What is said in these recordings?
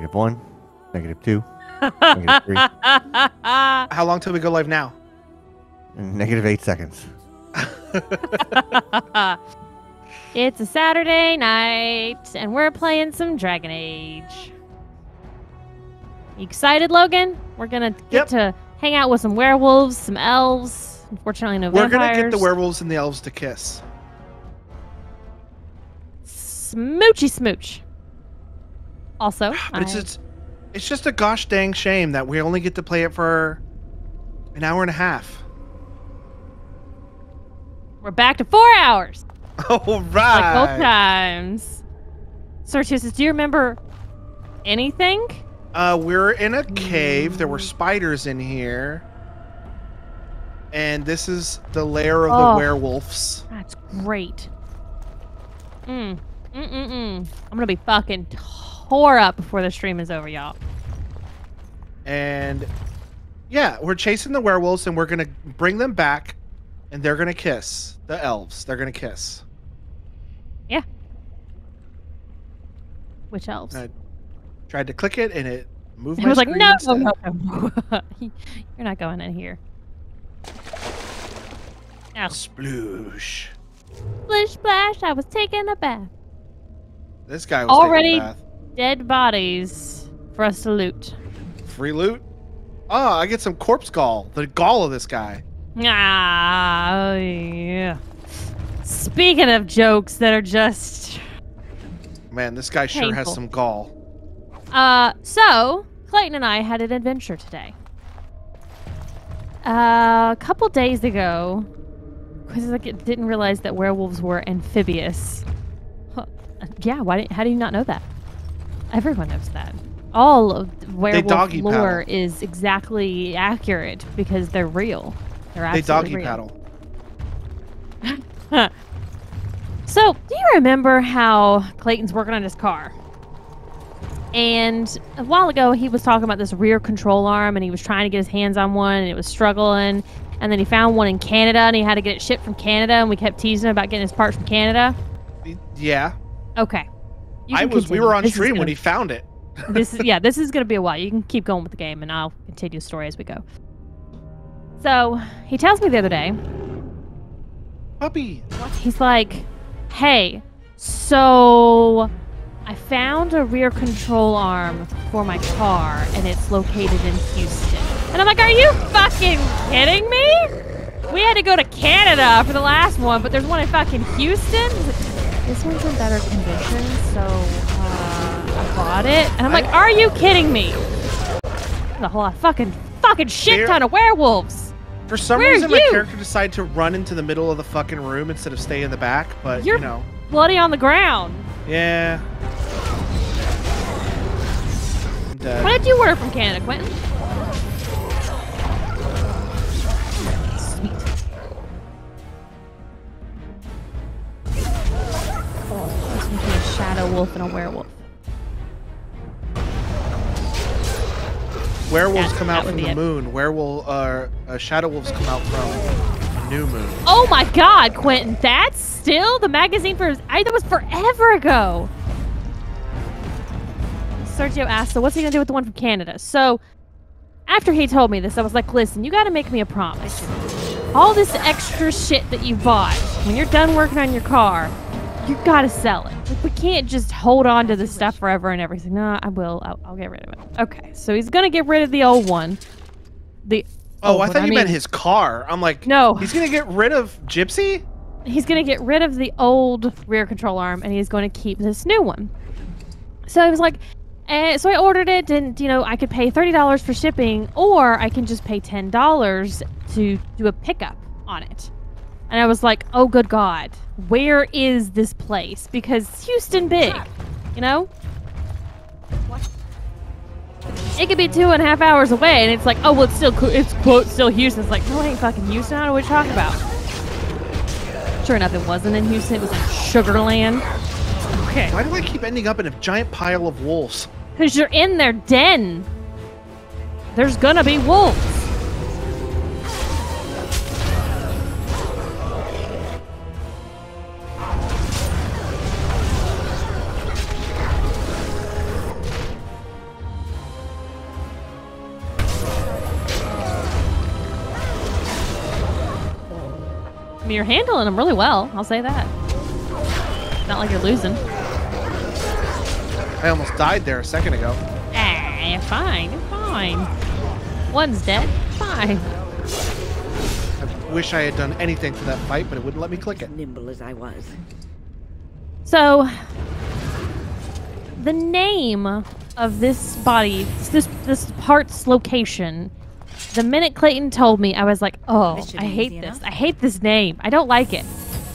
-1, -2, -3, How long till we go live now? and -8 seconds. It's a Saturday night, and we're playing some Dragon Age. You excited, Logan? We're gonna get to hang out with some werewolves, some elves. Unfortunately, no vampires. We're gonna get the werewolves and the elves to kiss. Smoochy smooch. Also, But it's just a gosh dang shame that we only get to play it for an hour and a half. we're back to 4 hours. All right. Like both times. Sortius, do you remember anything? We're in a cave. There were spiders in here. And this is the lair of the werewolves. That's great. I'm gonna be fucking tore up before the stream is over, y'all. And yeah, we're chasing the werewolves and we're gonna bring them back and they're gonna kiss. The elves. They're gonna kiss. Yeah. Which elves? I tried to click it and it moved I my was like, screen no, instead. no. You're not going in here. Ow. Sploosh. Splish splash, I was taking a bath. This guy was Already taking a bath. dead bodies for us to loot. Free loot? Oh, I get some corpse gall. The gall of this guy. Ah, yeah. Speaking of jokes that are just... Man, this guy sure has Painful. some gall. So, Clayton and I had an adventure today. A couple days ago, because I didn't realize that werewolves were amphibious. Huh. Yeah, how do you not know that? Everyone knows that. All of werewolf doggy lore paddle. is exactly accurate because they're real. They're They absolutely doggy real. paddle. So, do you remember how Clayton's working on his car? And a while ago, he was talking about this rear control arm, and he was trying to get his hands on one, and it was struggling. And then he found one in Canada, and he had to get it shipped from Canada, and we kept teasing him about getting his parts from Canada. Yeah. Okay. We were on stream when he found it. this is going to be a while. You can keep going with the game, and I'll continue the story as we go. So, he tells me the other day, Puppy. he's like, hey, so I found a rear control arm for my car, and it's located in Houston. And I'm like, are you fucking kidding me? We had to go to Canada for the last one, but there's one in fucking Houston? This one's in better condition, so I bought it. And I'm like, are you kidding me? There's a whole lot of fucking shit ton of werewolves. For some Where are reason, my you? character decided to run into the middle of the fucking room instead of stay in the back, but You're you know. bloody on the ground. Yeah. I'm dead. What did you order from Canada, Quentin? Sweet. This would be a shadow wolf and a werewolf. Werewolves come that out would from be the it. moon. Shadow wolves come out from a new moon. Oh my god, Quentin, that's still the magazine for... that was forever ago. Sergio asked, so what's he going to do with the one from Canada? So, after he told me this, I was like, listen, you got to make me a promise. All this extra shit that you bought, when you're done working on your car, you got to sell it. Like, we can't just hold on to this stuff forever and everything. No, I will. I'll get rid of it. Okay, so he's going to get rid of the old one. I thought you meant his car. I'm like, no. He's going to get rid of Gypsy? He's going to get rid of the old rear control arm, and he's going to keep this new one. So I was like, so I ordered it, and, I could pay $30 for shipping, or I can just pay $10 to do a pickup on it. And I was like, oh, good God, where is this place? Because Houston big, What? It could be 2.5 hours away, and it's like, oh, well, it's still cool. It's, quote, still Houston. It's like, no, it ain't fucking Houston. I don't know what you're talking about. Sure enough, it wasn't in Houston. It was in Sugarland. Okay. Why do I keep ending up in a giant pile of wolves? Because you're in their den. There's gonna be wolves. mean, you're handling them really well. I'll say that. Not like you're losing. I almost died there a second ago. Ah, you're fine. You're fine. One's dead. Fine. I wish I had done anything for that fight, but it wouldn't let me click it. As nimble as I was. So, the name of this body, this part's location, the minute Clayton told me, I was like, oh, This should I be hate easy this. enough. I hate this name. I don't like it.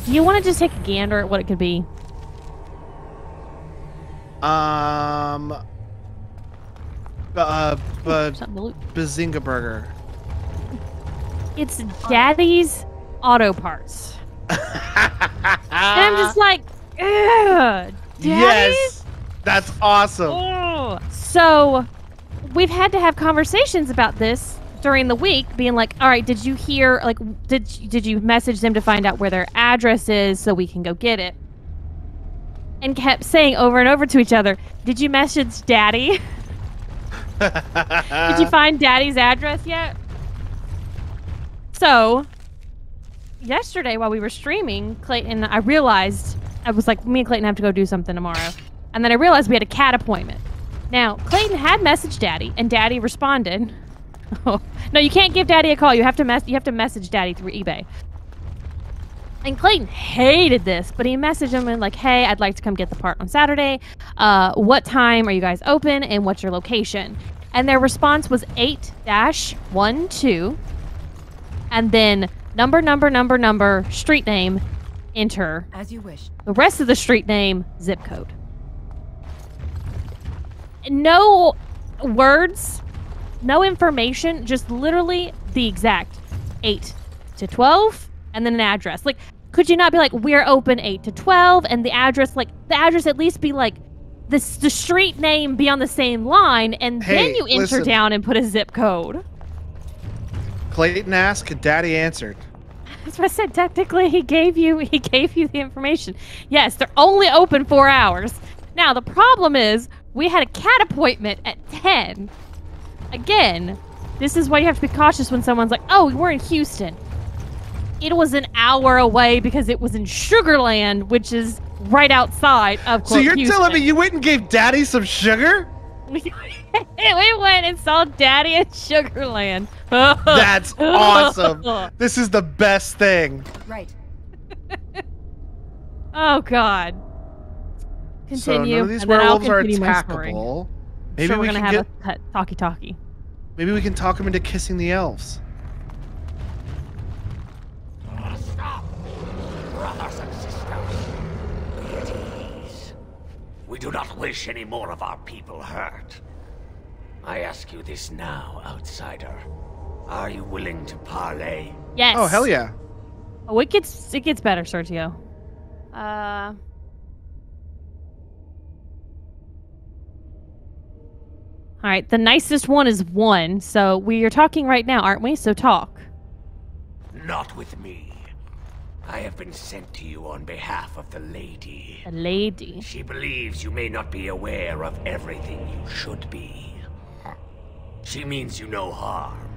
Do you want to just take a gander at what it could be? Something to loot. Bazinga Burger. It's Daddy's Auto Parts. And I'm just like, ugh, Daddy's? Yes, that's awesome. Oh. So, we've had to have conversations about this during the week, being like, all right, did you hear, like, did you message them to find out where their address is so we can go get it? And kept saying over and over to each other, did you message Daddy? Did you find Daddy's address yet? So, yesterday while we were streaming, Clayton, I realized, I was like, me and Clayton have to go do something tomorrow. And then I realized we had a cat appointment. Now, Clayton had messaged Daddy, and Daddy responded. Oh, no, you can't give Daddy a call. You have to message Daddy through eBay. And Clayton hated this, but he messaged him and like, hey, I'd like to come get the part on Saturday. What time are you guys open, and what's your location? And their response was 8-12, and then number, street name, enter. As you wish. The rest of the street name, zip code. No words, no information, just literally the exact 8 to 12 and then an address. Like, could you not be like, we're open 8 to 12 and the address at least be like, the street name be on the same line, and Hey, then you enter listen. down and put a zip code. Clayton asked, and Daddy answered. That's what I said. Technically, he gave you the information. Yes, they're only open 4 hours. Now, the problem is, we had a cat appointment at 10. Again, this is why you have to be cautious when someone's like, oh, we're in Houston. It was an hour away because it was in Sugarland, which is right outside of So you're Houston. telling me you went and gave Daddy some sugar? We went and saw Daddy in Sugarland. That's awesome. This is the best thing. Right. Oh, God. So Continue, none of these and then I'll werewolves are continue my story. attackable. Maybe Maybe we're we gonna can have get. a talkie. Maybe we can talk him into kissing the elves. Stop! Brothers and sisters, be at ease. We do not wish any more of our people hurt. I ask you this now, outsider. Are you willing to parley? Yes. Oh hell yeah! Oh, it gets better, Sergio. All right, the nicest one is 1, so we are talking right now, aren't we? So talk. Not with me. I have been sent to you on behalf of the lady. A lady. She believes you may not be aware of everything you should be. She means you no harm,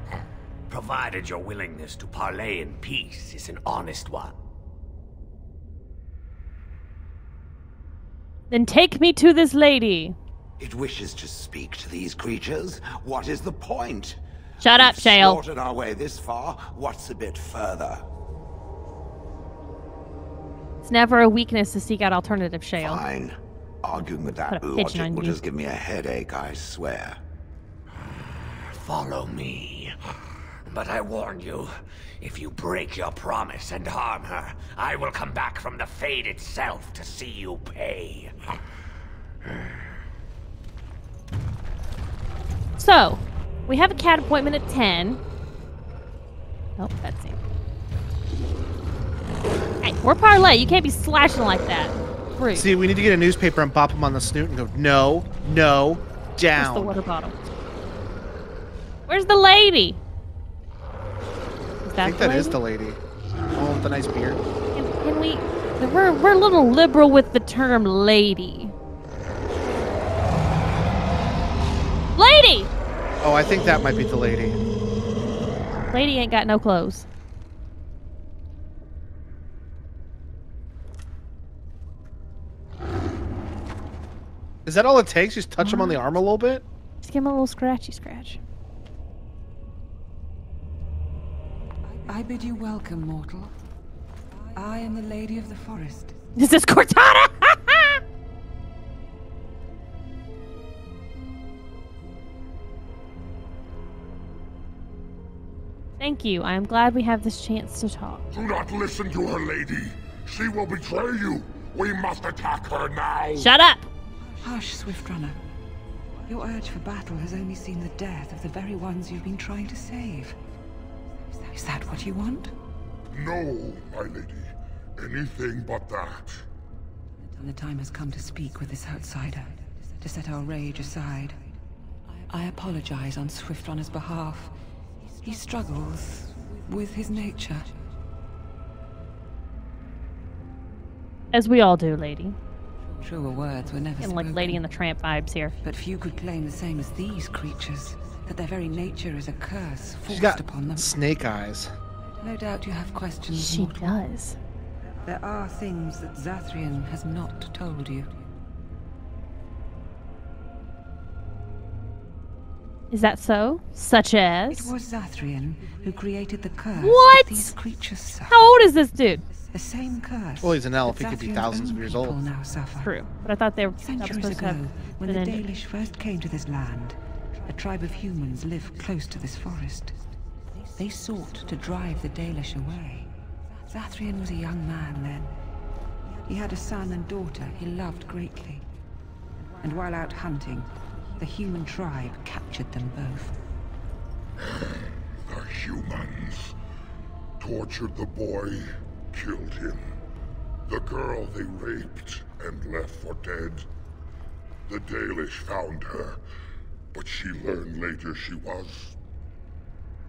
provided your willingness to parley in peace is an honest one. Then take me to this lady. It wishes to speak to these creatures. What is the point? Shut up, We've Shale. slaughtered our way this far. What's a bit further? It's never a weakness to seek out alternative, Shale. Fine. Arguing with that Put a pigeon logic on will you. just give me a headache, I swear. Follow me. But I warn you, if you break your promise and harm her, I will come back from the Fade itself to see you pay. So, we have a cat appointment at 10. Oh, that's it. Hey, we're parlay. You can't be slashing like that. Rude. See, we need to get a newspaper and bop him on the snoot and go, no, no, Where's down. the water bottle? Where's the lady? Is that I think that is the lady. Oh, with the nice beard. Can we? We're a little liberal with the term lady. Lady! Oh, I think that might be the lady. Lady ain't got no clothes. Is that all it takes? Just touch him on the arm a little bit? Just give him a little scratchy scratch. I bid you welcome, mortal. I am the Lady of the Forest. This is Cortana! Thank you. I am glad we have this chance to talk. Do not listen to her, lady. She will betray you. We must attack her now. Shut up! Hush, Swiftrunner. Your urge for battle has only seen the death of the very ones you've been trying to save. Is that what you want? No, my lady. Anything but that. And the time has come to speak with this outsider, to set our rage aside. I apologize on Swiftrunner's behalf. He struggles with his nature. As we all do, lady. Truer words were never And like spoken. Lady and the Tramp vibes here. But few could claim the same as these creatures, that their very nature is a curse She's forced got upon them. snake eyes. No doubt you have questions, She mortal. does. There are things that Zathrian has not told you. Is that so? Such It as? was Zathrian who created the curse What? that these creatures suffer. How old is this dude? The same curse. Well, he's an elf. that He could be Zathrian's thousands of own years people old. now suffer. True. But I thought that was Centuries supposed to ago, have when been the ended. Dalish first came to this land, a tribe of humans lived close to this forest. They sought to drive the Dalish away. Zathrian was a young man then. He had a son and daughter he loved greatly. And while out hunting, the human tribe captured them both. The humans tortured the boy, killed him. The girl they raped and left for dead. The Dalish found her, but she learned later she was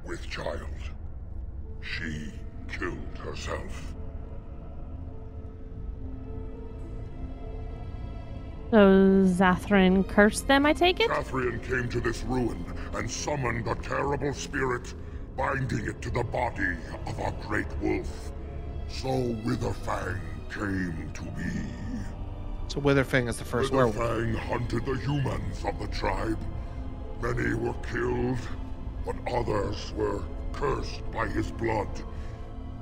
with child. She killed herself. So Zathrin cursed them, I take it? Zathrian came to this ruin and summoned a terrible spirit, binding it to the body of a great wolf. So Witherfang came to be. So Witherfang is the first werewolf. Witherfang hunted the humans of the tribe. Many were killed, but others were cursed by his blood,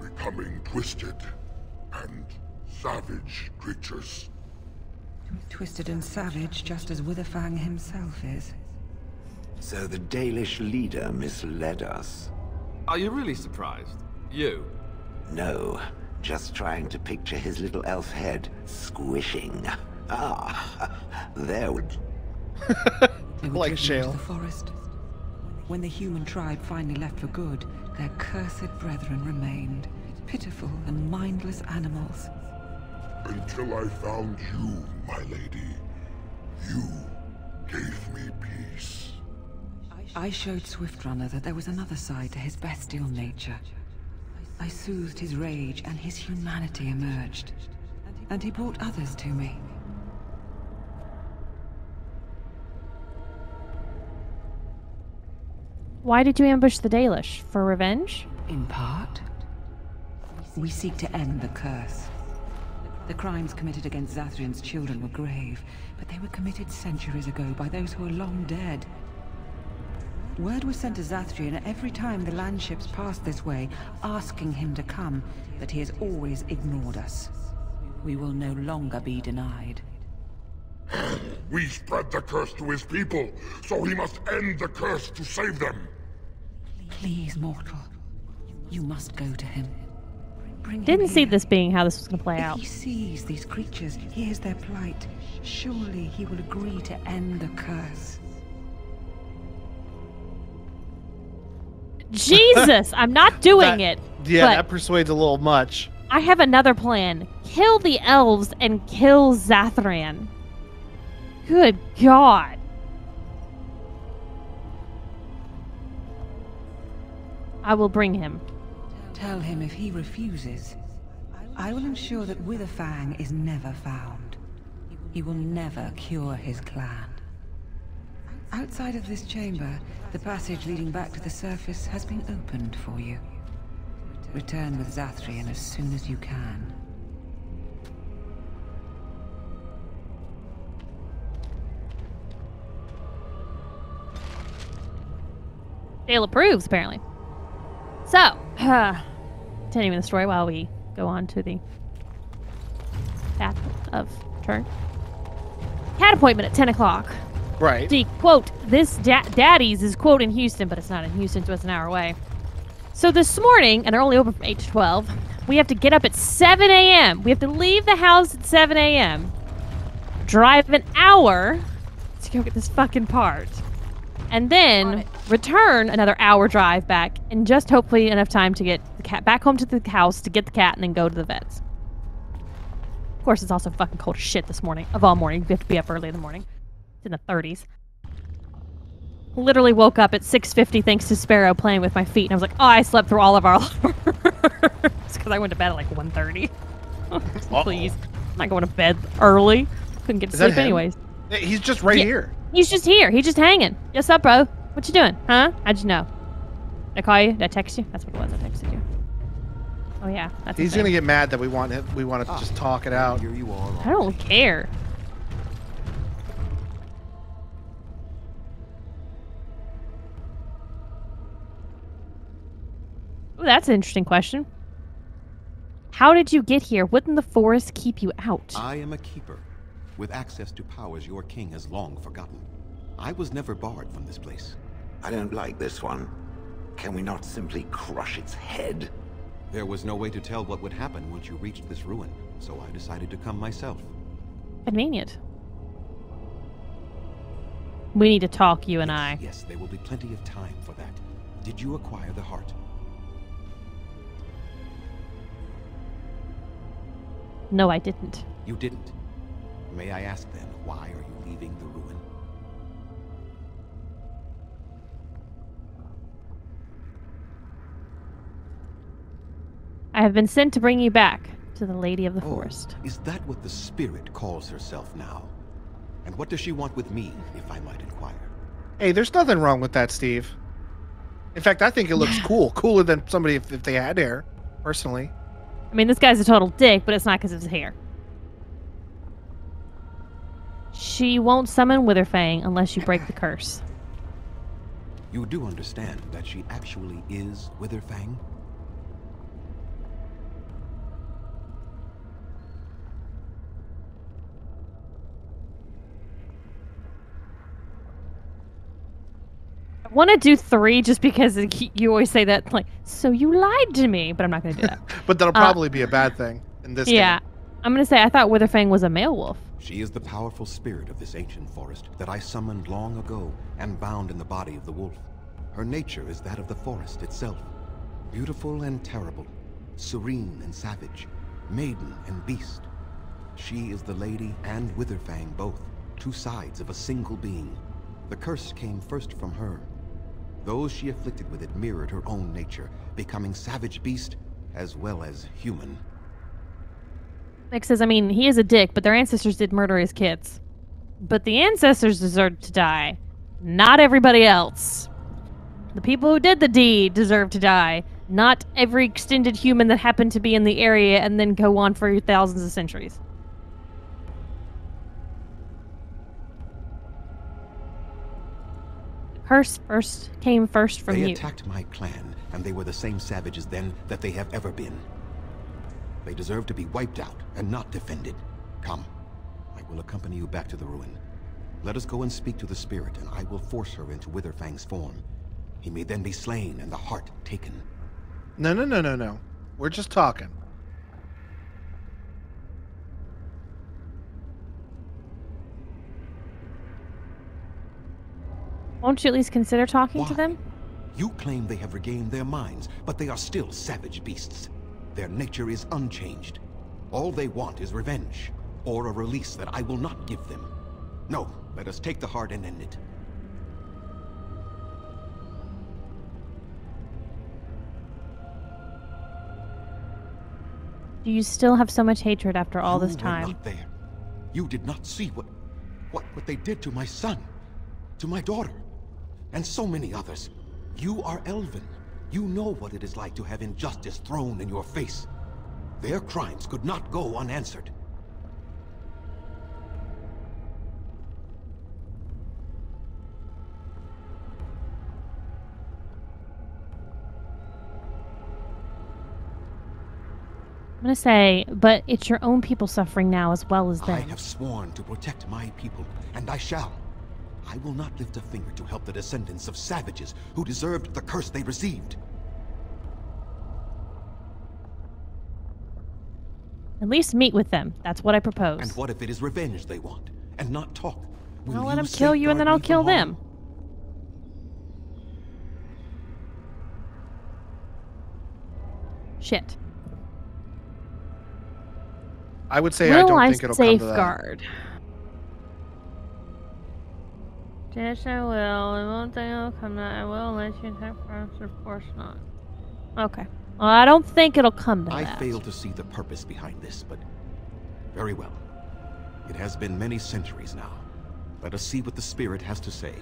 becoming twisted and savage creatures. Twisted and savage, just as Witherfang himself is. So the Dalish leader misled us. Are you really surprised? You? No, just trying to picture his little elf head squishing. Ah, there we... They were Like driven Shale. into the forest. When the human tribe finally left for good, their cursed brethren remained, pitiful and mindless animals. Until I found you, my lady. You gave me peace. I showed Swiftrunner that there was another side to his bestial nature. I soothed his rage and his humanity emerged. And he brought others to me. Why did you ambush the Dalish? For revenge? In part, we seek to end the curse. The crimes committed against Zathrian's children were grave, but they were committed centuries ago by those who are long dead. Word was sent to Zathrian every time the landships passed this way, asking him to come, but he has always ignored us. We will no longer be denied. We spread the curse to his people, so he must end the curse to save them. Please, mortal. You must go to him. Bring him Didn't see here. this being how this was going to play If out. he sees these creatures, hears their plight, surely he will agree to end the curse. Jesus! I'm not doing That- it! Yeah, but that persuades a little much. I have another plan. Kill the elves and kill Zathran. Good God. I will bring him. Tell him if he refuses, I will ensure that Witherfang is never found. He will never cure his clan. Outside of this chamber, the passage leading back to the surface has been opened for you. Return with Zathrian as soon as you can. Dale approves, apparently. So, continuing the story while we go on to the path of turn. Cat appointment at 10 o'clock. Right. The quote, this Daddy's is quote in Houston, but it's not in Houston, so it's an hour away. So this morning, and they're only open from 8 to 12, we have to get up at 7 a.m. We have to leave the house at 7 a.m., drive an hour to go get this fucking part, and then return another hour drive back, and just hopefully enough time to get the cat back home to the house to get the cat and then go to the vets. Of course, it's also fucking cold as shit this morning. Of all morning, we have to be up early in the morning. It's in the 30s. Literally woke up at 6:50 thanks to Sparrow playing with my feet, and I was like, oh, I slept through all of our alarms because I went to bed at like 1:30. Please, I'm not going to bed early. Couldn't get to sleep anyways. He's just right here. He's just here. He's just hanging. What's up, bro? What you doing? Huh? How'd you know? Did I call you? Did I text you? That's what it was. I texted you. Oh yeah. That's He's gonna get mad that we want to just talk it out. Here you are. I don't care. Ooh, that's an interesting question. How did you get here? Wouldn't the forest keep you out? I am a keeper, with access to powers your king has long forgotten. I was never barred from this place. I don't like this one. Can we not simply crush its head? There was no way to tell what would happen once you reached this ruin, so I decided to come myself. Convenient. We need to talk, you and I. Yes, there will be plenty of time for that. Did you acquire the heart? No, I didn't. You didn't. May I ask then, why are you leaving the ruin? I have been sent to bring you back to the Lady of the Forest. Is that what the spirit calls herself now? And what does she want with me, if I might inquire? Hey, there's nothing wrong with that, Steve. In fact, I think it looks cool. Cooler than somebody if they had hair, personally. I mean, this guy's a total dick, but it's not because of his hair. She won't summon Witherfang unless you break the curse. You do understand that she actually is Witherfang? I want to do 3 just because you always say that, like, so you lied to me, but I'm not going to do that. But that'll probably be a bad thing in this game. I'm going to say I thought Witherfang was a male wolf. She is the powerful spirit of this ancient forest that I summoned long ago and bound in the body of the wolf. Her nature is that of the forest itself. Beautiful and terrible, serene and savage, maiden and beast. She is the lady and Witherfang both, two sides of a single being. The curse came first from her. Those she afflicted with it mirrored her own nature, becoming savage beast as well as human. Nick says, I mean, he is a dick, but their ancestors did murder his kids. But the ancestors deserved to die, not everybody else. The people who did the deed deserve to die, not every extended human that happened to be in the area and then go on for thousands of centuries. Curse came first from you. They attacked my clan, and they were the same savages then that they have ever been. They deserve to be wiped out and not defended. Come, I will accompany you back to the ruin. Let us go and speak to the spirit, and I will force her into Witherfang's form. He may then be slain and the heart taken. No. We're just talking. Won't you at least consider talking Why? to them? You claim they have regained their minds, but they are still savage beasts. Their nature is unchanged. All they want is revenge, or a release that I will not give them. No, let us take the heart and end it. Do you still have so much hatred after all this You were time? not there. You did not see what they did to my son, to my daughter, and so many others. You are Elven. You know what it is like to have injustice thrown in your face. Their crimes could not go unanswered. gonna say, but it's your own people suffering now as well as I them. have sworn to protect my people, and I shall. I will not lift a finger to help the descendants of savages who deserved the curse they received. At least meet with them. That's what I propose. And what if it is revenge they want, and not talk? Will I'll let them you kill you and then I'll safeguard me kill from them. harm? Shit. I would say I Will don't I think it'll come to that. safeguard? Yes, I will. I won't think it'll come to that. I will let you attack first, of course not. Okay. Well, I don't think it'll come to I that. fail to see the purpose behind this, but very well. It has been many centuries now. Let us see what the spirit has to say.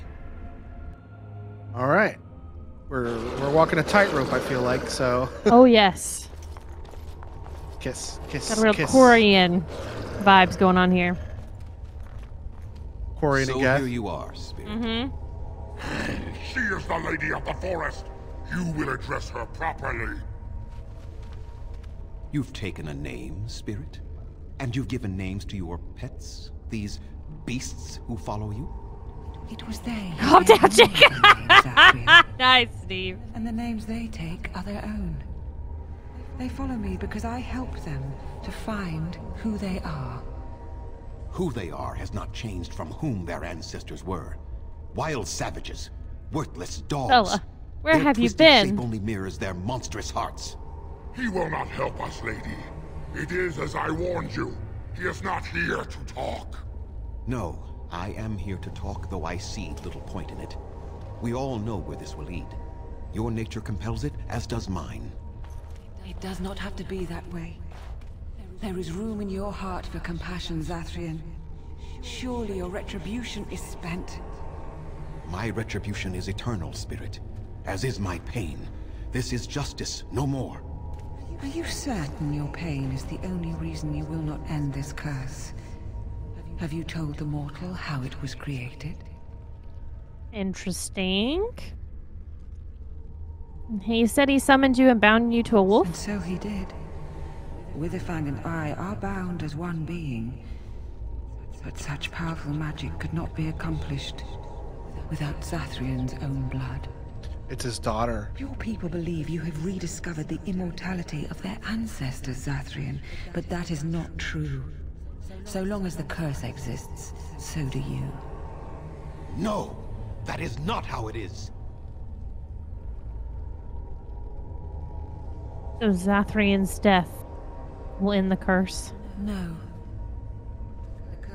All right. We're walking a tightrope, I feel like, so Oh, yes. kiss. Got a real kiss. Quarian vibes going on here. Quarian So again. here you are, spirit. Mm-hmm. She is the lady of the forest. You will address her properly. You've taken a name, spirit? And you've given names to your pets? These beasts who follow you? It was they. Calm down, Jake. Zathrian. Nice, Steve. And the names they take are their own. They follow me because I help them to find who they are. Who they are has not changed from whom their ancestors were. Wild savages. Worthless dogs. Bella, where Their have you twisted been? shape only mirrors their monstrous hearts. He will not help us, lady. It is as I warned you. He is not here to talk. No, I am here to talk, though I see little point in it. We all know where this will lead. Your nature compels it, as does mine. It does not have to be that way. There is room in your heart for compassion, Zathrian. Surely your retribution is spent. My retribution is eternal, spirit, as is my pain. This is justice, no more. Are you certain your pain is the only reason you will not end this curse? Have you told the mortal how it was created? Interesting. He said he summoned you and bound you to a And wolf? so he did. Witherfang and I are bound as one being. But such powerful magic could not be accomplished without Zathrian's own blood. It's his daughter. Your people believe you have rediscovered the immortality of their ancestors, Zathrian, but that is not true. So long as the curse exists, so do you. No, that is not how it is. So Zathrian's death will end the curse. No.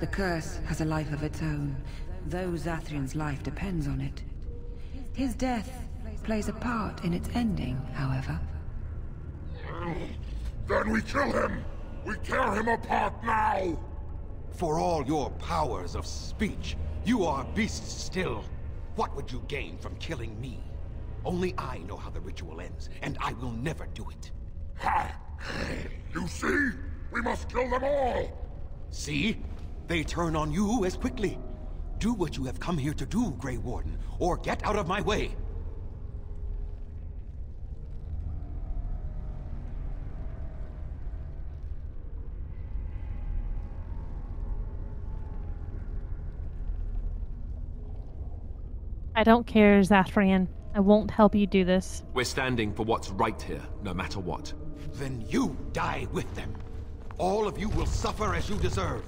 The curse has a life of its own, though Zathrian's life depends on it. His death plays a part in its ending, however. Then we kill him. We tear him apart now. For all your powers of speech, you are beasts still. What would you gain from killing me? Only I know how the ritual ends, and I will never do it. Ha! You see? We must kill them all. See? They turn on you as quickly. Do what you have come here to do, Grey Warden, or get out of my way. I don't care, Zathrian. I won't help you do this. We're standing for what's right here, no matter what. Then you die with them. All of you will suffer as you deserve.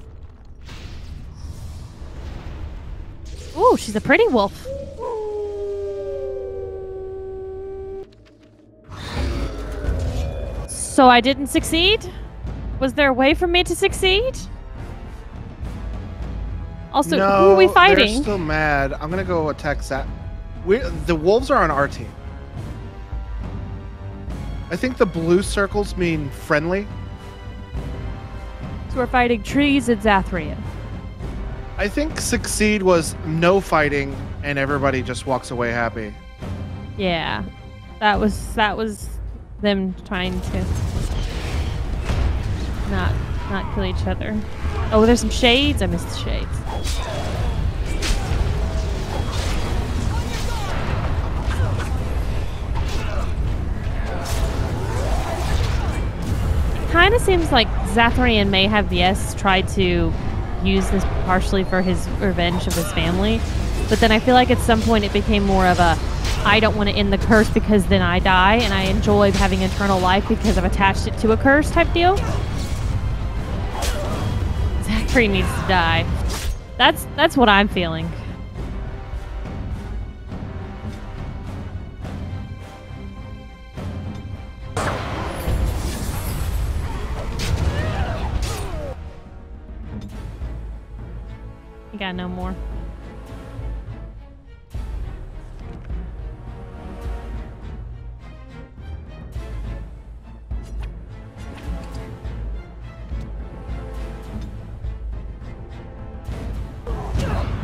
Ooh, she's a pretty wolf. So I didn't succeed? Was there a way for me to succeed? Also, no, who are we they're fighting? still mad. I'm gonna go attack Zat. The wolves are on our team. I think the blue circles mean friendly. So we're fighting trees and Zathrian. I think succeed was no fighting and everybody just walks away happy. Yeah, that was them trying to not kill each other. Oh, there's some shades. I missed the shades. kind of seems like Zathrian may have, yes, tried to use this partially for his revenge of his family, but then I feel like at some point it became more of a, I don't want to end the curse because then I die, and I enjoy having eternal life because I've attached it to a curse type deal. Zachary needs to die. That's what I'm feeling. You got no more.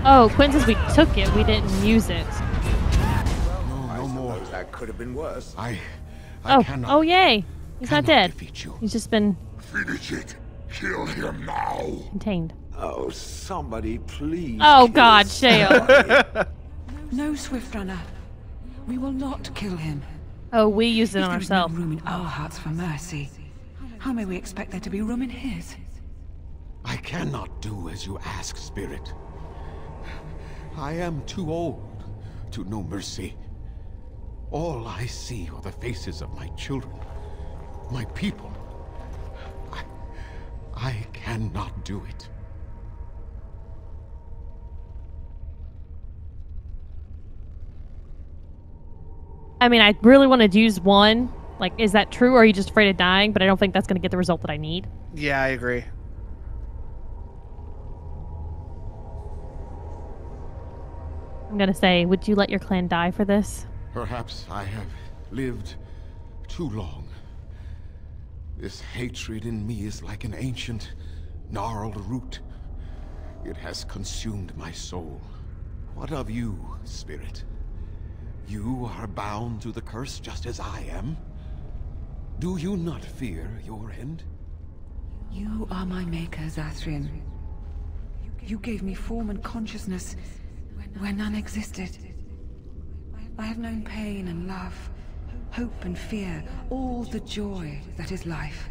Oh, Quinn says we took it, we didn't use it. No more. That could have been worse. I Oh, cannot. oh yay. He's not dead. defeat you. He's just been Finish it. Kill him now. contained. Oh, somebody please. Oh kill God, Shale. No, Swift Runner. We will not kill him. Oh, we used it If on there is no ourselves. room in our hearts for mercy, how may we expect there to be room in his? I cannot do as you ask, Spirit. I am too old to know mercy. All I see are the faces of my children, my people. I cannot do it. I mean, I really wanted to use one. Like, is that true, or are you just afraid of dying? But I don't think that's going to get the result that I need. Yeah, I agree. I'm going to say, would you let your clan die for this? Perhaps I have lived too long. This hatred in me is like an ancient, gnarled root. It has consumed my soul. What of you, Spirit? You are bound to the curse just as I am. Do you not fear your end? You are my maker, Zathrian. You gave me form and consciousness where none existed. I have known pain and love, hope and fear, all the joy that is life.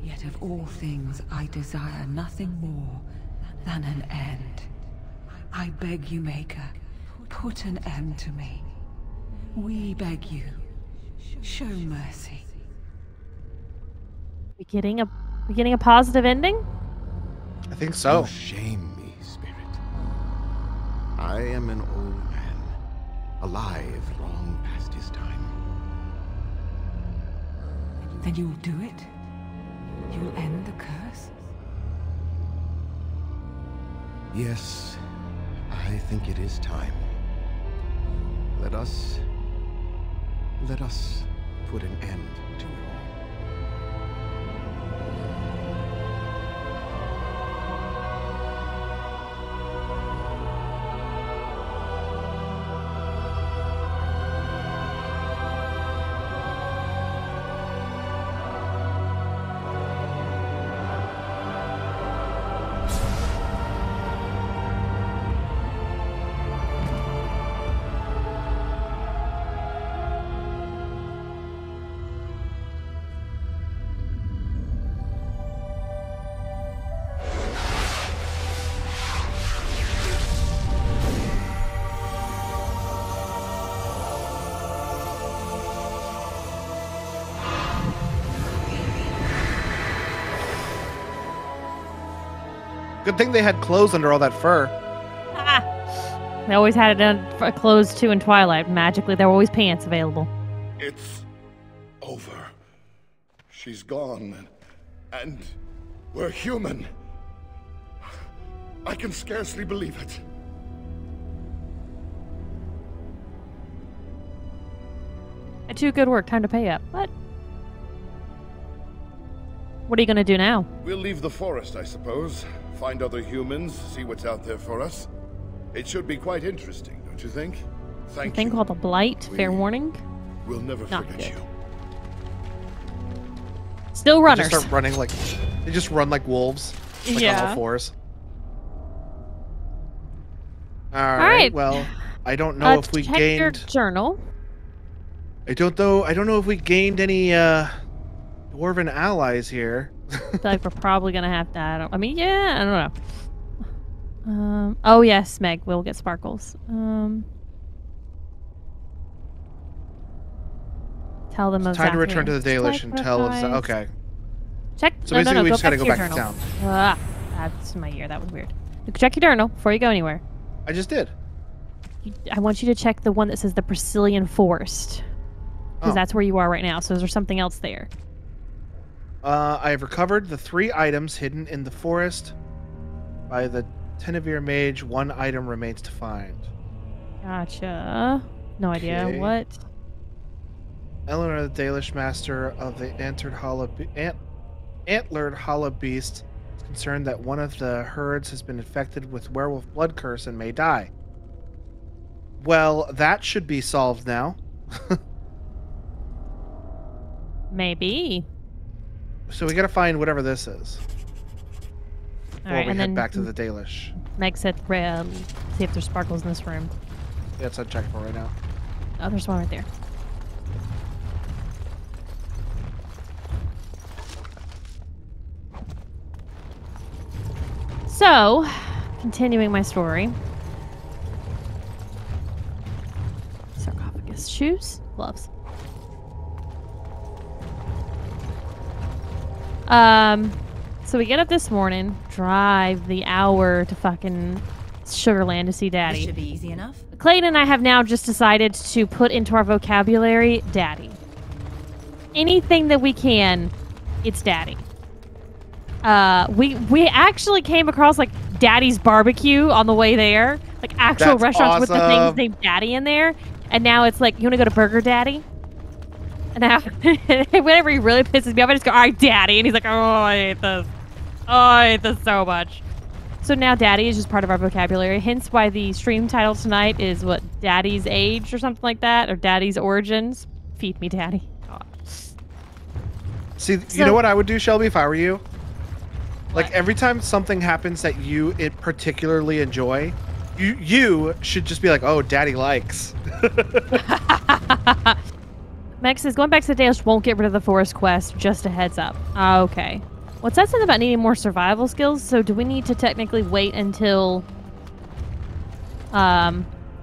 Yet of all things, I desire nothing more than an end. I beg you, Maker, put an end to me. We beg you, show mercy. We getting a positive ending? I think so. You shame me, Spirit. I am an old man, alive long past his time. Then you will do it? You will end the curse? Yes, I think it is time. Let us put an end to it all. Good thing they had clothes under all that fur. Ah. They always had it clothes too in Twilight. Magically, there were always pants available. It's over. She's gone. And we're human. I can scarcely believe it. I do good work. Time to pay up. What? What are you going to do now? We'll leave the forest, I suppose. Find other humans, see what's out there for us. It should be quite interesting, don't you think? Thank A thing you. called a blight. Fair warning. We'll never Not forget good. you. Still They runners. just start running like they just run like wolves, like on Yeah. all fours. All right. right. Well, I don't know if we check your gained. journal. I don't know if we gained any. dwarven allies here. I feel like we're probably gonna have to. I mean, yeah, I don't know. Oh yes, Meg, we'll get sparkles. Tell them of Time to return to the Zathrian's Dalish and tell us. sacrifice. Okay. Check. So no, basically, we go just gotta go your back to journal. town. That's my ear. That was weird. Check your journal before you go anywhere. I just did. I want you to check the one that says the Priscillian Forest, because Oh. that's where you are right now. So is there something else there? I have recovered the 3 items hidden in the forest by the Tenevere mage. 1 item remains to find. Gotcha. No idea Okay. what. Eleanor, the Dalish master of the antlered hollow beast, is concerned that one of the herds has been infected with werewolf blood curse and may die. Well, that should be solved now. Maybe. So we gotta find whatever this is. All Before right, we and head then back to the Dalish. Meg said, see if there's sparkles in this room. Yeah, that's what I'm checking for right now. Oh, there's one right there. So, continuing my story. Sarcophagus. Shoes? Gloves. So we get up this morning, drive the hour to fucking Sugarland to see This Daddy. should be easy enough. Clayton and I have now just decided to put into our vocabulary Daddy. Anything that we can, it's Daddy. We actually came across like Daddy's Barbecue on the way there, like actual That's restaurants with the awesome. things named Daddy in there, and now it's like, you want to go to Burger Daddy? And now, whenever he really pisses me off, I just go, all right, Daddy, and he's like, oh, I hate this. Oh, I hate this so much. So now Daddy is just part of our vocabulary, hence why the stream title tonight is what, Daddy's Age or something like that, or Daddy's Origins. Feed me, Daddy. God. See, you So- know what I would do, Shelby, if I were you? Like every time something happens that you particularly enjoy, you should just be like, "Oh, Daddy likes." Meg says, going back to the Dalish won't get rid of the forest quest, just a heads up. Okay. What's that something about needing more survival skills? So do we need to technically wait until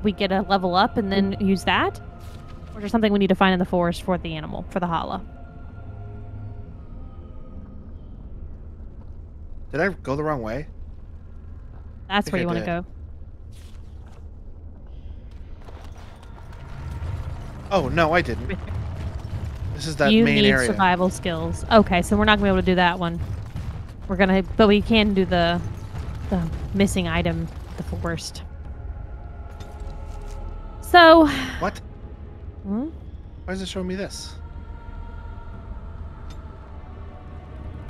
we get a level up and then use that? Or is there something we need to find in the forest for the animal, for the Hala? Did I go the wrong way? That's think where I you want to did. go. Oh no, I didn't. This is that You main need area. survival skills. Okay, so we're not gonna be able to do that one. We're gonna, but we can do the missing item, the forest. So. What? Hmm? Why is it showing me this?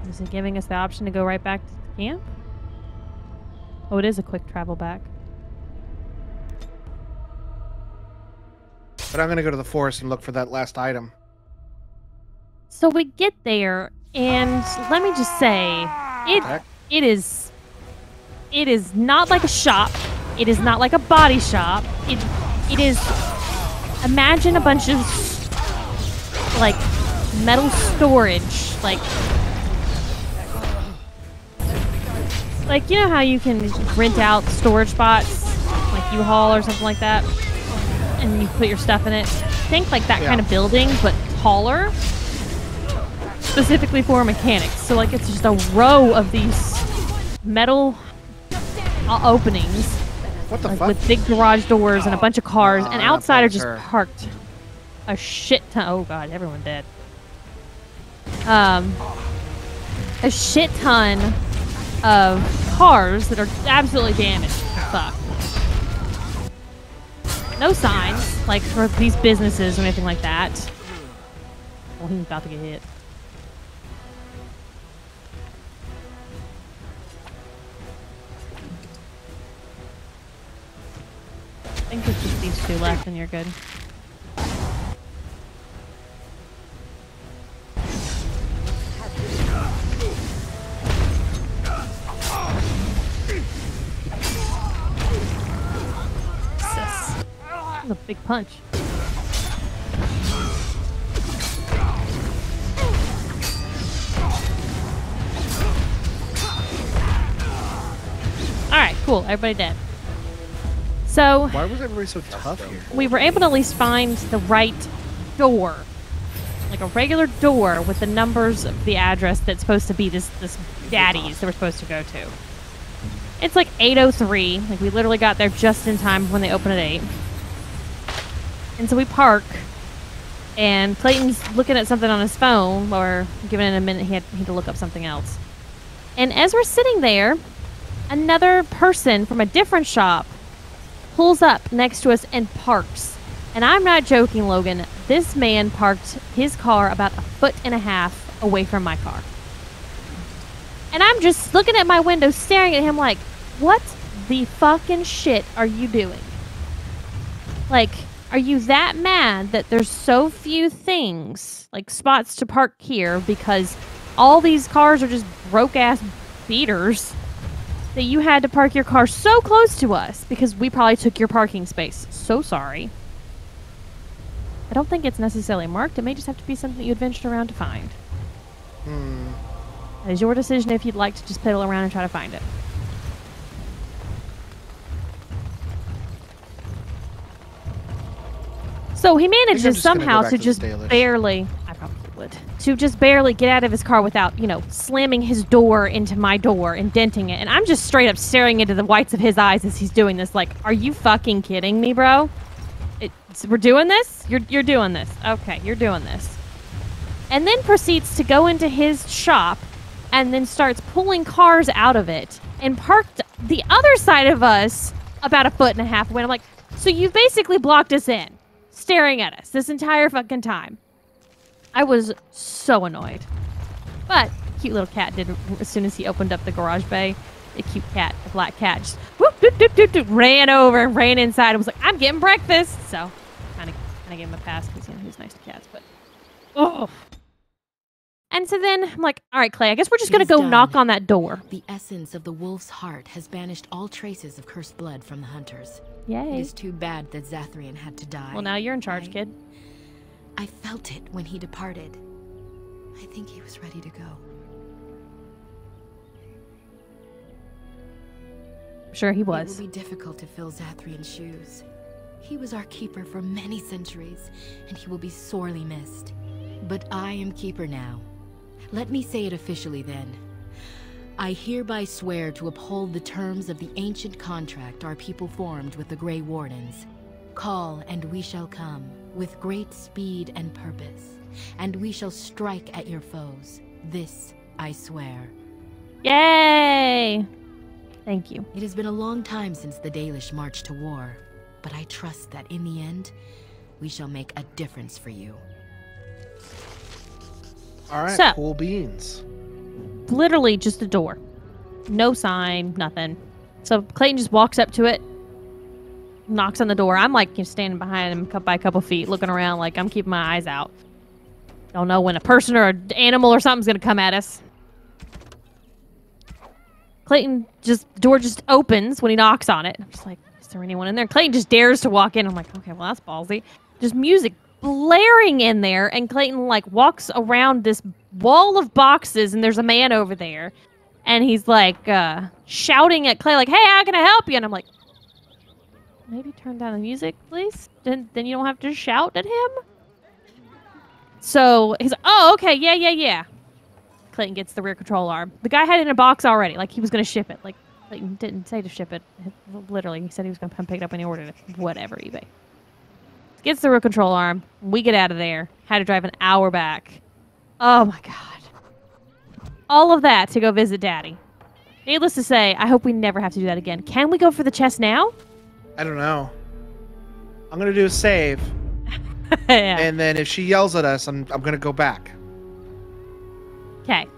Is it giving us the option to go right back to the camp? Oh, it is a quick travel back. But I'm gonna go to the forest and look for that last item. So we get there, and let me just say, it is not like a shop. It is not like a body shop. It is. Imagine a bunch of like metal storage, like you know how you can rent out storage spots, like U-Haul or something like that, and you put your stuff in it. Think like that kind of building, but taller, specifically for mechanics. So like it's just a row of these metal openings. What the like, fuck? with big garage doors and a bunch of cars, and I'm outside are not just sure. parked a shit ton. Oh god, everyone dead. A shit ton of cars that are absolutely damaged. Fuck. No signs, like for these businesses or anything like that. Well, he's about to get hit. I think there's just these two left and you're good. That was a big punch. right, cool. Everybody dead. So Why was everybody so tough here? we were able to at least find the right door. Like a regular door with the numbers of the address that's supposed to be this daddy's that we're supposed to go to. It's like 8:03. Like we literally got there just in time when they open at 8. And so we park, and Clayton's looking at something on his phone, or giving it a minute, he had to look up something else. And as we're sitting there, another person from a different shop pulls up next to us and parks. And I'm not joking, Logan. This man parked his car about 1.5 feet away from my car. And I'm just looking at my window, staring at him like, what the fucking shit are you doing? Like, are you that mad that there's so few things, like spots to park here, because all these cars are just broke-ass beaters, that you had to park your car so close to us because we probably took your parking space? So sorry. I don't think it's necessarily marked. It may just have to be something you had ventured around to find. It is your decision if you'd like to just piddle around and try to find it. So he manages somehow to just barely, I probably would, to just barely get out of his car without, you know, slamming his door into my door and denting it. And I'm just straight up staring into the whites of his eyes as he's doing this. Like, are you fucking kidding me, bro? We're doing this? You're doing this. Okay, you're doing this. And then proceeds to go into his shop and then starts pulling cars out of it and parked the other side of us about 1.5 feet away. I'm like, so you've basically blocked us in, staring at us this entire fucking time. I was so annoyed. But cute little cat did, as soon as he opened up the garage bay, a cute cat, a black cat, just whoop, doop, doop, doop, doop, ran over and ran inside and was like, I'm getting breakfast. So kind of gave him a pass because, you know, he's nice to cats, but oh. And so then I'm like, all right, Clay, I guess we're just going to go knock on that door. The essence of the wolf's heart has banished all traces of cursed blood from the hunters. Yay. It is too bad that Zathrian had to die. Well, now you're in charge, kid. I felt it when he departed. I think he was ready to go. Sure he was. It will be difficult to fill Zathrian's shoes. He was our keeper for many centuries, and he will be sorely missed. But I am keeper now. Let me say it officially then. I hereby swear to uphold the terms of the ancient contract our people formed with the Grey Wardens. Call and we shall come, with great speed and purpose, and we shall strike at your foes. This I swear. Yay! Thank you. It has been a long time since the Dalish marched to war, but I trust that in the end, we shall make a difference for you. All right, So, cool beans. Literally just a door. No sign, nothing. So Clayton just walks up to it, knocks on the door. I'm like, standing behind him by a couple feet, looking around like I'm keeping my eyes out. Don't know when a person or an animal or something's gonna come at us. Clayton the door just opens when he knocks on it. I'm just like, is there anyone in there? Clayton just dares to walk in. I'm like, okay, well, that's ballsy. Just music blaring in there, and Clayton like walks around this wall of boxes, and there's a man over there, and he's like shouting at Clay like, hey, how can I help you? And I'm like, maybe turn down the music, please? Then you don't have to shout at him. So he's like, oh, okay, yeah. Clayton gets the rear control arm. The guy had it in a box already, like he was gonna ship it. Like Clayton didn't say to ship it. Literally, he said he was gonna come pick it up when he ordered it. Whatever, eBay. Gets the rear control arm. We get out of there. Had to drive an hour back. Oh my god. All of that to go visit Daddy. Needless to say, I hope we never have to do that again. Can we go for the chest now? I don't know. I'm gonna do a save, Yeah. and then if she yells at us, I'm gonna go back. Okay.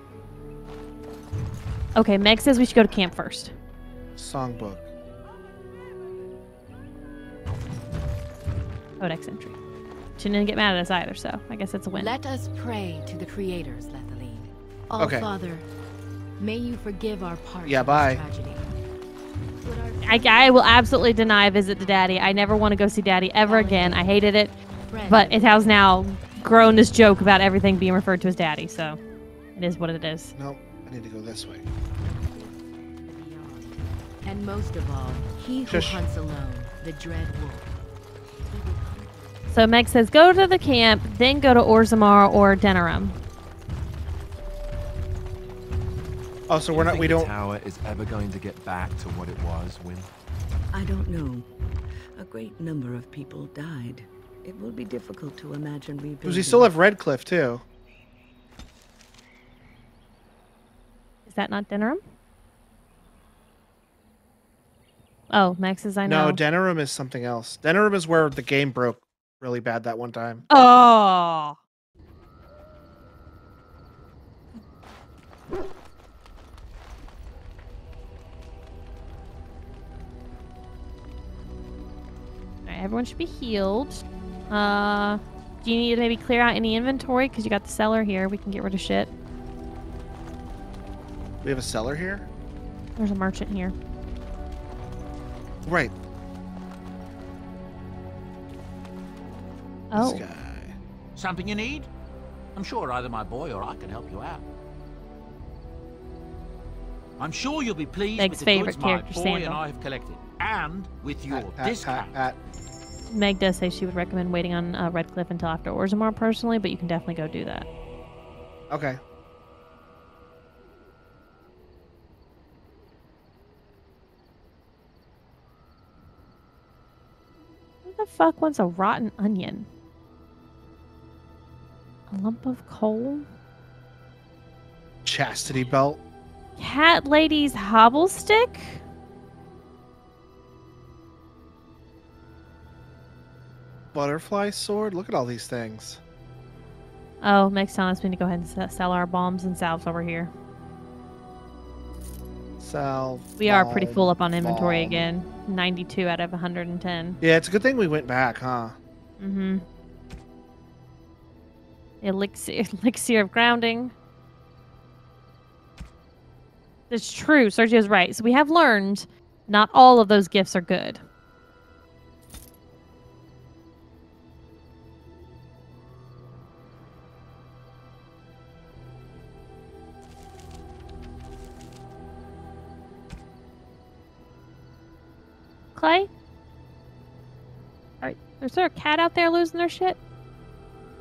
Okay, Meg says we should go to camp first. Songbook. Codex entry. She didn't get mad at us either, so I guess it's a win. Let us pray to the creators, Lethaline. All Okay. Father, may you forgive our part Yeah, of bye. this tragedy. I will absolutely deny a visit to Daddy. I never want to go see Daddy ever again. I hated it. But it has now grown this joke about everything being referred to as Daddy, so it is what it is. Nope, I need to go this way. And most of all, he who Shush. hunts alone, the dread wolf. So Meg says go to the camp, then go to Orzammar or Denerim. Oh, so Do we're you not. think We the don't. tower is ever going to get back to what it was, Wynn? I don't know. A great number of people died. It will be difficult to imagine rebuilding. Because we still have Redcliffe too. Is that not Denerim? Oh, Meg says I know. No, Denerim is something else. Denerim is where the game broke really bad that one time. Oh. Alright, everyone should be healed. Do you need to maybe clear out any inventory? Because you got the cellar here. We can get rid of shit. We have a cellar here? There's a merchant here. Right. Oh. This guy. Something you need? I'm sure either my boy or I can help you out. I'm sure you'll be pleased Meg's with the goods favorite my character, boy Sandal. and I have collected. And with your discount. Meg does say she would recommend waiting on Redcliffe until after Orzammar personally, but you can definitely go do that. Okay. Who the fuck wants a rotten onion? A lump of coal? Chastity belt. Cat lady's hobble stick? Butterfly sword. Look at all these things. Oh, Meg's telling us we need to go ahead and sell our bombs and salves over here. Salve. We are pretty full up on bomb. inventory again. 92 out of 110. Yeah, it's a good thing we went back, huh? Mm-hmm. Elixir of grounding. It's true. Sergio's right. So we have learned not all of those gifts are good. Clay? Is there a cat out there losing their shit?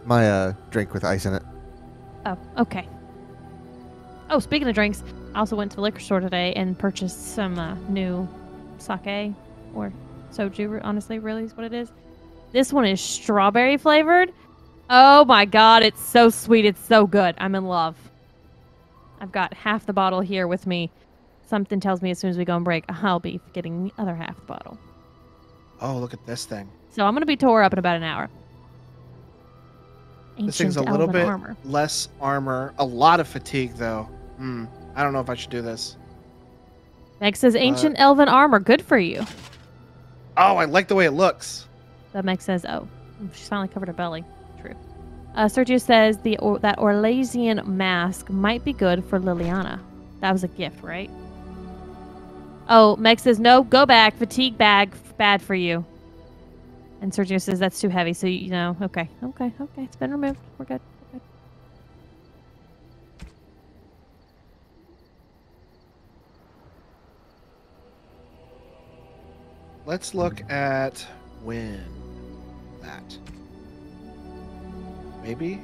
My drink with ice in it. Oh, okay. Oh, speaking of drinks, I also went to the liquor store today and purchased some new sake, or soju, honestly, really is what it is. This one is strawberry flavored. Oh my god, it's so sweet. It's so good. I'm in love. I've got half the bottle here with me. Something tells me as soon as we go on break, I'll be getting the other half the bottle. Oh, look at this thing. So I'm going to be tore up in about an hour. This thing's a Ancient little elven bit armor. less armor. A lot of fatigue, though. I don't know if I should do this. Meg says ancient elven armor. Good for you. Oh, I like the way it looks. That Meg says, oh. She's finally covered her belly. True. Sergio says that Orlesian mask might be good for Liliana. That was a gift, right? Oh, Meg says, no, go back. Fatigue bag, bad for you. And Sergio says that's too heavy, so you know, okay. It's been removed. We're good. Let's look at when that. Maybe?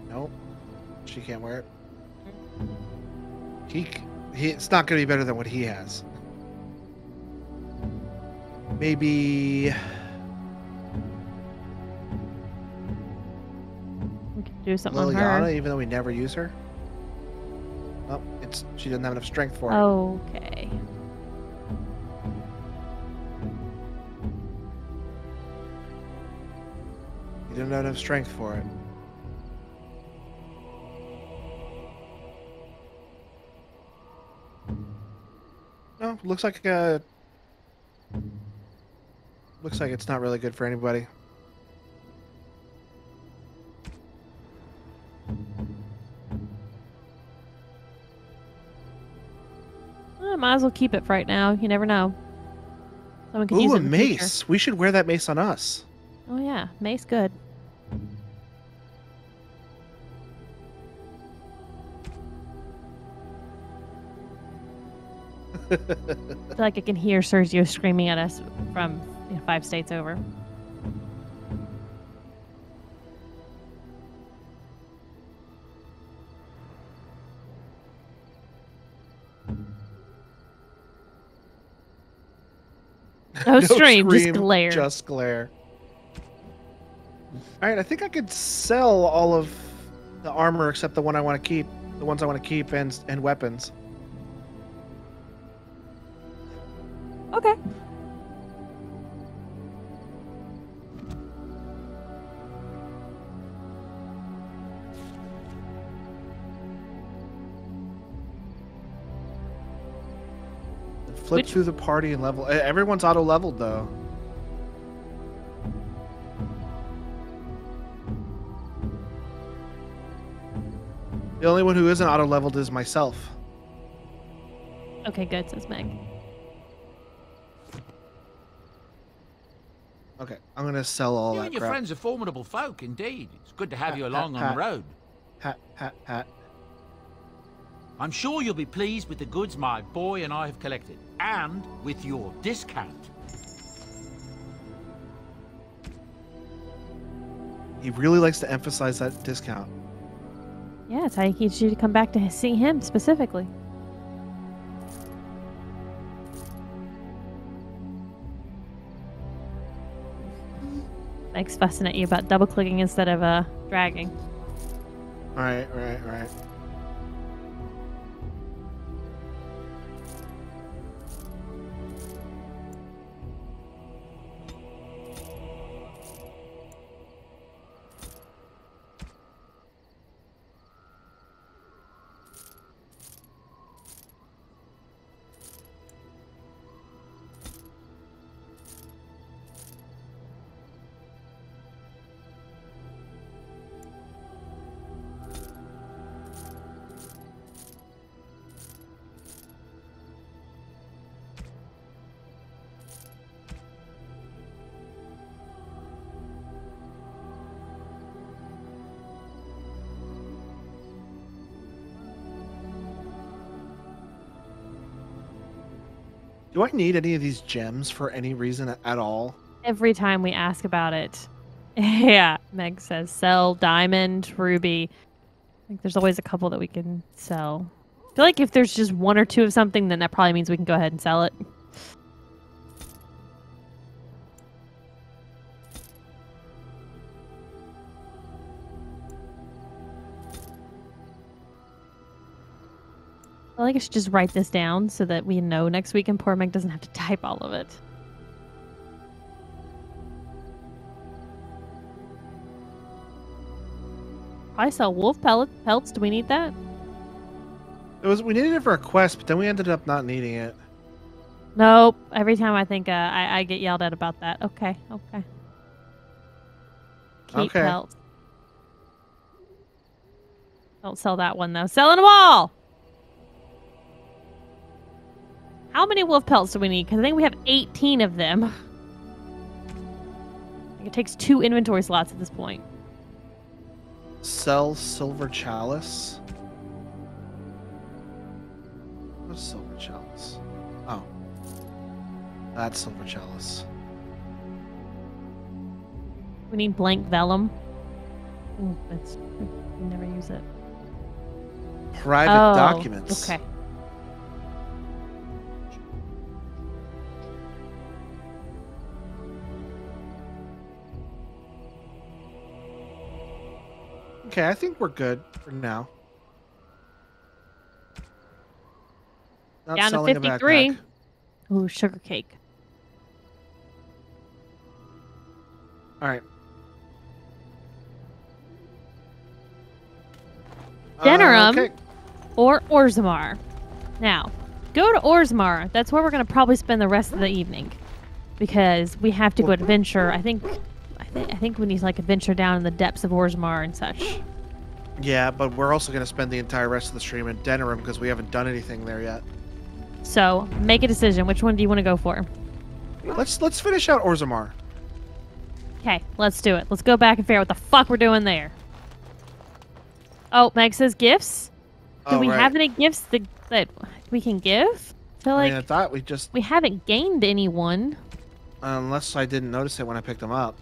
Nope. She can't wear it. It's not going to be better than what he has. Maybe... We could do something on Liliana, her. even though we never use her. Oh, she doesn't have enough strength for it. Okay. You don't have enough strength for it. No, looks like it's not really good for anybody. Might as well keep it for right now. You never know. Someone could use Ooh, it a in the future. mace. We should wear that mace on us. Oh yeah, mace good. feel like I can hear Sergio screaming at us from 5 states over. No stream, just glare. Just glare. All right, I think I could sell all of the armor except the one I want to keep. The ones I want to keep and weapons. Okay. Flip through the party and level. Everyone's auto-leveled, though. The only one who isn't auto-leveled is myself. Okay, good, says Meg. Okay, I'm going to sell all You that and your crap. friends are formidable folk, indeed. It's good to have you along on the road. Hat. I'm sure you'll be pleased with the goods my boy and I have collected, and with your discount. He really likes to emphasize that discount. Yeah, it's how he gets you to come back to see him specifically. Meg's fussing at you about double-clicking instead of dragging. All right. Do I need any of these gems for any reason at all? Every time we ask about it. Yeah, Meg says sell diamond, ruby. I think there's always a couple that we can sell. I feel like if there's just one or two of something, then that probably means we can go ahead and sell it. I feel like I should just write this down so that we know next week and poor Meg doesn't have to type all of it. Probably sell wolf pelts. Do we need that? We needed it for a quest, but then we ended up not needing it. Nope. Every time I think I get yelled at about that. Okay. Keep pelts. Don't sell that one though. Selling them all. How many wolf pelts do we need? Because I think we have 18 of them. I think it takes 2 inventory slots at this point. Sell silver chalice. What's silver chalice? Oh. That's silver chalice. We need blank vellum. Ooh, we never use it. Private documents. Okay. Okay, I think we're good for now. Not Down to selling a 53. backpack. Ooh, sugar cake. All right. Denerim okay. or Orzammar. Now, go to Orzammar. That's where we're going to probably spend the rest of the evening. Because we have to go adventure. I think we need to like adventure down in the depths of Orzammar and such. Yeah, but we're also going to spend the entire rest of the stream in Denerim because we haven't done anything there yet. So, make a decision. Which one do you want to go for? Let's finish out Orzammar. Okay, let's do it. Let's go back and figure out what the fuck we're doing there. Oh, Meg says gifts? Do we have any gifts that we can give? feel I like mean, I thought we just... we haven't gained anyone. Unless I didn't notice it when I picked them up.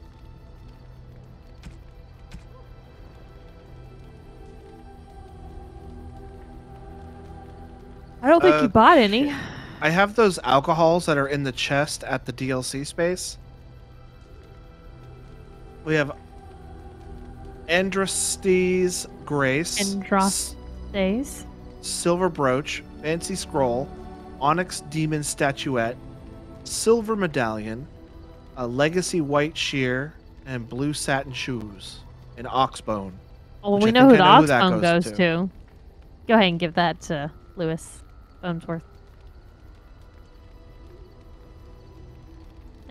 I don't think you bought any. I have those alcohols that are in the chest at the DLC space. We have Andraste's Grace. Andraste's. Silver Brooch. Fancy Scroll. Onyx Demon Statuette. Silver Medallion. A Legacy White Shear. And Blue Satin Shoes. And Oxbone. Oh, well, we know who the Oxbone goes to. Go ahead and give that to Lewis Bonesworth.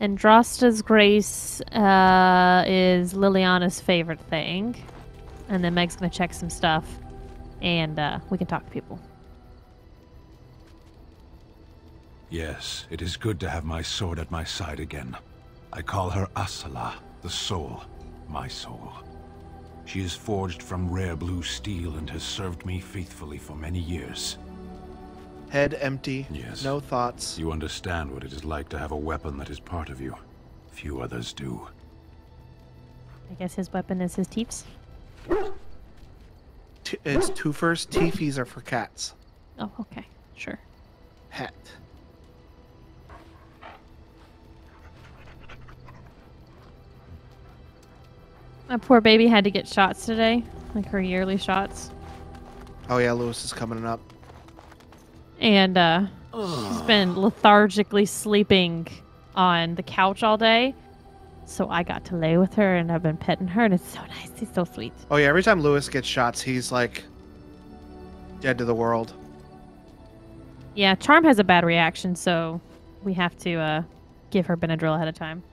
Andrasta's Grace is Liliana's favorite thing. And then Meg's going to check some stuff. And we can talk to people. Yes, it is good to have my sword at my side again. I call her Asala, the soul, my soul. She is forged from rare blue steel and has served me faithfully for many years. Head empty. Yes. No thoughts. You understand what it is like to have a weapon that is part of you. Few others do. I guess his weapon is his teeps. It's twofers. Teefies are for cats. Oh, okay. Sure. Hat. My poor baby had to get shots today. Like her yearly shots. Oh yeah, Lewis is coming up. And she's been lethargically sleeping on the couch all day. So I got to lay with her and I've been petting her and it's so nice. He's so sweet. Oh yeah, every time Lewis gets shots, he's like dead to the world. Yeah, Charm has a bad reaction, so we have to give her Benadryl ahead of time.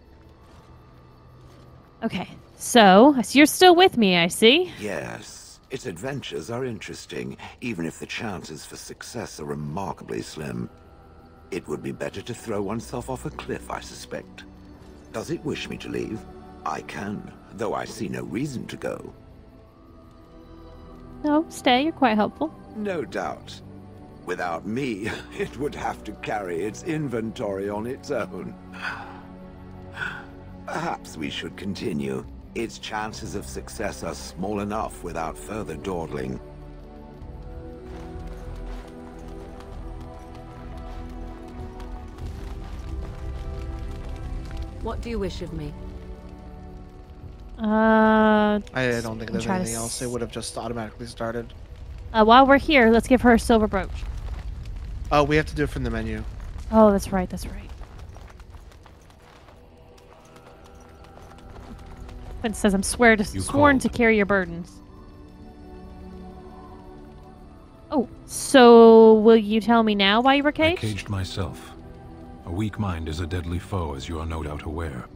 Okay, so you're still with me, I see. Yes, its adventures are interesting, even if the chances for success are remarkably slim. It would be better to throw oneself off a cliff, I suspect. Does it wish me to leave? I can, though I see no reason to go. No, stay. You're quite helpful. No doubt. Without me, it would have to carry its inventory on its own. Perhaps we should continue. Its chances of success are small enough without further dawdling. What do you wish of me? I don't think there's anything else. It would have just automatically started. While we're here, let's give her a silver brooch. Oh, we have to do it from the menu. Oh, that's right. That's right. It says, I'm sworn to carry your burdens. Oh, so will you tell me now why you were caged? I caged myself. A weak mind is a deadly foe, as you are no doubt aware.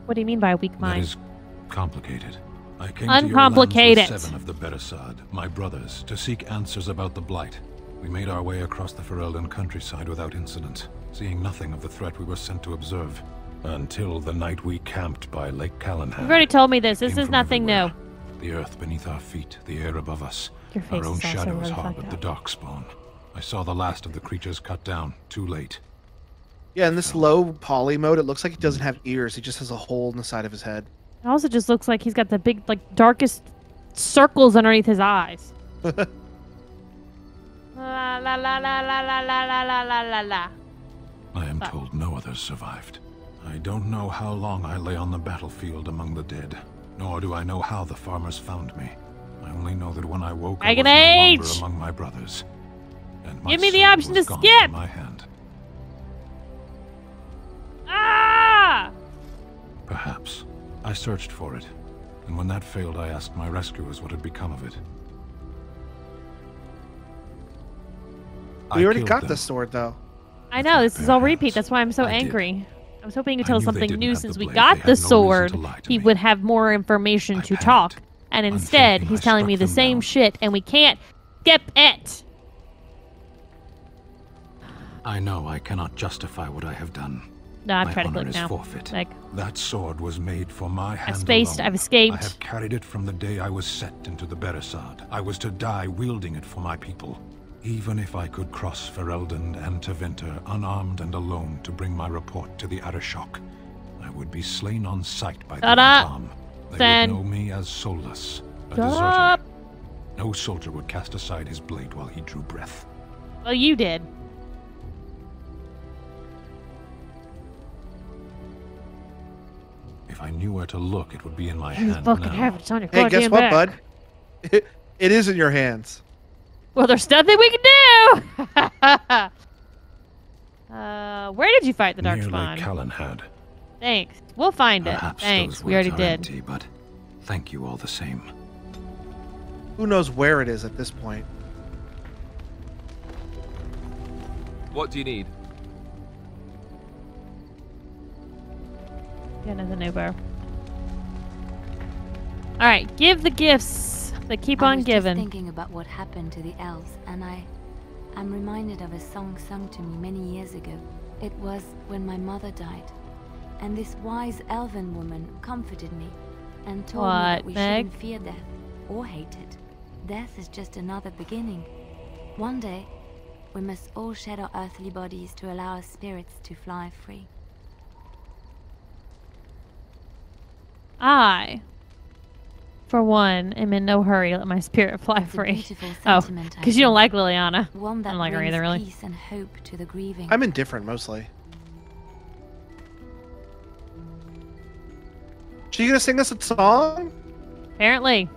What do you mean by a weak mind? That is complicated. I came Uncomplicate to it. your lands with 7 of the Beresad, my brothers, to seek answers about the Blight. We made our way across the Ferelden countryside without incident, seeing nothing of the threat we were sent to observe. Until the night we camped by Lake Calenhad. You've already told me this. This is nothing new. The earth beneath our feet, the air above us. Your face our own is also shadows really harbored the Darkspawn. I saw the last of the creatures cut down, too late. Yeah, in this low poly mode, it looks like he doesn't have ears. He just has a hole in the side of his head. It also just looks like he's got the big, like, darkest circles underneath his eyes. La la la la la la la la la la la la. I am told no others survived. I don't know how long I lay on the battlefield among the dead, nor do I know how the farmers found me. I only know that when I woke, I was no longer among my brothers. And my Give me the soul option to was gone skip! from my hand. Ah! Perhaps. I searched for it, and when that failed, I asked my rescuers what had become of it. We already got the sword, though. I know, this is all repeat. That's why I'm so angry. I was hoping you could tell us something new since we got the sword. He would have more information to talk. And instead, he's telling me the same shit, and we can't skip it! I know I cannot justify what I have done. No, I've My tried to honor click is now. forfeit. Like, that sword was made for my hand I've spaced, alone. I've escaped. I have carried it from the day I was set into the Beresad. I was to die wielding it for my people. Even if I could cross Ferelden and Tevinter unarmed and alone to bring my report to the Arishok, I would be slain on sight by the Tom. They would know me as soulless, a deserter. No soldier would cast aside his blade while he drew breath. Well, you did. If I knew where to look, it would be in my hand fucking now. have it. It's on your Hey, guess goddamn what, back. bud? It is in your hands. Well, there's nothing we can do. Where did you fight the Near Darkspawn? Lake Callan had. Thanks. We'll find it. Perhaps Thanks. those We already words are did. empty, but thank you all the same. Who knows where it is at this point? What do you need? Yeah, nothing new, bro. All right, give the gifts. They keep on giving. I was just thinking about what happened to the elves, and I'm reminded of a song sung to me many years ago. It was when my mother died, and this wise elven woman comforted me and told me that we Meg? shouldn't fear death or hate it. Death is just another beginning. One day, we must all shed our earthly bodies to allow our spirits to fly free. I, for one, am in no hurry to let my spirit fly It's a free. beautiful Oh, sentiment, I because you don't think. like Liliana. One that I don't like her brings either, really. peace and hope to the grieving. I'm indifferent mostly. She gonna sing us a song? Apparently.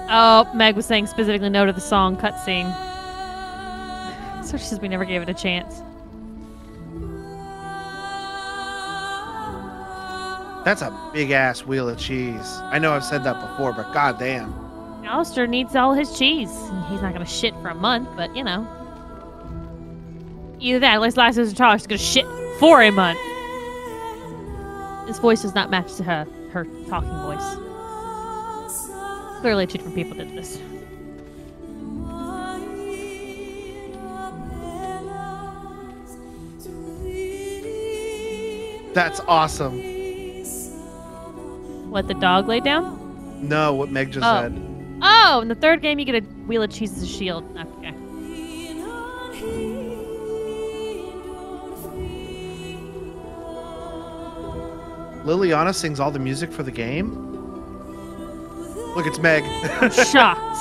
Oh, Meg was saying specifically no to the song cutscene. So she says we never gave it a chance. That's a big ass wheel of cheese. I know I've said that before, but goddamn. Alistair needs all his cheese. He's not gonna shit for a month, but you know. Either that, at least Lysa's gonna shit for a month. His voice does not match to her talking voice. Clearly, two different people did this. That's awesome. What, the dog laid down? No, what Meg just Oh. said. Oh, in the third game, you get a wheel of cheese as a shield. Okay. Liliana sings all the music for the game? Look, it's Meg. I'm shocked.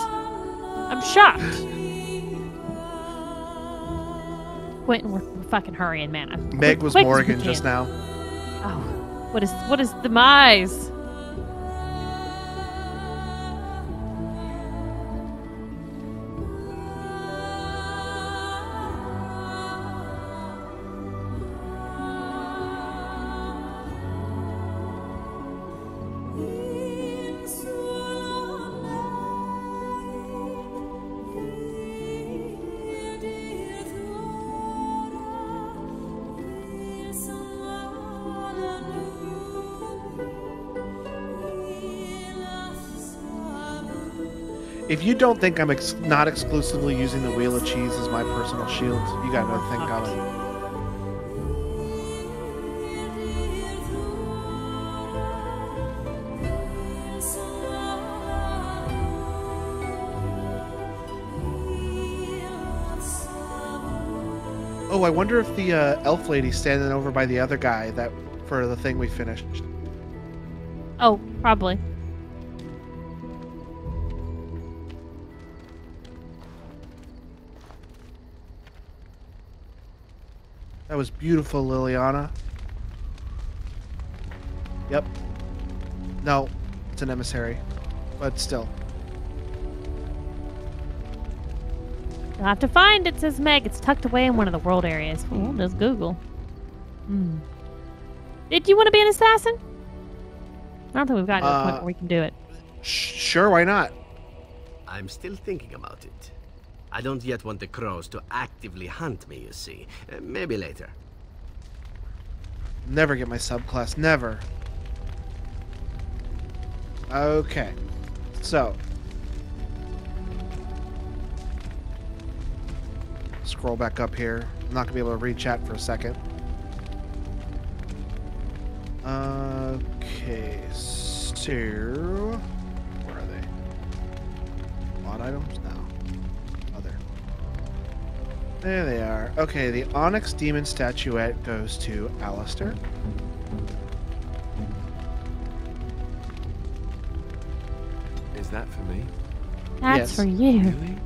I'm shocked. Quentin, we're fucking hurrying, man. Meg was Quick as we Morrigan can. just now. Oh, what is demise? If you don't think I'm not exclusively using the wheel of cheese as my personal shield, you got another thing coming. Oh, I wonder if the elf lady's standing over by the other guy that for the thing we finished. Oh, probably. That was beautiful, Liliana. Yep. No, it's an emissary, but still. You'll have to find it, says Meg. It's tucked away in one of the world areas. Well, does Google. Hmm. Did you want to be an assassin? I don't think we've gotten to the point where we can do it. Sure, why not? I'm still thinking about it. I don't yet want the crows to actively hunt me, you see. Maybe later. Never get my subclass, never. Okay, so. Scroll back up here. I'm not going to be able to read chat for a second. Okay, so. Where are they? items? No. Other. There they are. Okay, the Onyx Demon statuette goes to Alistair. Is that for me? That's Yes. for you. Really?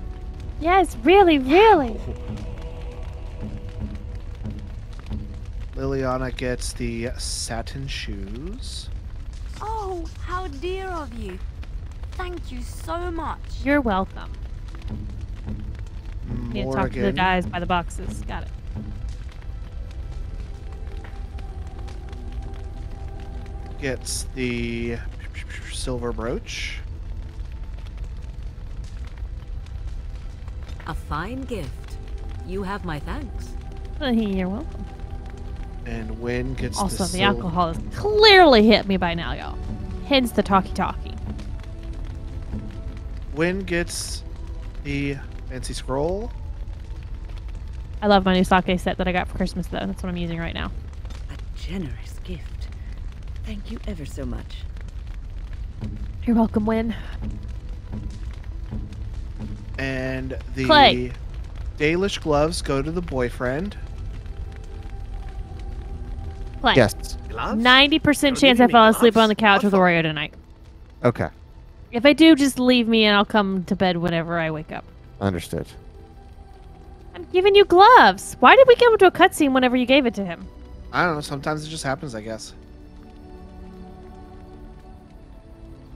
Yes, really, really. Liliana gets the satin shoes. Oh, how dear of you. Thank you so much. You're welcome. Need to talk to the Morgan guys by the boxes. Got it. gets the silver brooch. A fine gift. You have my thanks. You're welcome. And Wynn gets Also, the the alcohol has clearly hit me by now, y'all. Hence the talkie-talkie. Wynn gets the fancy scroll. I love my new sake set that I got for Christmas, though. That's what I'm using right now. A generous gift. Thank you ever so much. You're welcome, Wynn. And the Clay. Dalish gloves go to the boyfriend. Play. Yes. 90% chance I fall asleep on the couch with Oreo tonight. Okay. If I do, just leave me and I'll come to bed whenever I wake up. Understood. I'm giving you gloves. Why did we go into a cutscene whenever you gave it to him? I don't know. Sometimes it just happens, I guess.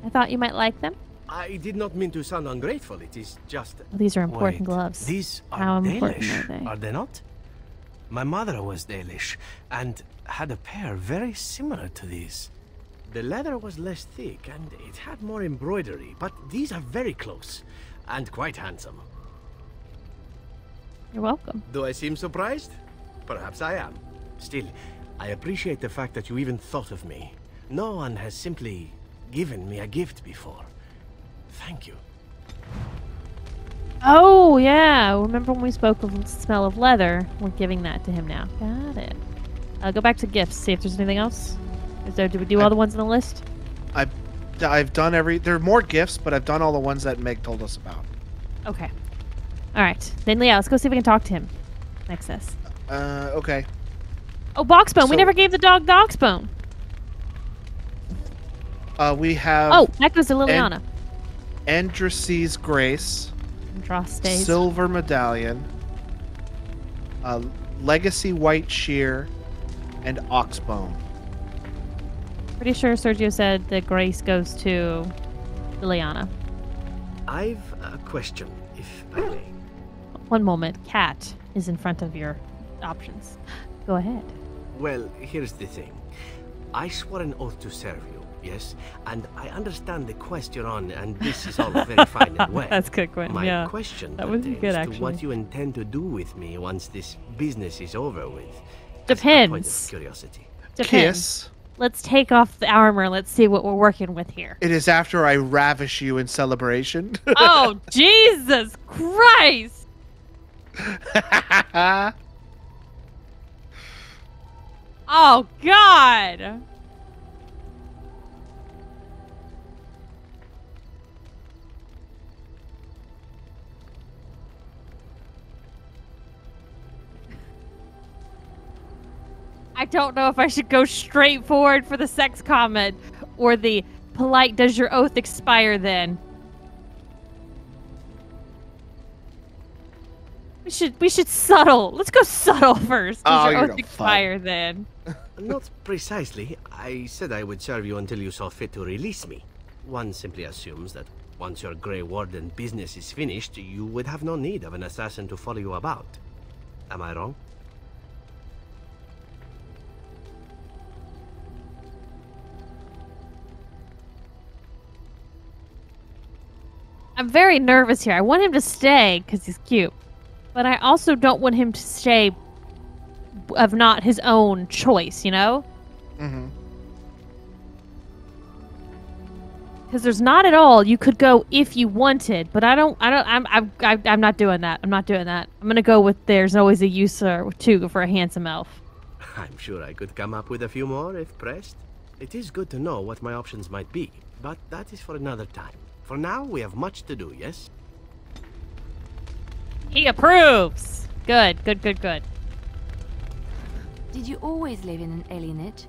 I thought you might like them. I did not mean to sound ungrateful. It is just... Well, these are important Wait, gloves. These are How important Dalish, are they? not? My mother was Dalish and had a pair very similar to these. The leather was less thick and it had more embroidery, but these are very close and quite handsome. You're welcome. Do I seem surprised? Perhaps I am. Still, I appreciate the fact that you even thought of me. No one has simply given me a gift before. Thank you. Oh, yeah. Remember when we spoke of the smell of leather? We're giving that to him now. Got it. Go back to gifts. See if there's anything else. Did we do all the ones on the list? I've done every... There are more gifts, but I've done all the ones that Meg told us about. Okay. All right. Then, yeah, let's go see if we can talk to him. Nexus. Okay. Oh, Boxbone. We So- never gave the dog Boxbone. We have... Oh, that goes to Liliana. Andraste's Grace. Andraste's. Silver Medallion. Legacy White Shear. And Oxbone. Pretty sure Sergio said that Grace goes to Liliana. I've a question, if I may. One moment. Cat is in front of your options. Go ahead. Well, here's the thing. I swore an oath to serve you, yes? And I understand the quest you're on, and this is all very fine and well. That's good, Quinn. My Yeah. question That was pertains good, to actually. what you intend to do with me once this business is over with. Depends. As a point of curiosity. Depends. Kiss. Let's take off the armor. Let's see what we're working with here. It is after I ravish you in celebration. Oh, Jesus Christ! Oh, God! I don't know if I should go straight forward for the sex comment or the polite does your oath expire then. We should subtle. Let's go subtle first. Does Oh, your you're oath no expire then? Not precisely. I said I would serve you until you saw fit to release me. One simply assumes that once your Grey Warden business is finished, you would have no need of an assassin to follow you about. Am I wrong? I'm very nervous here. I want him to stay because he's cute. But I also don't want him to stay of not his own choice, you know? Mm-hmm. Because there's not at all. You could go if you wanted, but I'm not doing that. I'm not doing that. I'm gonna go with there's always a use or two for a handsome elf. I'm sure I could come up with a few more if pressed. It is good to know what my options might be, but that is for another time. For now, we have much to do, yes? He approves. Good. Did you always live in an alienage?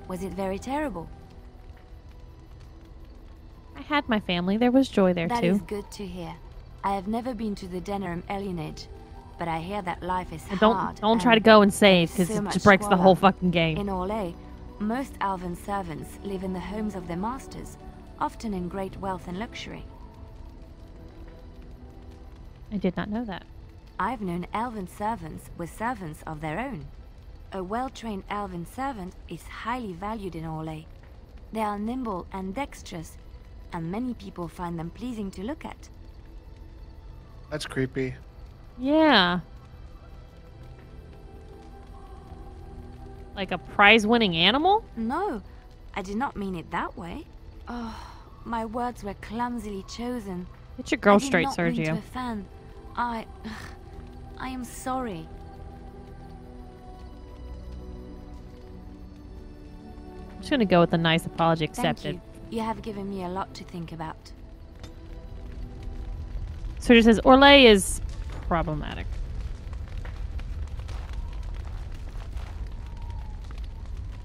Was it very terrible? I had my family. There was joy there, That too. is good to hear. I have never been to the Denerim alienage, but I hear that life is And hard. don't try to go and save, because so it much just breaks the squalor. whole fucking game. In Orlais, most elven servants live in the homes of their masters, often in great wealth and luxury. I did not know that. I've known elven servants with servants of their own. A well-trained elven servant is highly valued in Orlais. They are nimble and dexterous, and many people find them pleasing to look at. That's creepy. Yeah. Like a prize-winning animal? No, I did not mean it that way. Oh, my words were clumsily chosen. Get your girl I did straight, not mean to Sergio. offend. I am sorry. I'm just gonna go with a nice apology accepted. Thank you. You have given me a lot to think about. Sergio says Orlais is problematic.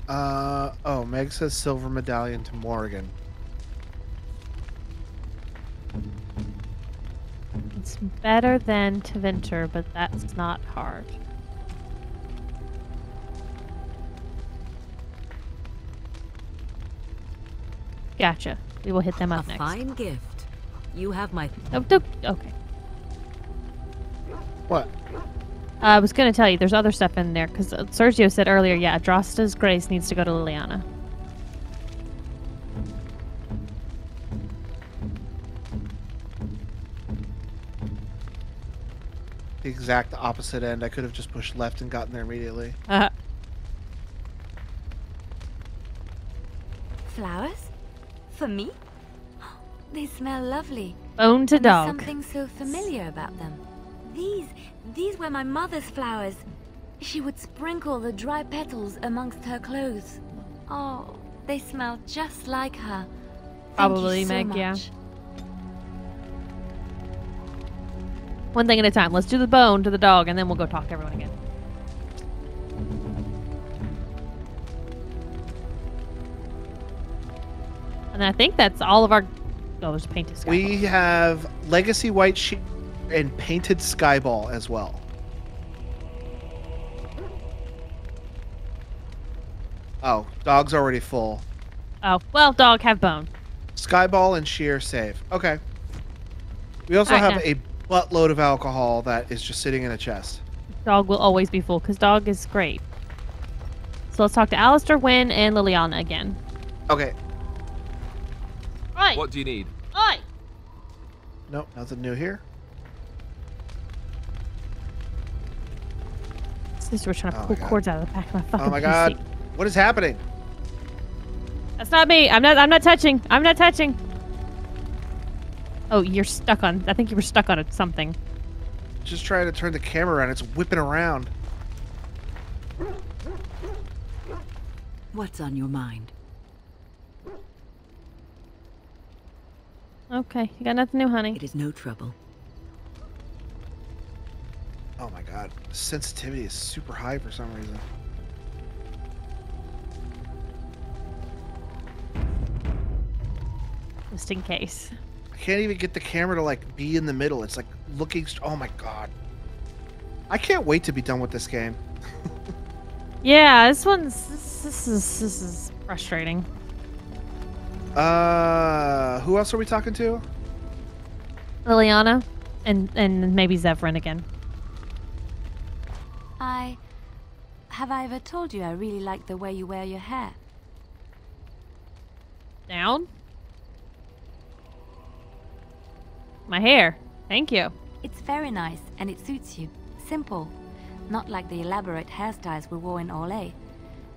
Oh, Meg says silver medallion to Morgan. It's better than Tevinter, but that's not hard. Gotcha. We will hit them up next. Fine gift. You have my... Okay. What? I was going to tell you, there's other stuff in there, because Sergio said earlier, yeah, Adrasta's grace needs to go to Liliana. The exact opposite end. I could have just pushed left and gotten there immediately. Flowers? For me? They smell lovely. Bone to And there's dog. something so familiar about them. These were my mother's flowers. She would sprinkle the dry petals amongst her clothes. Oh, they smell just like her. Thank Probably, you so Meg, much. yeah. One thing at a time. Let's do the bone to the dog, and then we'll go talk to everyone again. And I think that's all of our... Oh, there's a painted sky. We have Legacy White Sheep and Painted Skyball as well. Oh, dog's already full. Oh, well, dog have bone. Skyball and Sheer save. Okay. We also Alright, have now. a buttload of alcohol that is just sitting in a chest. Dog will always be full, because dog is great. So let's talk to Alistair, Wynn, and Liliana again. Okay. Oi! What do you need? Oi! Nope, nothing new here. Sister was trying to Oh pull my God. cords out of the back of my fucking Oh my PC. god. What is happening? That's not me. I'm not touching. I'm not touching. Oh, you're stuck on... I think you were stuck on something. Just trying to turn the camera around. It's whipping around. What's on your mind? Okay, you got nothing new, honey. It is no trouble. Oh my god. Sensitivity is super high for some reason. Just in case. I can't even get the camera to like be in the middle. It's like looking. Oh my god. I can't wait to be done with this game. Yeah, this is frustrating. Who else are we talking to? Liliana, and maybe Zevran again. Have I ever told you I really like the way you wear your hair? Down. My hair. Thank you. It's very nice, and it suits you. Simple. Not like the elaborate hairstyles we wore in Orlais.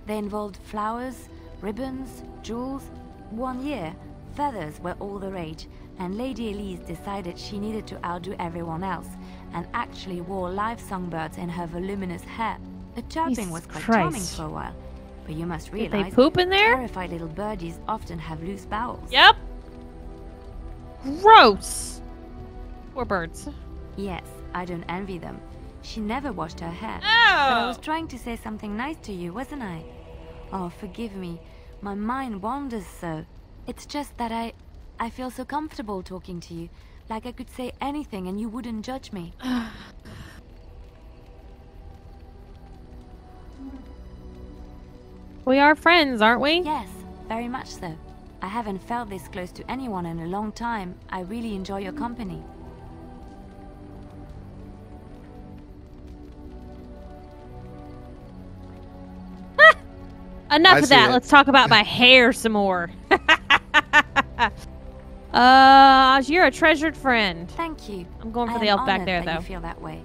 They involved flowers, ribbons, jewels. One year, feathers were all the rage, and Lady Elise decided she needed to outdo everyone else, and actually wore live songbirds in her voluminous hair. The chirping Jesus was quite Christ. charming for a while, but you must Did realize... they poop in there? Terrified little birdies often have loose bowels. Yep. Gross. Poor birds. Yes, I don't envy them. She never washed her hair. Oh! But I was trying to say something nice to you, wasn't I? Oh, forgive me. My mind wanders so. It's just that I feel so comfortable talking to you. Like I could say anything and you wouldn't judge me. We are friends, aren't we? Yes, very much so. I haven't felt this close to anyone in a long time. I really enjoy your company. Enough of that. Let's talk about my hair some more. You're a treasured friend. Thank you. I'm going for I the am elf back honored there, that though. You feel that way.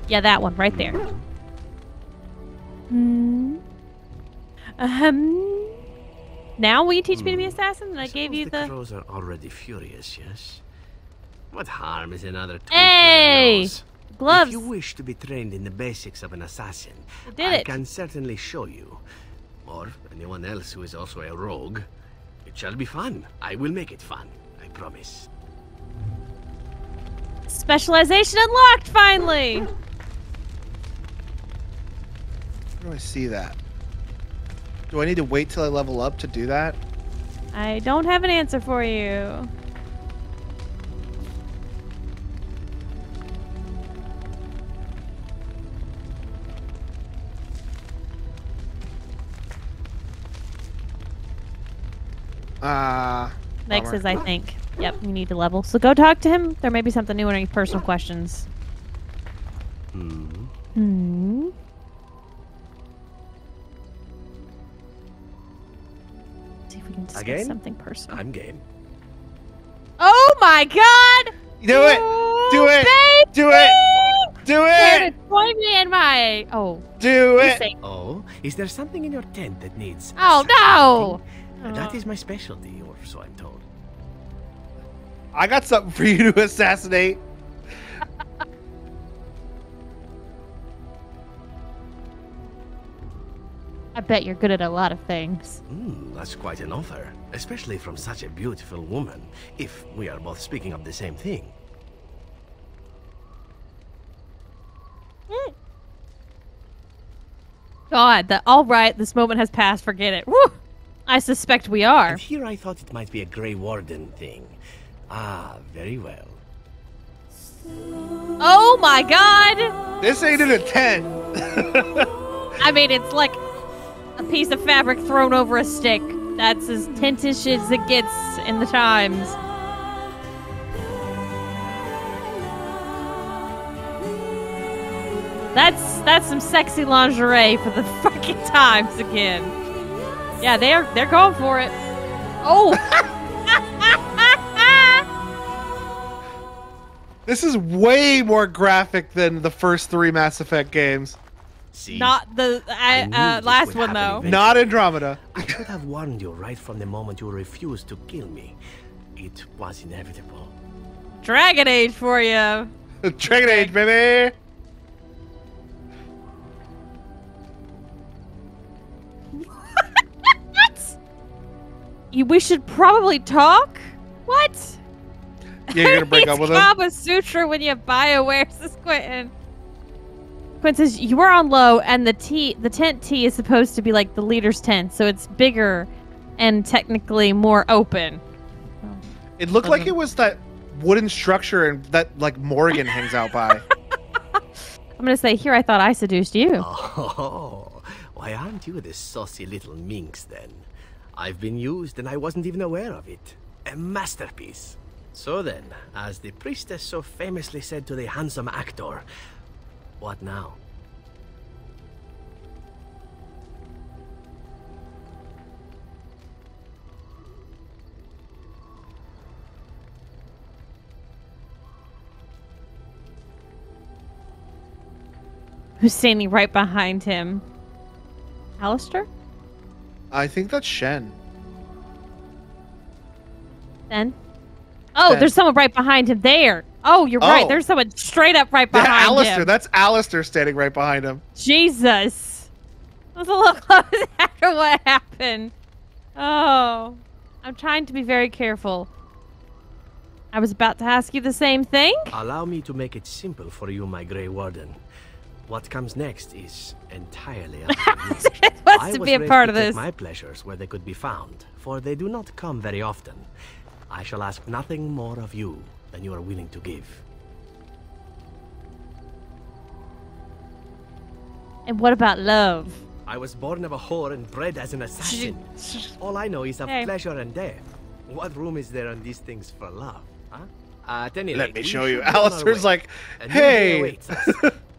Yeah, that one right there. Now will you teach me to be assassin? And I gave you The crows are already furious, yes? What harm is another tweak Hey! to their nose? Gloves. If you wish to be trained in the basics of an assassin, did I it. can certainly show you. Or anyone else who is also a rogue. It shall be fun. I will make it fun. I promise. Specialization unlocked, finally! Where do I see that? Do I need to wait till I level up to do that? I don't have an answer for you. Meg bummer. says, I think. Yep, you need to level. So go talk to him. There may be something new or any personal questions. See if we can discuss Again? something personal. I'm game. Oh my god! Do it! Do it! Baby! Do it! Do Here it! to join me in my... Oh. Do You it! say- Oh, is there something in your tent that needs... Oh, no! That is my specialty, or so I'm told. I got something for you to assassinate. I bet you're good at a lot of things. That's quite an offer, especially from such a beautiful woman, if we are both speaking of the same thing. God, all right, this moment has passed. Forget it. Woo! I suspect we are. And here I thought it might be a Grey Warden thing. Ah, very well. Oh my god! This ain't in a tent. I mean, it's like a piece of fabric thrown over a stick. That's as tentish as it gets in the times. That's some sexy lingerie for the fucking times again. Yeah, they're going for it. Oh. This is way more graphic than the first 3 Mass Effect games. See? Not the last one though. Not Andromeda. I should have warned you right from the moment you refused to kill me. It was inevitable. Dragon Age for you. Dragon Age, baby. We should probably talk? What? Yeah, you're gonna break up with him? Kama Sutra when you BioWare, says Quentin. Quentin says, you were on low, and the tent T is supposed to be like the leader's tent, so it's bigger and technically more open. It looked like it was that wooden structure and that like Morgan hangs out by. I'm gonna say, here I thought I seduced you. Oh, why aren't you the saucy little minx then? I've been used and I wasn't even aware of it. A masterpiece. So then, as the priestess so famously said to the handsome actor, what now? Who's standing right behind him? Alistair? I think that's Shen. Then? Oh, Ben. there's someone right behind him there. Oh, you're right. Oh. There's someone straight up right behind Yeah, Alistair. him. That's Alistair standing right behind him. Jesus. I was a little close after what happened. Oh. I'm trying to be very careful. I was about to ask you the same thing. Allow me to make it simple for you, my Grey Warden. What comes next is entirely up to you. It wants to be a part of take this. My pleasures where they could be found, for they do not come very often. I shall ask nothing more of you than you are willing to give. And what about love? I was born of a whore and bred as an assassin. All I know is of Hey. pleasure and death. What room is there on these things for love? Huh? At any Let rate, me we show you. should be on our Alistair's way. like, A new day hey. awaits us.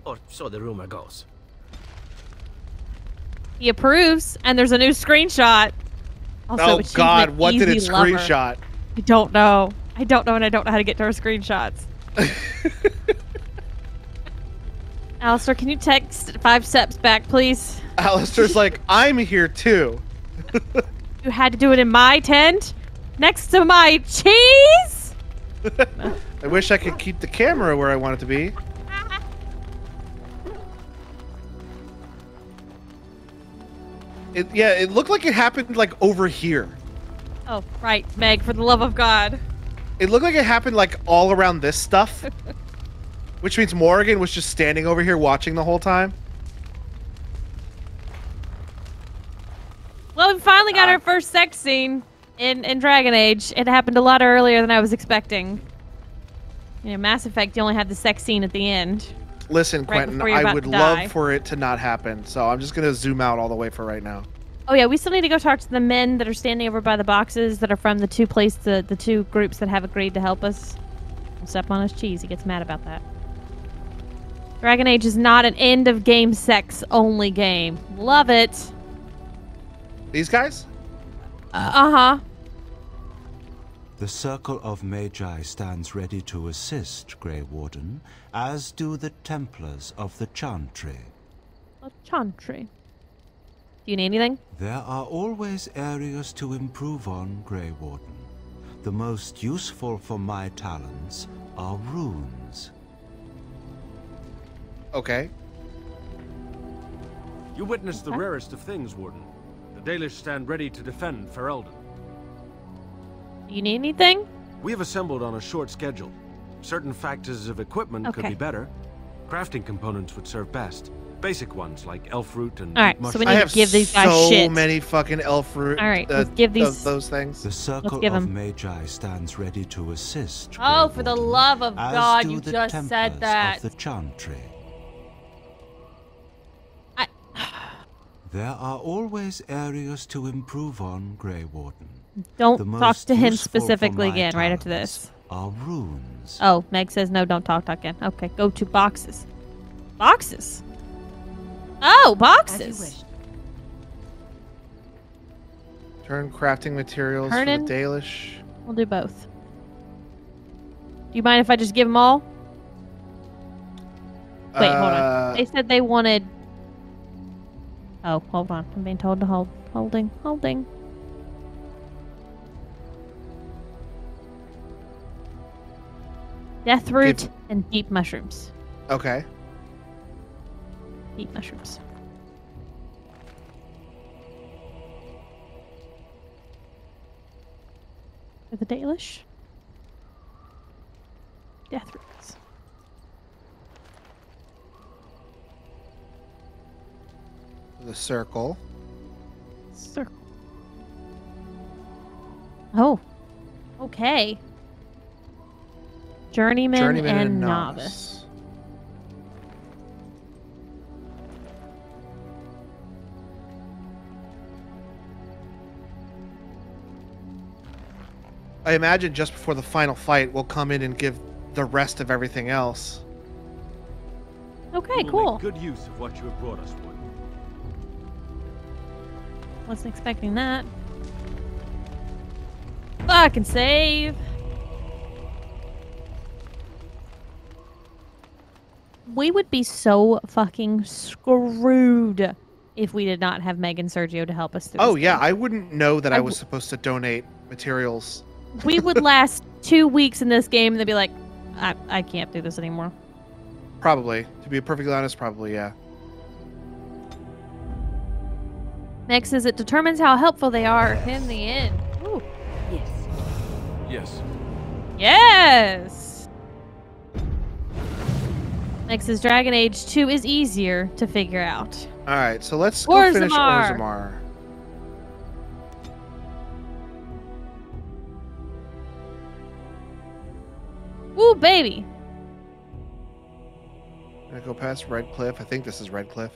Or so the rumor goes. He approves, and there's a new screenshot. Also, Oh, achievement God, what did it easy lover. screenshot? I don't know. I don't know, and I don't know how to get to our screenshots. Alistair, can you text 5 steps back, please? Alistair's like, I'm here too. You had to do it in my tent? Next to my cheese? I wish I could keep the camera where I want it to be. It looked like it happened like over here. Oh, right, Meg, for the love of God. It looked like it happened like all around this stuff. Which means Morrigan was just standing over here watching the whole time. Well, we finally got our first sex scene in Dragon Age. It happened a lot earlier than I was expecting. You know, Mass Effect, you only had the sex scene at the end. Listen, Right Quentin, before you're I about would to die. love for it to not happen. So I'm just going to zoom out all the way for right now. Oh yeah, we still need to go talk to the men that are standing over by the boxes that are from the the two groups that have agreed to help us. Don't step on his cheese. He gets mad about that. Dragon Age is not an end of game sex only game. Love it. These guys? Uh-huh. The Circle of Magi stands ready to assist, Grey Warden, as do the Templars of the Chantry. A Chantry. Do you need anything? There are always areas to improve on, Grey Warden. The most useful for my talents are runes. Okay. You witnessed the rarest of things, Warden. The Dalish stand ready to defend Ferelden. Do you need anything? We have assembled on a short schedule. Certain factors of equipment could Okay. be better. Crafting components would serve best. Basic ones like elf root and All right, deep so we mushroom. need to give these guys so shit. many fucking elf fruit. All right, let's give these- those things. The Circle give of 'em. Magi stands ready to assist. Oh, Grey for the Warden, love of as God, do you the just Templars said that. Of the Chantry. I- There are always areas to improve on, Grey Warden. Don't The talk most to him useful for specifically my again right after talents this. Are runes. Oh, Meg says no, don't talk again. Okay, go to boxes. Boxes? Oh, boxes. Turn crafting materials Hernan? for the Dalish. We'll do both. Do you mind if I just give them all? Wait, hold on. They said they wanted... Oh, hold on. I'm being told to hold. Holding. Death root and deep mushrooms. Okay. Deep mushrooms. For the Dalish. Death roots. The circle. Circle. Oh. Okay. Journeyman, and novice. I imagine just before the final fight, we'll come in and give the rest of everything else. Okay, We will cool. make good use of what you have brought us, Warden. Wasn't expecting that. Fucking save. We would be so fucking screwed if we did not have Meg and Sergio to help us through Oh this yeah, game. I wouldn't know that I was supposed to donate materials. We would last 2 weeks in this game and they'd be like, I can't do this anymore. Probably. To be perfectly honest, probably, yeah. Meg says it determines how helpful they are in the end. Ooh. Yes. Yes. Yes! Nexus Dragon Age 2 is easier to figure out. Alright, so let's go finish Orzammar. Woo, baby! I go past Red Cliff. I think this is Red Cliff.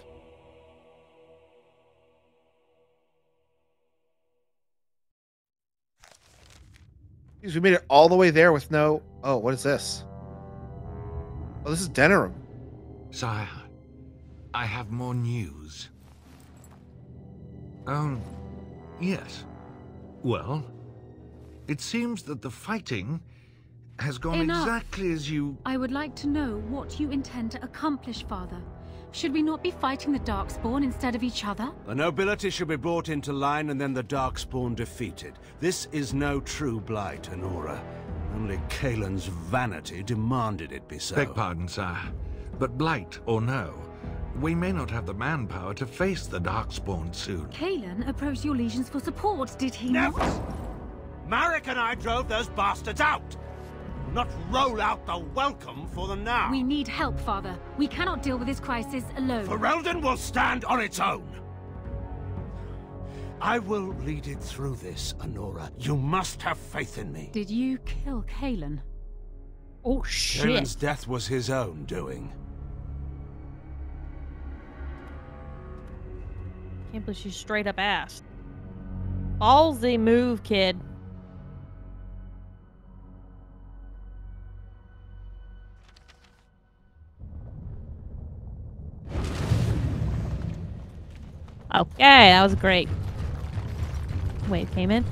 Jeez, we made it all the way there with no... Oh, what is this? Oh, this is Denerim. Sire, I have more news. Yes. Well, it seems that the fighting has gone exactly as you... I would like to know what you intend to accomplish, Father. Should we not be fighting the Darkspawn instead of each other? The nobility should be brought into line and then the Darkspawn defeated. This is no true blight, Anora. Only Kaelin's vanity demanded it be so. Beg pardon, sire. But blight or no, we may not have the manpower to face the Darkspawn soon. Kaelin approached your legions for support, did he not? Marek and I drove those bastards out! Not roll out the welcome for them now! We need help, Father. We cannot deal with this crisis alone. Ferelden will stand on its own! I will lead it through this, Anora. You must have faith in me. Did you kill Kaelin? Oh, shit. Kaelin's death was his own doing. Can't believe she's straight up ass. Ballsy move, kid. Okay, that was great. Wait, came in?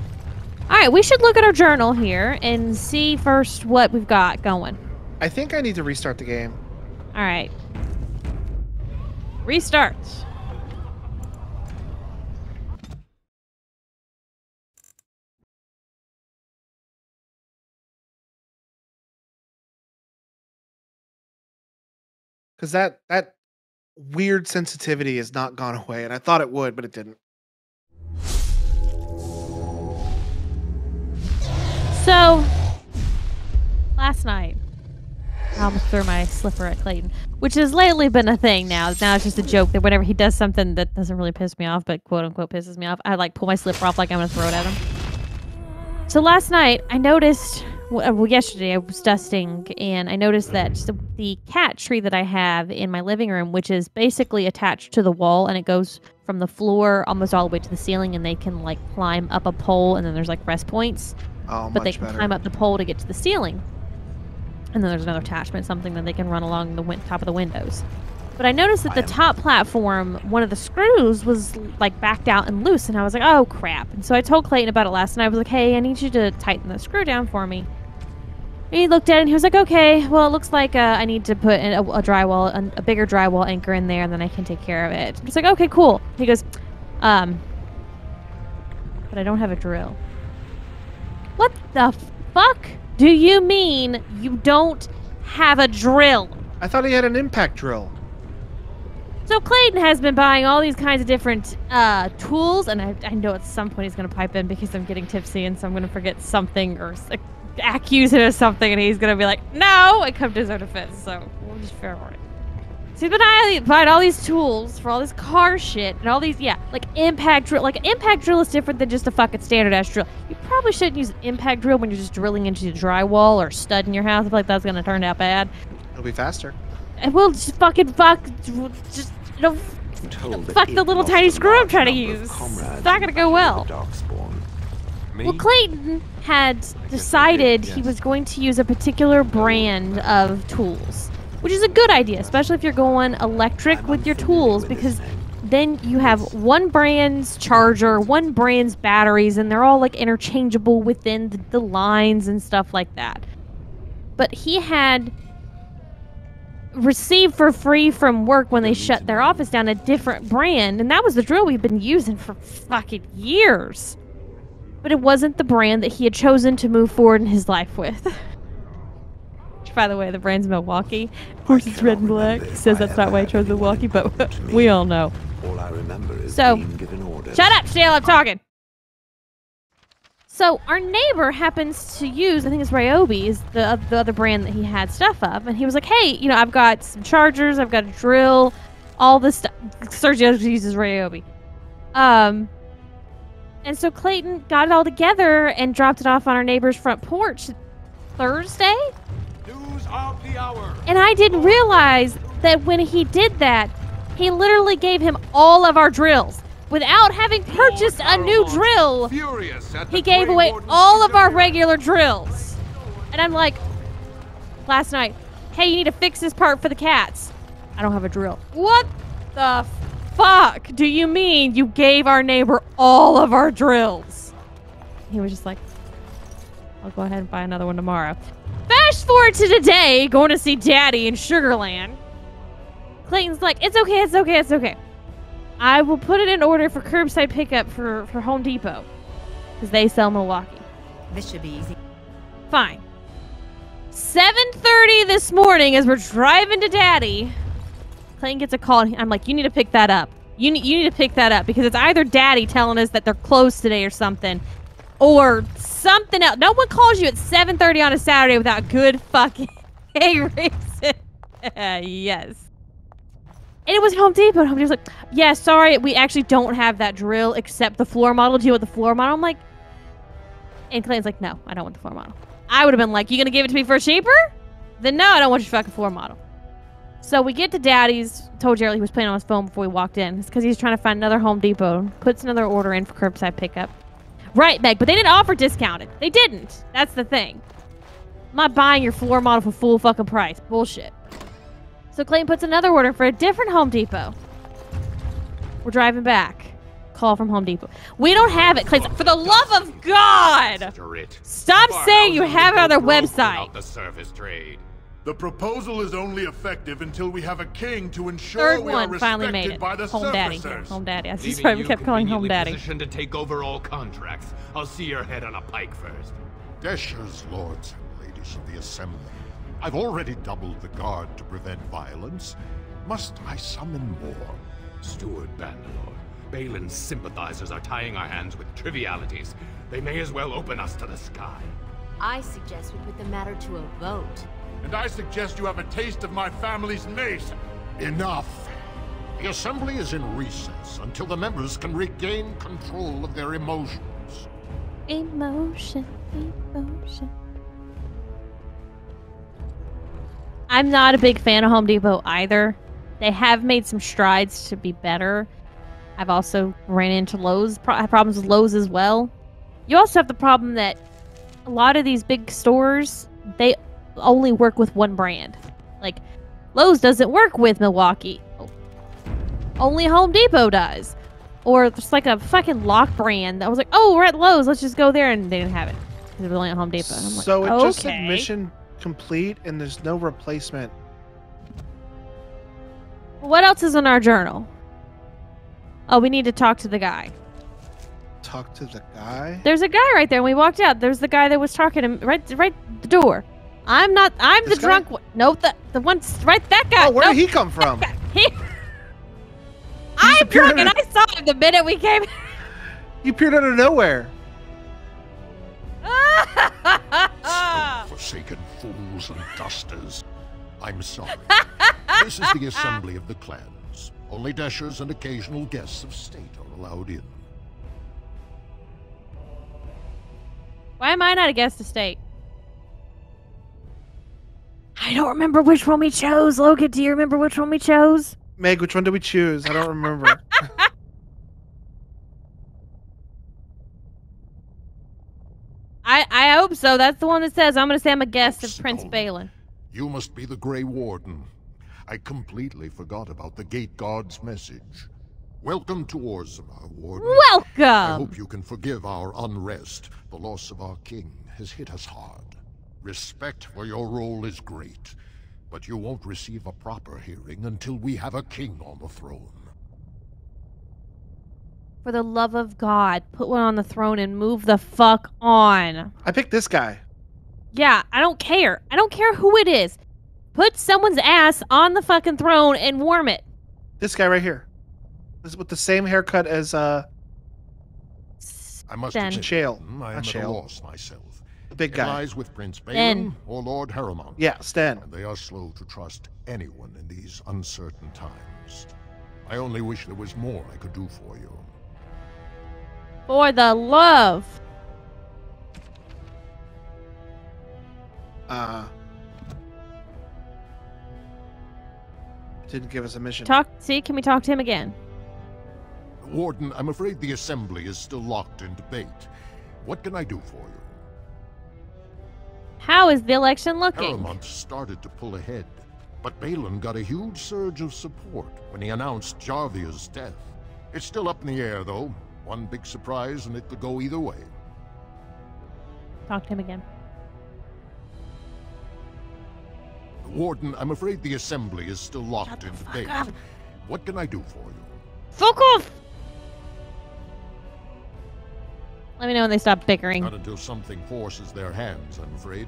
Alright, we should look at our journal here and see first what we've got going. I think I need to restart the game. Alright. Restart. Because that weird sensitivity has not gone away, and I thought it would, but it didn't. So, last night, I almost threw my slipper at Clayton, which has lately been a thing now. Now it's just a joke that whenever he does something that doesn't really piss me off, but quote unquote pisses me off, I like pull my slipper off like I'm going to throw it at him. So last night, I noticed, well, yesterday I was dusting, and I noticed that the cat tree that I have in my living room, which is basically attached to the wall, and it goes from the floor almost all the way to the ceiling, and they can like climb up a pole, and then there's like rest points. Oh, but they can climb up the pole to get to the ceiling. And then there's another attachment, something that they can run along the top of the windows. But I noticed that the top platform, one of the screws was like backed out and loose, and I was like, oh crap. And so I told Clayton about it last night. I was like, hey, I need you to tighten the screw down for me. And he looked at it and he was like, okay, well, it looks like I need to put in a bigger drywall anchor in there, and then I can take care of it. I was like, okay, cool. He goes, but I don't have a drill. What the fuck do you mean you don't have a drill? I thought he had an impact drill. So Clayton has been buying all these kinds of different tools, and I know at some point he's going to pipe in because I'm getting tipsy, and so I'm going to forget something or accuse him of something, and he's going to be like, no, I come to his own defense, so we'll just fair warning. So he's been buying all these tools for all this car shit, and all these, like impact drill. Like, an impact drill is different than just a fucking standard-ass drill. You probably shouldn't use an impact drill when you're just drilling into the drywall or stud in your house. I feel like that's going to turn out bad. It'll be faster. And we'll just fuck the little tiny screw I'm trying to use. It's not gonna go well. Well, Clayton had decided he was going to use a particular brand of tools, which is a good idea, especially if you're going electric with your tools, because then you have one brand's charger, one brand's batteries, and they're all like interchangeable within the lines and stuff like that. But he had received for free from work when they shut their office down a different brand, and that was the drill we've been using for fucking years. But it wasn't the brand that he had chosen to move forward in his life with. Which, by the way, the brand's Milwaukee. Of course it's red and black. He says that's not why he chose Milwaukee, but we all know. All I remember is so, being given orders. Shut up, Shale, I'm talking! So our neighbor happens to use, I think it's Ryobi, is the other brand that he had stuff of. And he was like, hey, you know, I've got some chargers, I've got a drill, all this stuff. Sergio uses Ryobi. And so Clayton got it all together and dropped it off on our neighbor's front porch Thursday. News of the hour. And I didn't realize that when he did that, he literally gave him all of our drills. Without having purchased a new drill, he gave away all of our regular drills. And I'm like, last night, hey, you need to fix this part for the cats. I don't have a drill. What the fuck do you mean you gave our neighbor all of our drills? He was just like, I'll go ahead and buy another one tomorrow. Fast forward to today, going to see Daddy in Sugarland. Clayton's like, it's okay, it's okay, it's okay. I will put it in order for curbside pickup for Home Depot. Because they sell Milwaukee. This should be easy. Fine. 7:30 this morning as we're driving to Daddy, Clayton gets a call. And I'm like, you need to pick that up. You need to pick that up. Because it's either Daddy telling us that they're closed today or something. Or something else. No one calls you at 7:30 on a Saturday without good fucking reason. Yes. And it was Home Depot. And Home Depot's like, yeah, sorry, we actually don't have that drill except the floor model. Do you want the floor model? I'm like, and Clayton's like, no, I don't want the floor model. I would have been like, you gonna give it to me for cheaper? Then no, I don't want your fucking floor model. So we get to Daddy's. Told Gerald he was playing on his phone before we walked in. It's because he's trying to find another Home Depot. Puts another order in for curbside pickup. Right, Meg, but they didn't offer discounted. They didn't. That's the thing. I'm not buying your floor model for full fucking price. Bullshit. So Clayton puts another order for a different Home Depot. We're driving back. Call from Home Depot. We don't have it, Clayton. For the love of God! Stop saying you have it on their website. The service trade. The proposal is only effective until we have a king to ensure Third we are one finally made respected it. by the Home Daddy. surfacers. Home Daddy. I just we kept calling Home Daddy. Positioned to take over all contracts. I'll see your head on a pike first. Deshers, lords and ladies of the Assembly. I've already doubled the guard to prevent violence. Must I summon more? Steward Bandalore, Balin's sympathizers are tying our hands with trivialities. They may as well open us to the sky. I suggest we put the matter to a vote. And I suggest you have a taste of my family's mace. Enough. The Assembly is in recess until the members can regain control of their emotions. Emotion. I'm not a big fan of Home Depot either. They have made some strides to be better. I've also ran into Lowe's, problems with Lowe's as well. You also have the problem that a lot of these big stores, they only work with one brand. Like, Lowe's doesn't work with Milwaukee. Only Home Depot does. Or just like a fucking lock brand. I was like, oh, we're at Lowe's, let's just go there, and they didn't have it. Because they're only at Home Depot. And I'm like, so it okay. just said mission complete, and there's no replacement. What else is in our journal? Oh, we need to talk to the guy. Talk to the guy? There's a guy right there. When we walked out, there's the guy that was talking to him right the door. I'm the drunk one. No, the one right, that guy. Oh, where did he come from? I'm drunk and I saw him the minute we came. He appeared out of nowhere. Forsaken fools and dusters. I'm sorry. This is the assembly of the clans. Only Deshers and occasional guests of state are allowed in. Why am I not a guest of state? I don't remember which one we chose. Logan, do you remember which one we chose? Meg, which one did we choose? I don't remember. I hope so. That's the one that says I'm going to say I'm a guest of Prince Balin. You must be the Grey Warden. I completely forgot about the Gate Guard's message. Welcome to Orzammar, Warden. Welcome! I hope you can forgive our unrest. The loss of our king has hit us hard. Respect for your role is great, but you won't receive a proper hearing until we have a king on the throne. For the love of God, put one on the throne and move the fuck on. I picked this guy. Yeah, I don't care. I don't care who it is. Put someone's ass on the fucking throne and warm it. This guy right here. This is with the same haircut as I I must Den. admit, Shale. I am Not at a Shale. loss myself. The big It guy. lies with Prince Den. Balin or Lord Harrowmont. Yeah, Sten. And they are slow to trust anyone in these uncertain times. I only wish there was more I could do for you. For the love. Didn't give us a mission. Can we talk to him again? Warden, I'm afraid the Assembly is still locked in debate. What can I do for you? How is the election looking? Harrowmont started to pull ahead, but Balin got a huge surge of support when he announced Jarvia's death. It's still up in the air, though. One big surprise, and it could go either way. Talk to him again. Warden, I'm afraid the Assembly is still locked in debate. up. What can I do for you? Fuck off! Let me know when they stop bickering. Not until something forces their hands, I'm afraid.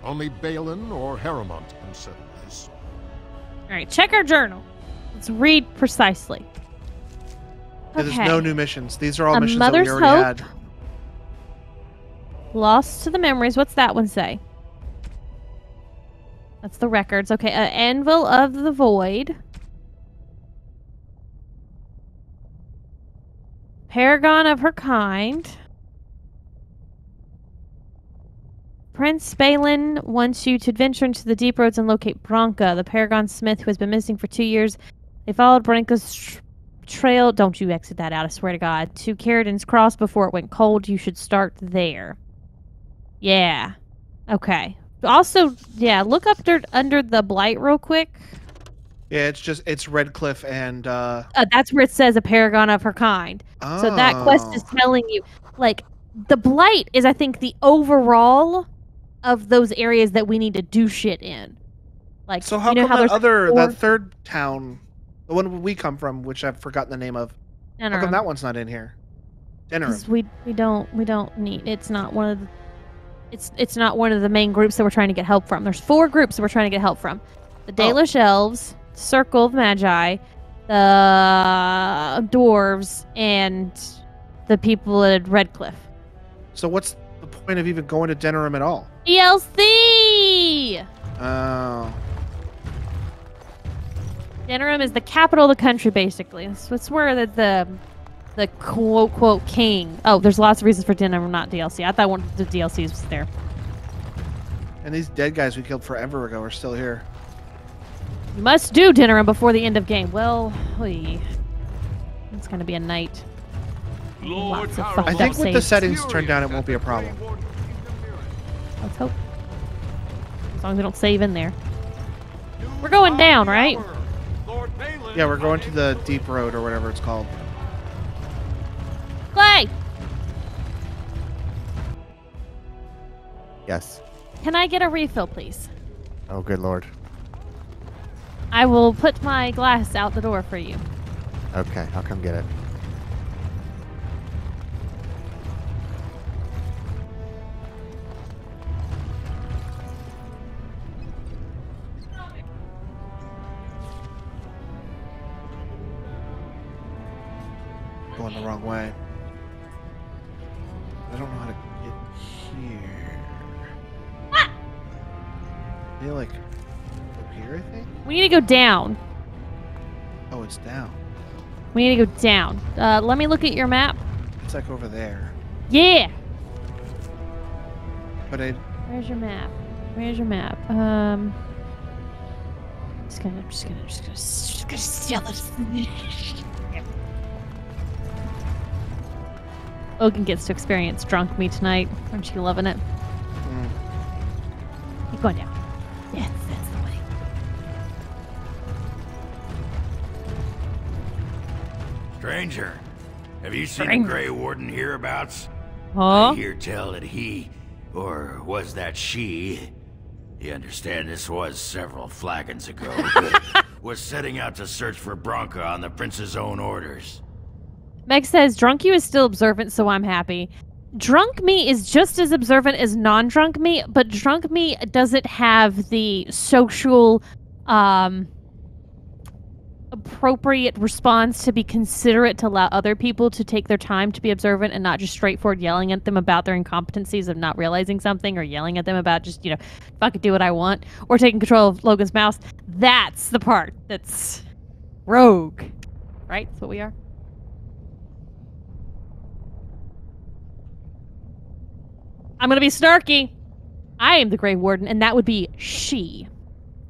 Only Balin or Harrowmont can settle this. Alright, check our journal. Let's read precisely. Yeah, there's no new missions. These are all A missions that we Mother's already Hope. had. Lost to the memories. What's that one say? That's the records. Okay, Anvil of the Void. Paragon of her kind. Prince Balin wants you to adventure into the deep roads and locate Branka, the Paragon Smith who has been missing for 2 years. They followed Branka's trail. Don't you exit that out, I swear to God. To Carridan's Cross before it went cold. You should start there. Yeah. Okay. Also, yeah, look up under the blight real quick. Yeah, it's Redcliffe and That's where it says a paragon of her kind. So that quest is telling you, like, the blight is, I think, the overall of those areas that we need to do shit in. Like, So how you know come how that third town, the one we come from, which I've forgotten the name of, how Denerim. come that one's not in here? Denerim. 'Cause we don't need. It's not one of the. It's not one of the main groups that we're trying to get help from. There's 4 groups that we're trying to get help from: the Dalish Elves, Circle of Magi, the Dwarves, and the people at Redcliffe. So what's the point of even going to Denerim at all? DLC. Oh. Denerim is the capital of the country, basically. So it's where the quote king. Oh, there's lots of reasons for Denerim, not DLC. I thought one of the DLCs was there. And these dead guys we killed forever ago are still here. You must do Denerim before the end of game. Well, it's gonna be a night. Lots of fucked I up think with the saves. settings turned down, it won't be a problem. Let's hope. As long as we don't save in there. We're going down, right? Yeah, we're going to the deep road or whatever it's called. Clay! Yes. Can I get a refill, please? Oh, good lord. I will put my glass out the door for you. Okay, I'll come get it. Going the wrong way. I don't know how to get here. I feel like up here, I think? We need to go down. Oh, it's down. We need to go down. Let me look at your map. It's like over there. Yeah! But I... Where's your map? Where's your map? Just gonna steal this. Logan gets to experience drunk me tonight. Aren't you loving it? Keep going down. Yes, that's the way. Stranger, have you seen Stranger. the Grey Warden hereabouts? Huh? I hear tell that he, or was that she, you understand this was several flagons ago, was setting out to search for Branka on the Prince's own orders. Meg says, drunk you is still observant, so I'm happy. Drunk me is just as observant as non-drunk me, but drunk me doesn't have the social, appropriate response to be considerate to allow other people to take their time to be observant and not just straightforward yelling at them about their incompetencies of not realizing something, or yelling at them about just, fucking do what I want, or taking control of Logan's mouse. That's the part that's rogue. Right? That's what we are. I'm gonna be snarky. I am the Grey Warden, and that would be she.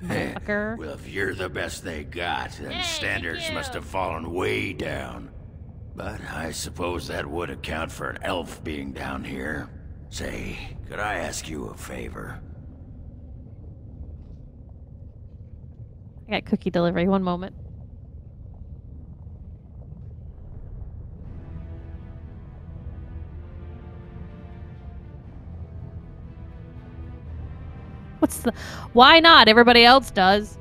Motherfucker. Well, if you're the best they got, then standards must have fallen way down. But I suppose that would account for an elf being down here. Say, could I ask you a favor? I got cookie delivery. One moment. Why not? Everybody else does.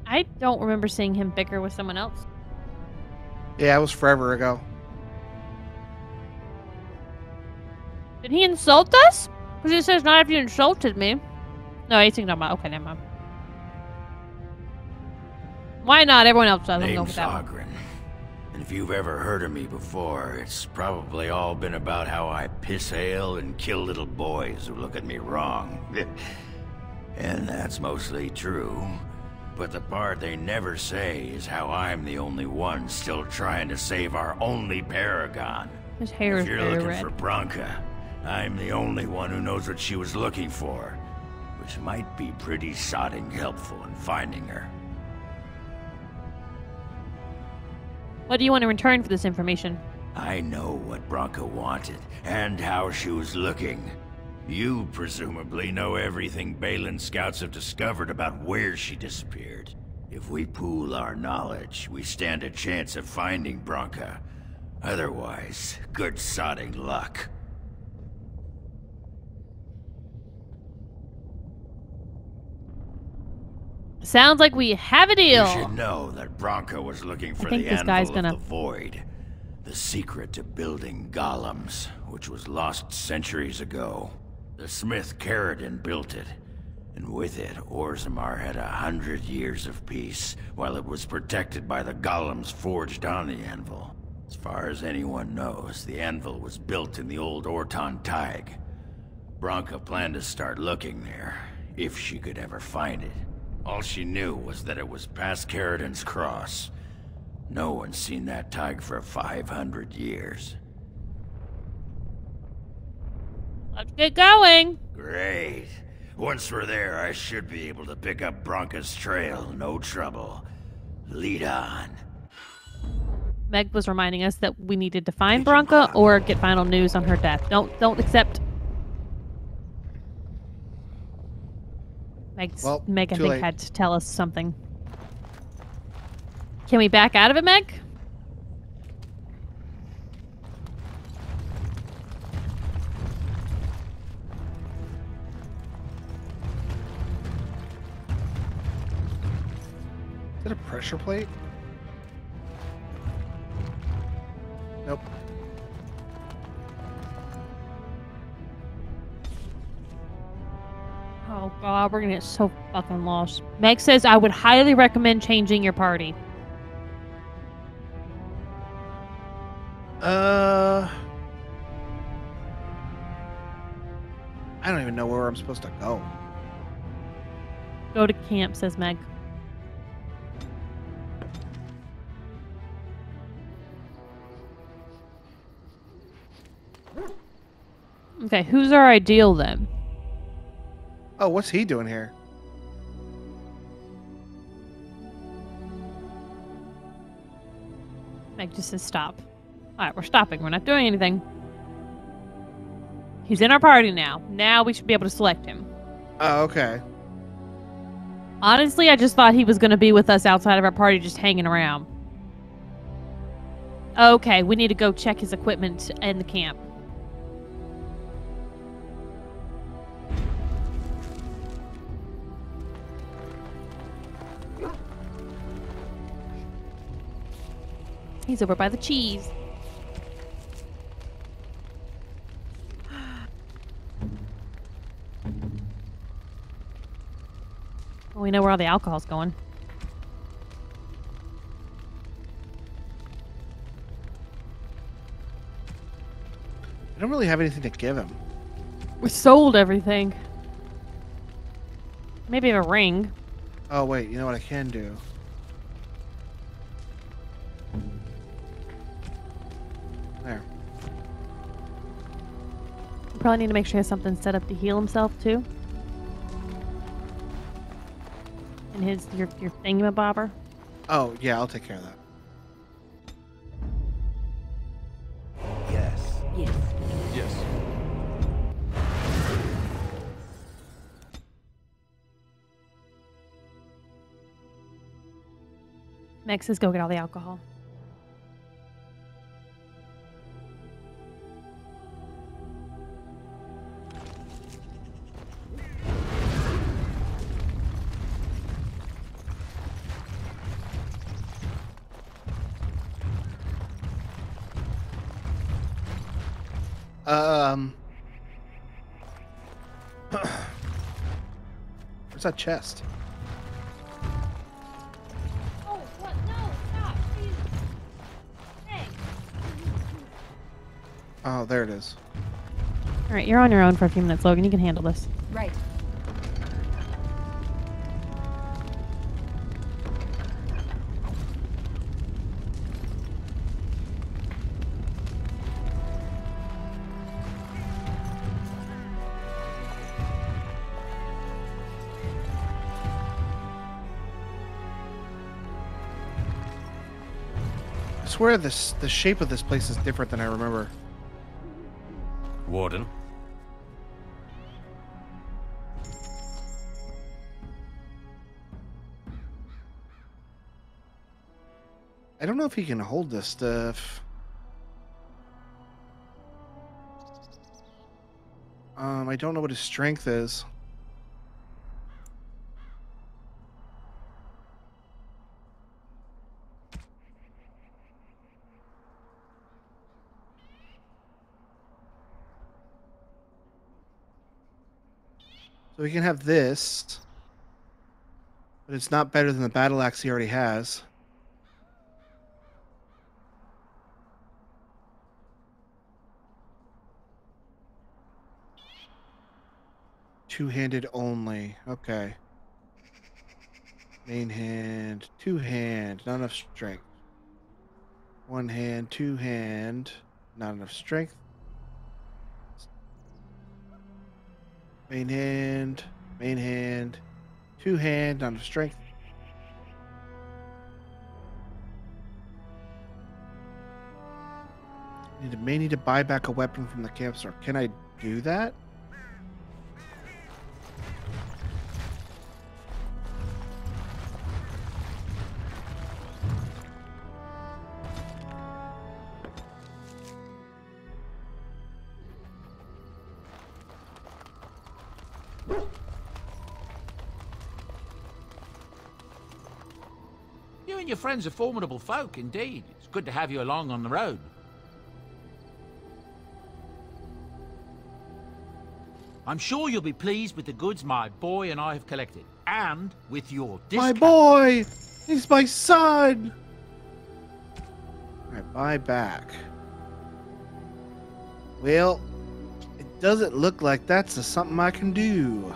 I don't remember seeing him bicker with someone else. Yeah, it was forever ago. Did he insult us? Because he says, not if you insulted me. No, he's thinking about, okay, never mind. Why not? Everyone else does. I'm going with that one. Oghren. And if you've ever heard of me before, it's probably all been about how I piss ale and kill little boys who look at me wrong. And that's mostly true. But the part they never say is how I'm the only one still trying to save our only paragon. His hair is If you're very looking red. for Branka, I'm the only one who knows what she was looking for, which might be pretty sodding helpful in finding her. What do you want in return for this information? I know what Branka wanted, and how she was looking. You presumably know everything Balin scouts have discovered about where she disappeared. If we pool our knowledge, we stand a chance of finding Branka. Otherwise, good sodding luck. Sounds like we have a deal. You should know that Branka was looking for think the this guy's Anvil gonna- of the Void. The secret to building golems, which was lost centuries ago. The smith Caridin built it, and with it, Orzammar had 100 years of peace, while it was protected by the golems forged on the anvil. As far as anyone knows, the anvil was built in the old Orton Tig. Branka planned to start looking there, if she could ever find it. All she knew was that it was past Caridin's cross. No one's seen that Tig for 500 years. Let's get going. Great. Once we're there, I should be able to pick up Branka's trail, no trouble. Lead on. Meg was reminding us that we needed to find Branka or get final news on her death. Don't accept. Meg, I too think, late. had to tell us something. Can we back out of it, Meg? Is it a pressure plate? Nope. Oh god, we're gonna get so fucking lost. Meg says I would highly recommend changing your party. I don't even know where I'm supposed to go. Go to camp, says Meg. Okay, who's our ideal then? Oh, what's he doing here? Meg just says stop. Alright, we're stopping. We're not doing anything. He's in our party now. Now we should be able to select him. Oh, okay. Honestly, I just thought he was going to be with us outside of our party just hanging around. Okay, we need to go check his equipment in the camp. He's over by the cheese. Well, we know where all the alcohol's going. I don't really have anything to give him. We sold everything. Maybe a ring. Oh, wait. You know what I can do? There. You probably need to make sure he has something set up to heal himself, too. And your thingamabobber. Oh, yeah. I'll take care of that. Yes. Yes. Yes. Next is go get all the alcohol. Where's that chest? Oh, what? No, stop, please. Hey. Oh, there it is. All right, you're on your own for a few minutes, Logan. You can handle this. Right. I swear the shape of this place is different than I remember. Warden. I don't know if he can hold this stuff. I don't know what his strength is. So we can have this, but it's not better than the battle axe he already has. Two-handed only. Okay. Main hand, two hand, not enough strength. One hand, two hand, not enough strength. Main hand, two hand, not enough strength. May need to buy back a weapon from the camp store. Can I do that? You and your friends are formidable folk, indeed. It's good to have you along on the road. I'm sure you'll be pleased with the goods my boy and I have collected, and with your discount. My boy! He's my son! Alright, buy back. Well, it doesn't look like that's something I can do.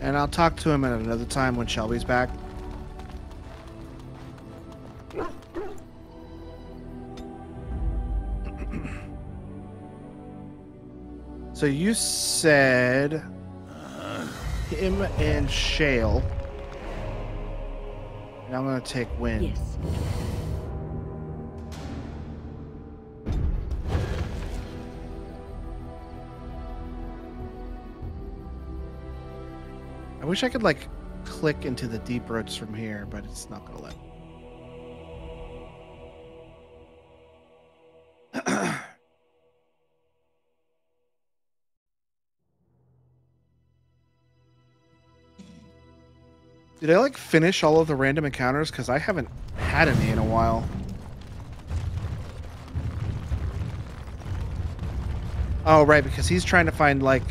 And I'll talk to him at another time when Shelby's back. So you said him and Shale. And I'm going to take Win. Yes. I wish I could, like, click into the deep roads from here, but it's not going to let me. Did I like finish all of the random encounters? Because I haven't had any in a while. Oh, right, because he's trying to find like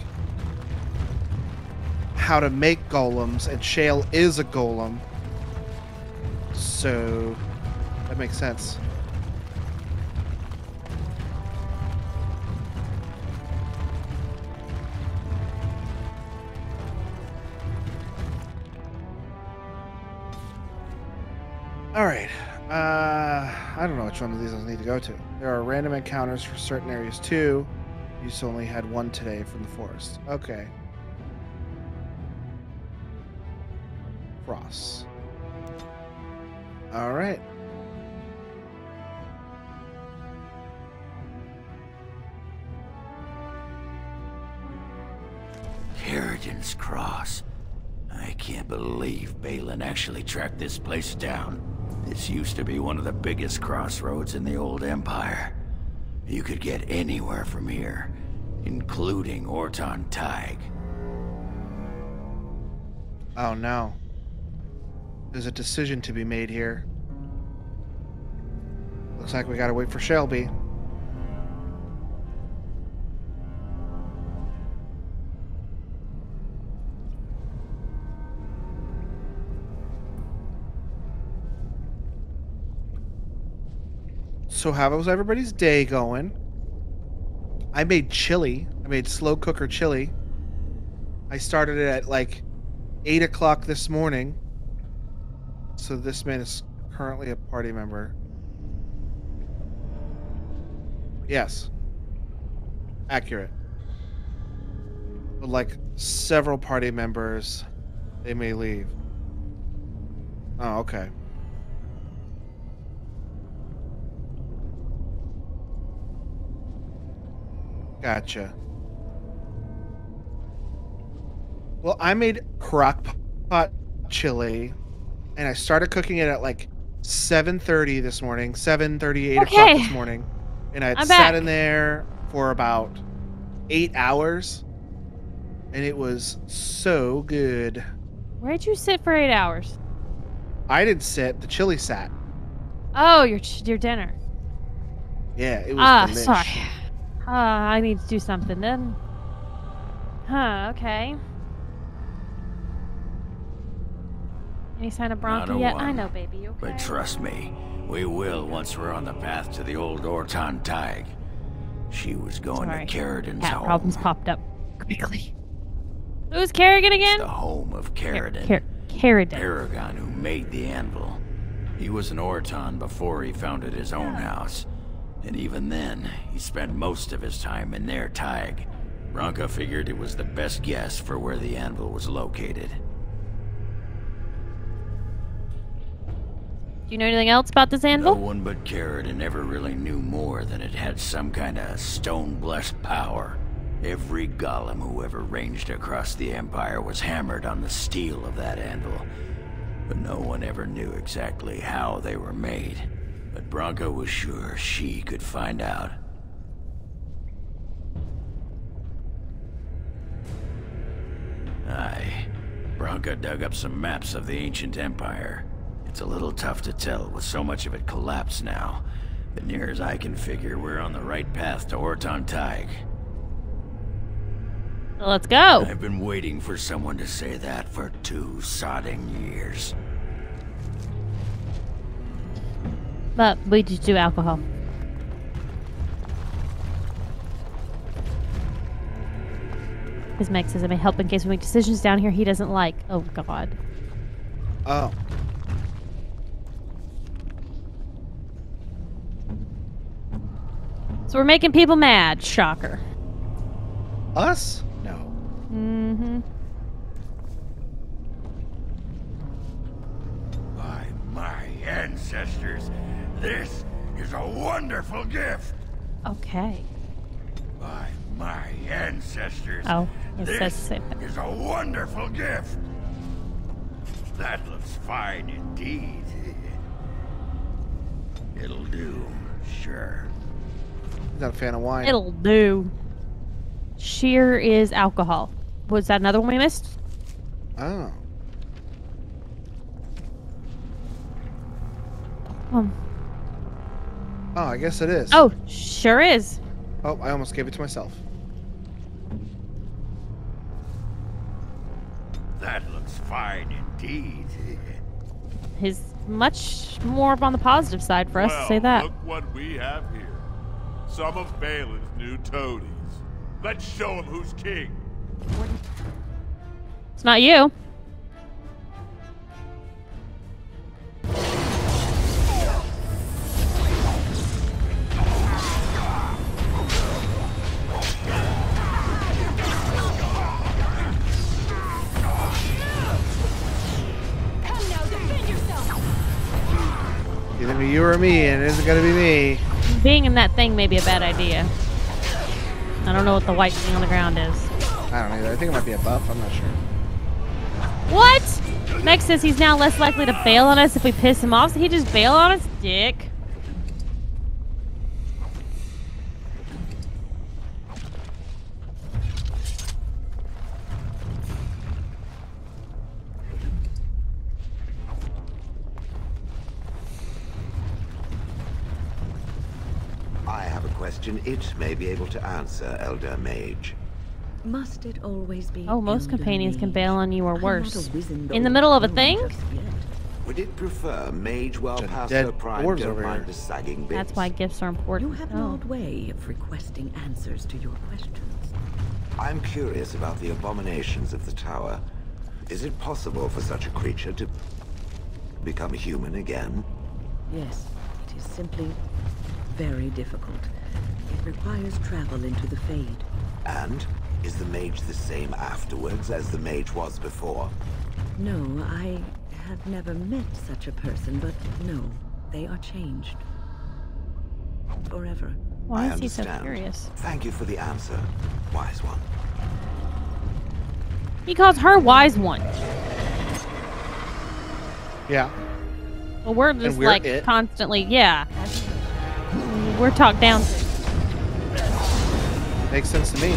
how to make golems, and Shale is a golem. So that makes sense. All right. I don't know which one of these I need to go to. There are random encounters for certain areas too. You just only had one today from the forest. Okay. Cross. All right. Carrigan's Cross. I can't believe Balin actually tracked this place down. This used to be one of the biggest crossroads in the old Empire. You could get anywhere from here, including Orton Tig. Oh no. There's a decision to be made here. Looks like we gotta wait for Shelby. So how was everybody's day going? I made chili. I made slow cooker chili. I started it at like 8 o'clock this morning. So this man is currently a party member. Yes. Accurate. But like several party members, they may leave. Oh, okay. Gotcha. Well, I made crock pot chili, and I started cooking it at like 7:30 this morning, 7:30, 8 o'clock this morning. And I had sat in there for about 8 hours, and it was so good. Where'd you sit for 8 hours? I didn't sit. The chili sat. Oh, your dinner. Yeah, it was delicious. Sorry. I need to do something then. Okay. Any sign of Bronca yet? I know, baby. Okay. But trust me, we will once we're on the path to the old Orton Tig. She was going to Carridan's home. Problems popped up quickly. Who's Kerrigan again? The home of Carridan. Carridan. Paragon who made the anvil. He was an Orton before he founded his own house. And even then, he spent most of his time in their Tig. Bronca figured it was the best guess for where the anvil was located. Do you know anything else about this anvil? No one but Carridan ever really knew more than it had some kind of stone-blessed power. Every golem who ever ranged across the Empire was hammered on the steel of that anvil. But no one ever knew exactly how they were made. But Bronca was sure she could find out. Aye. Bronca dug up some maps of the ancient Empire. It's a little tough to tell with so much of it collapsed now. But near as I can figure, we're on the right path to Orton Tig. Let's go. I've been waiting for someone to say that for 2 sodding years. But we just do alcohol. His Meg says I may help in case we make decisions down here he doesn't like. Oh, God. Oh. So we're making people mad. Shocker. Us? No. Mm-hmm. By my ancestors, this is a wonderful gift. Okay. By my ancestors, Oh, it this says the same thing. is a wonderful gift. That looks fine indeed. It'll do, sure. He's not a fan of wine. It'll do. Sheer is alcohol. Was that another one we missed? Oh. Oh, I guess it is. Oh, sure is. Oh, I almost gave it to myself. That looks fine indeed. He's much more on the positive side for us to say that. Look what we have here. Some of Balin's new toadies. Let's show him who's king. It's not you. Either you or me, and it isn't gonna be me. Being in that thing may be a bad idea. I don't know what the white thing on the ground is. I don't either. I think it might be a buff. I'm not sure. What? Meg says he's now less likely to bail on us if we piss him off, so he just bail on us? Dick. I have a question it may be able to answer, Elder Mage. Must it always be? Oh, most Elder companions can Mage? bail on you or I'm worse. not a wizened In the old middle of a crone thing? just yet. Would it prefer Mage well Bunch of past dead her prime dwarves don't over mind here. the sagging bits? That's why gifts are important. You have an odd way of requesting answers to your questions. I'm curious about the abominations of the tower. Is it possible for such a creature to become human again? Yes, it is simply very difficult. It requires travel into the Fade. And is the mage the same afterwards as the mage was before? No, I have never met such a person, but no, they are changed. Forever. Why I is he so understand. curious? Thank you for the answer, wise one. He calls her wise one. Yeah. Well, we're just we're like it. constantly, yeah. We're talked down to. Makes sense to me.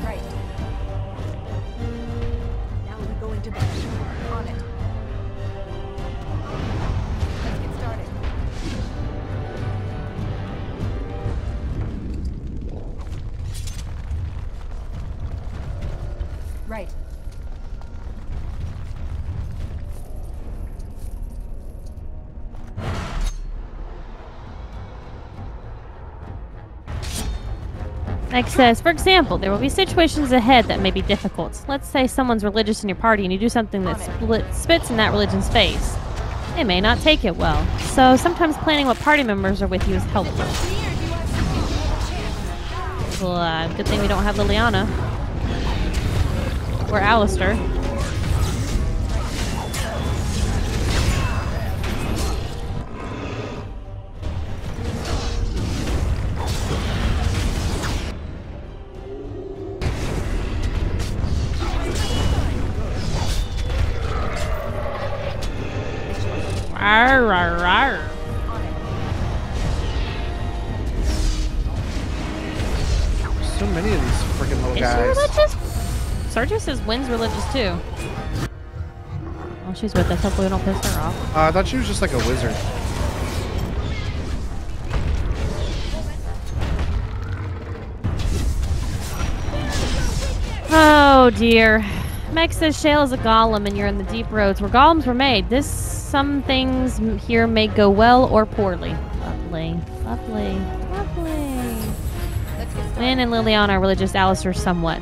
Right. Now we go into battle. On it. Let's get started. Right. Meg says, for example, there will be situations ahead that may be difficult. Let's say someone's religious in your party and you do something that spits in that religion's face. They may not take it well. So sometimes planning what party members are with you is helpful. Well, good thing we don't have Liliana. Or Alistair. Arr, arr, arr. So many of these freaking little Is she guys. religious? Sergio says Wynn's religious too. Well, she's with us. Hopefully we don't piss her off. I thought she was just like a wizard. Oh dear. Meg says Shale is a golem and you're in the deep roads where golems were made. Some things here may go well or poorly. Lovely. Lovely. Lovely. Lynn and Liliana are religious. Alistair somewhat.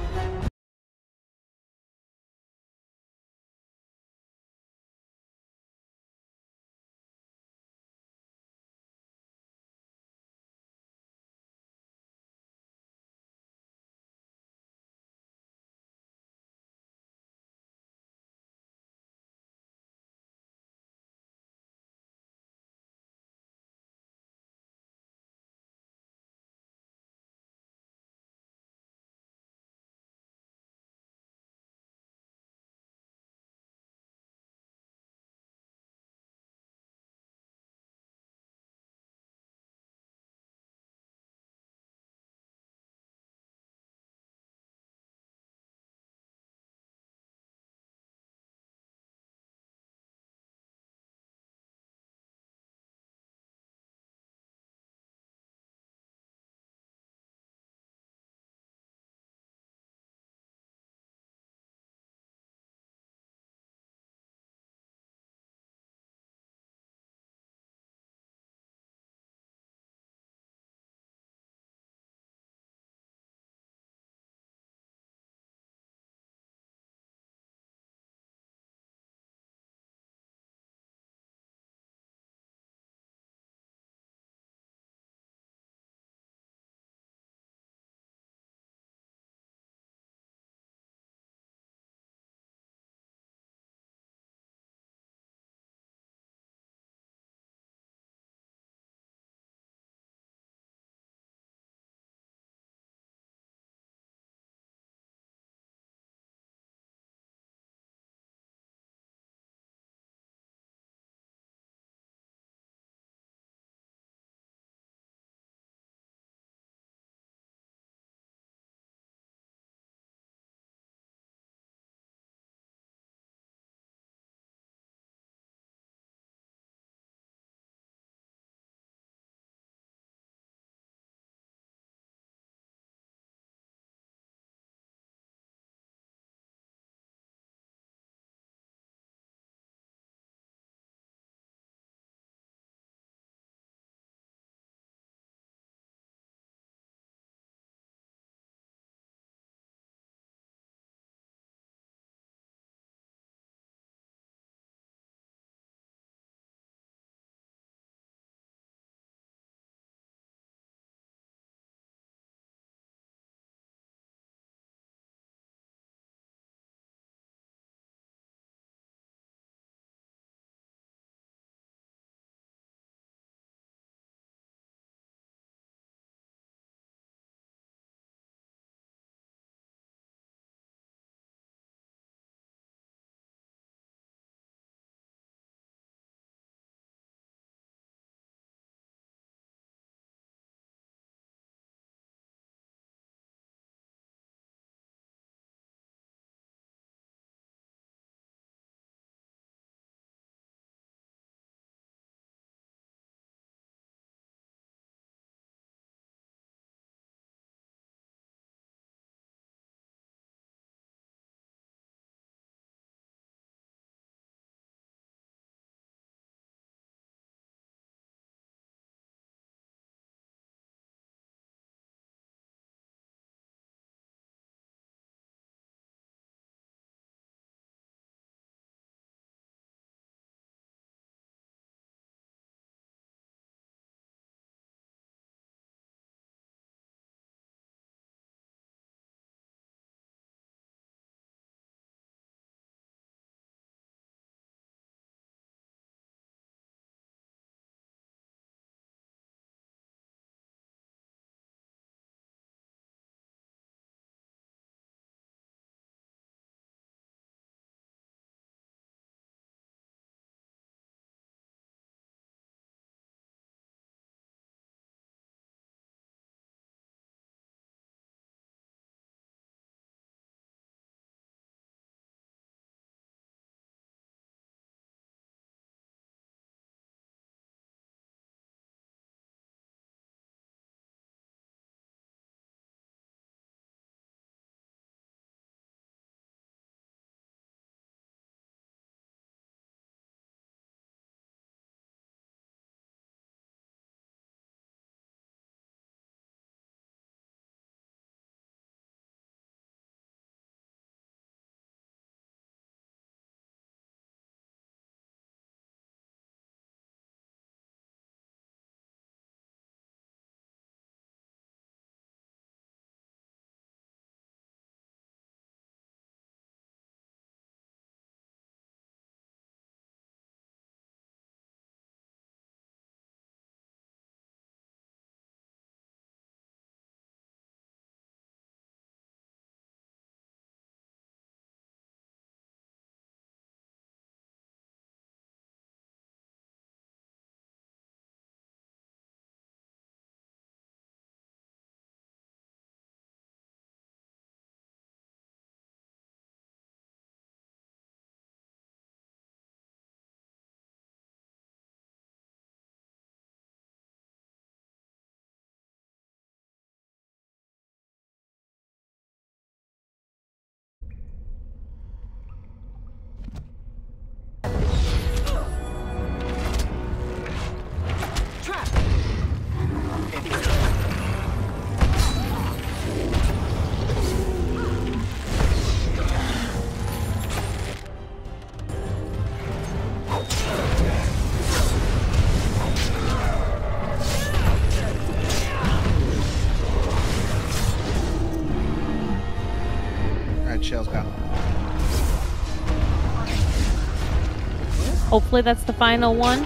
Hopefully that's the final one.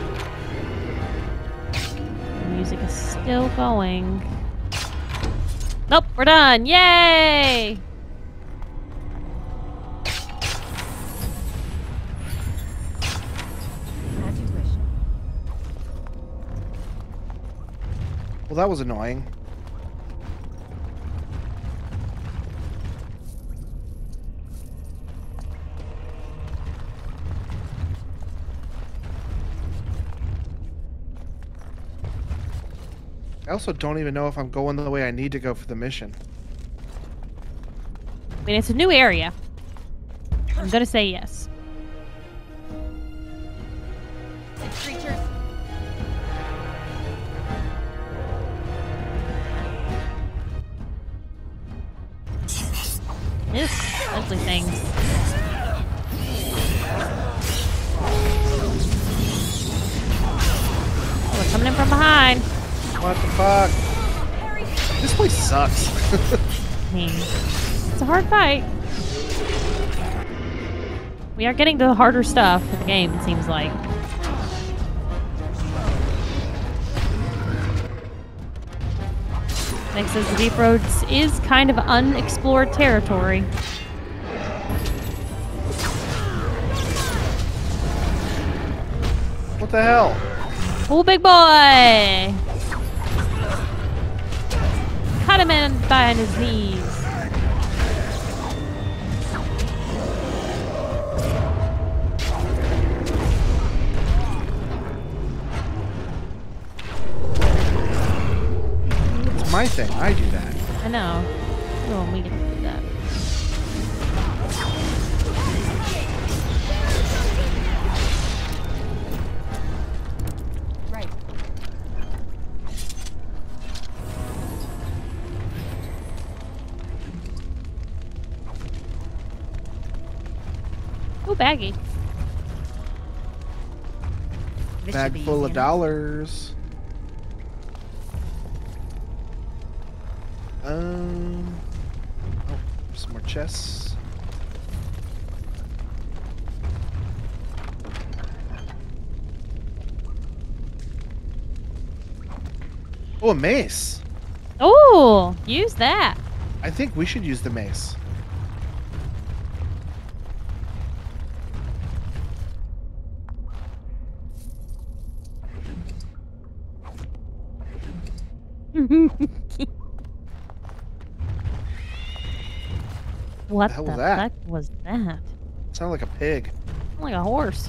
The music is still going. Nope, we're done. Yay! Well, that was annoying. I also don't even know if I'm going the way I need to go for the mission. I mean, it's a new area. I'm gonna say yes. It's creatures. This ugly things. Oh, we're coming in from behind. What the fuck? This place sucks. I mean, it's a hard fight. We are getting to the harder stuff in the game, it seems like. Nick says the Deep Roads is kind of unexplored territory. What the hell? Oh, big boy! Cut him in behind his knees. It's my thing. I do that. I know. Oh, we get to do that. Right. Oh, baggy. This should Bag be full easy of enough. dollars. Oh, some more chests. Oh, a mace. Oh, use that. I think we should use the mace. What The hell the was that? heck was that? Sounded like a pig. Like a horse.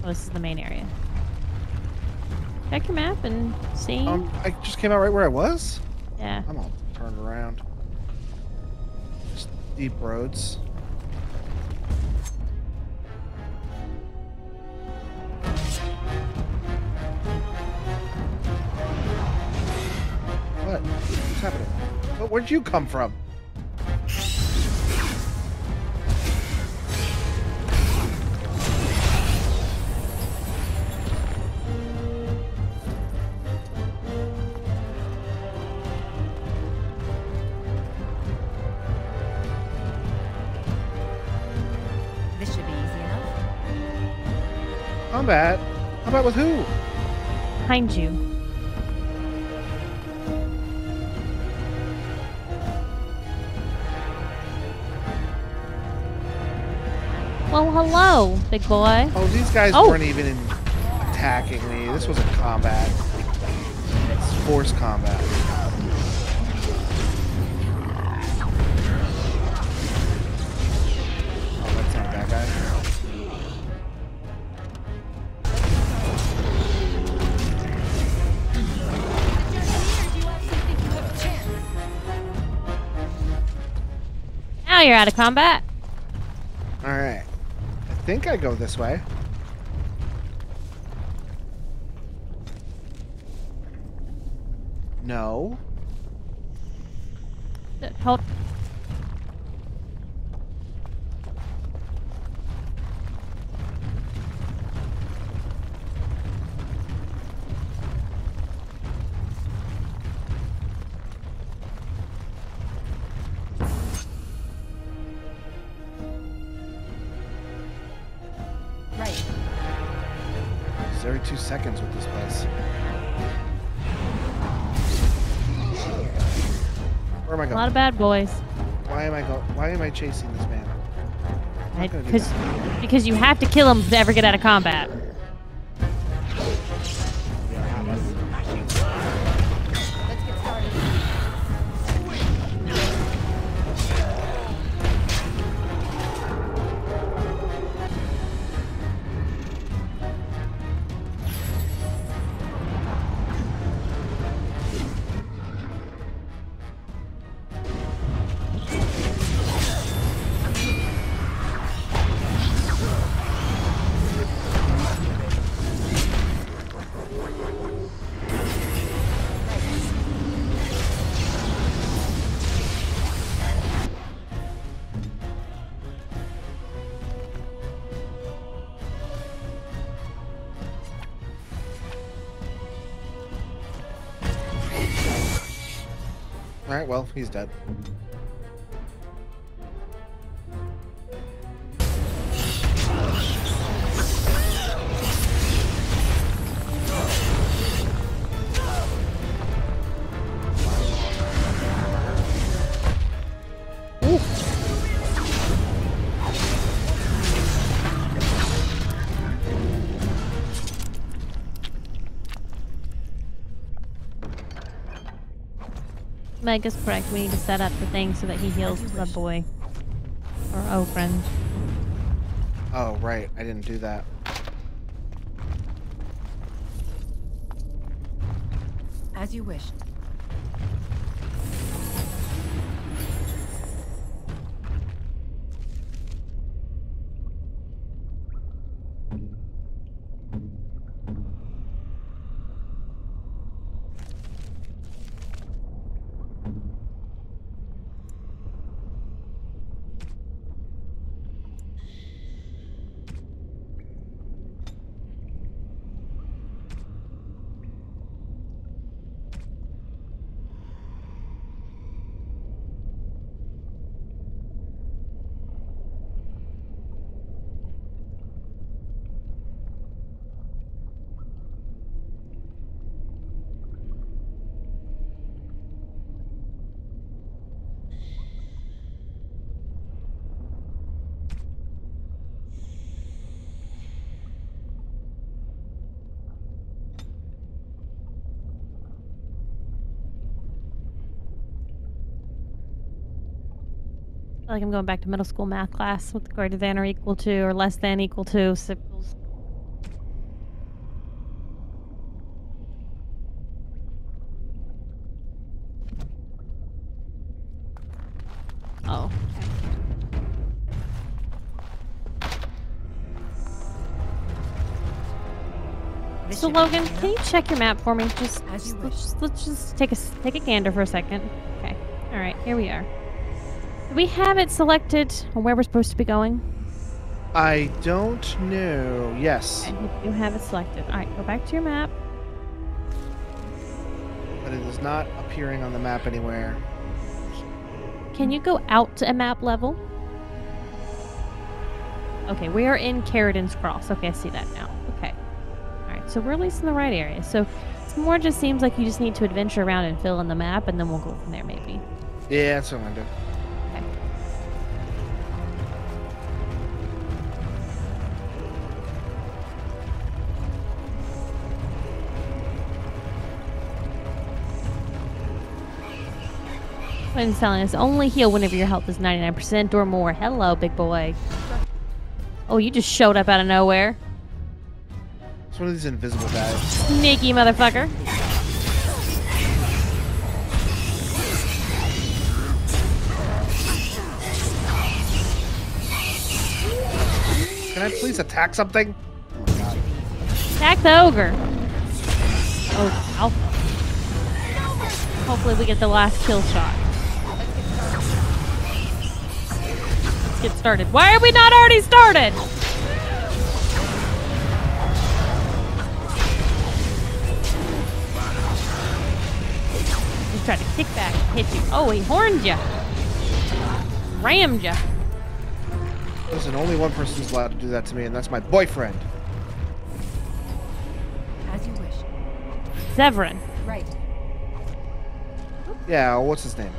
Oh, this is the main area. Check your map and see. I just came out right where I was? Yeah. I'm all turned around. Just Deep Roads. What? What's happening? Where'd you come from? This should be easy enough. Combat? Combat with who? Behind you. Well, hello, big boy. Oh, these guys Oh. weren't even attacking me. This wasn't combat. It's forced combat. Oh, that's not that guy. Now you're out of combat. Alright. I think I go this way. No. Hold. seconds with this place. Where am I going? A lot of bad boys. Why am I chasing this man? I'm not gonna do that. Because you have to kill him to ever get out of combat. Alright, well, he's dead. Meg is correct. We need to set up the thing so that he heals the boy. Or oh, friend. Oh, right. I didn't do that. As you wish. I feel like I'm going back to middle school math class with greater than or equal to or less than equal to symbols. Oh. So Logan, can you check your map for me? Just let's just take a gander for a second. Okay. All right. Here we are. Do we have it selected on where we're supposed to be going? I don't know. Yes. Okay, you do have it selected. All right. Go back to your map. But it is not appearing on the map anywhere. Can you go out to a map level? Okay, we are in Carradin's Cross. Okay, I see that now. Okay. Alright, so we're at least in the right area. So it's more just seems like you just need to adventure around and fill in the map, and then we'll go from there, maybe. Yeah, that's what I'm gonna do. Okay. When telling us only heal whenever your health is 99% or more. Hello, big boy. Oh, you just showed up out of nowhere. It's one of these invisible guys. Sneaky motherfucker. Can I please attack something? Oh my god. Attack the ogre. Oh, Alpha. Hopefully we get the last kill shot. Let's get started. Why are we not already started? He's trying to kick back and hit you. Oh, he horned you. Rammed you. Listen, only one person's allowed to do that to me, and that's my boyfriend. Severin. Right. Yeah, what's his name?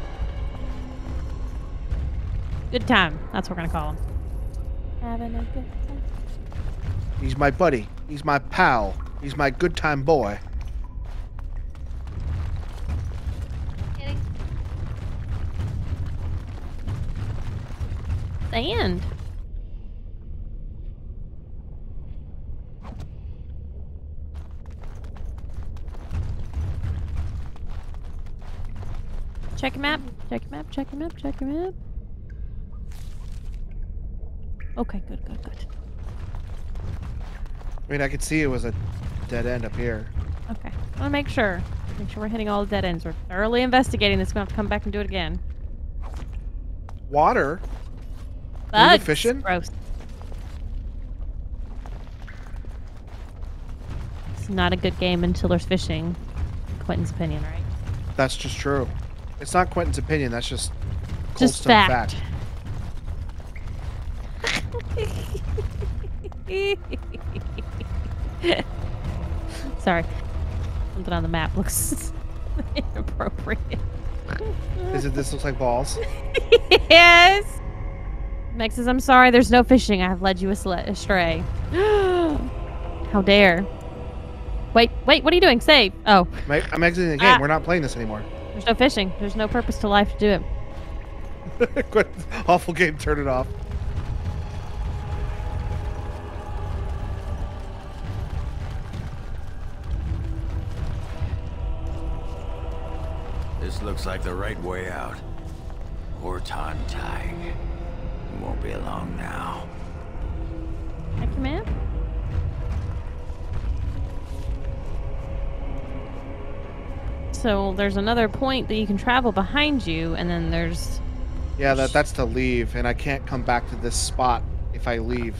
Good time. That's what we're gonna call him. Having a good time. He's my buddy. He's my pal. He's my good time boy. Sand. Check your map. Check your map. Check your map. Check your map. Okay, good, good, good. I mean, I could see it was a dead end up here. Okay. I want to make sure. Make sure we're hitting all the dead ends. We're thoroughly investigating this. We're going to have to come back and do it again. Water? Bugs. Fishing? Gross. It's not a good game until there's fishing. Quentin's opinion, right? That's just true. It's not Quentin's opinion. That's just cold Just stone fact. Sorry. Something on the map looks inappropriate. This looks like balls? Yes! Meg says, I'm sorry, there's no fishing. I have led you astray. How dare. Wait, what are you doing? Save. Oh. I'm exiting the game. We're not playing this anymore. There's no fishing. There's no purpose to life to do it. Quentin's awful game. Turn it off. This looks like the right way out. Horton Tig. Won't be long now. Check your map. So there's another point that you can travel behind you, and then there's... Yeah, that's to leave, and I can't come back to this spot if I leave.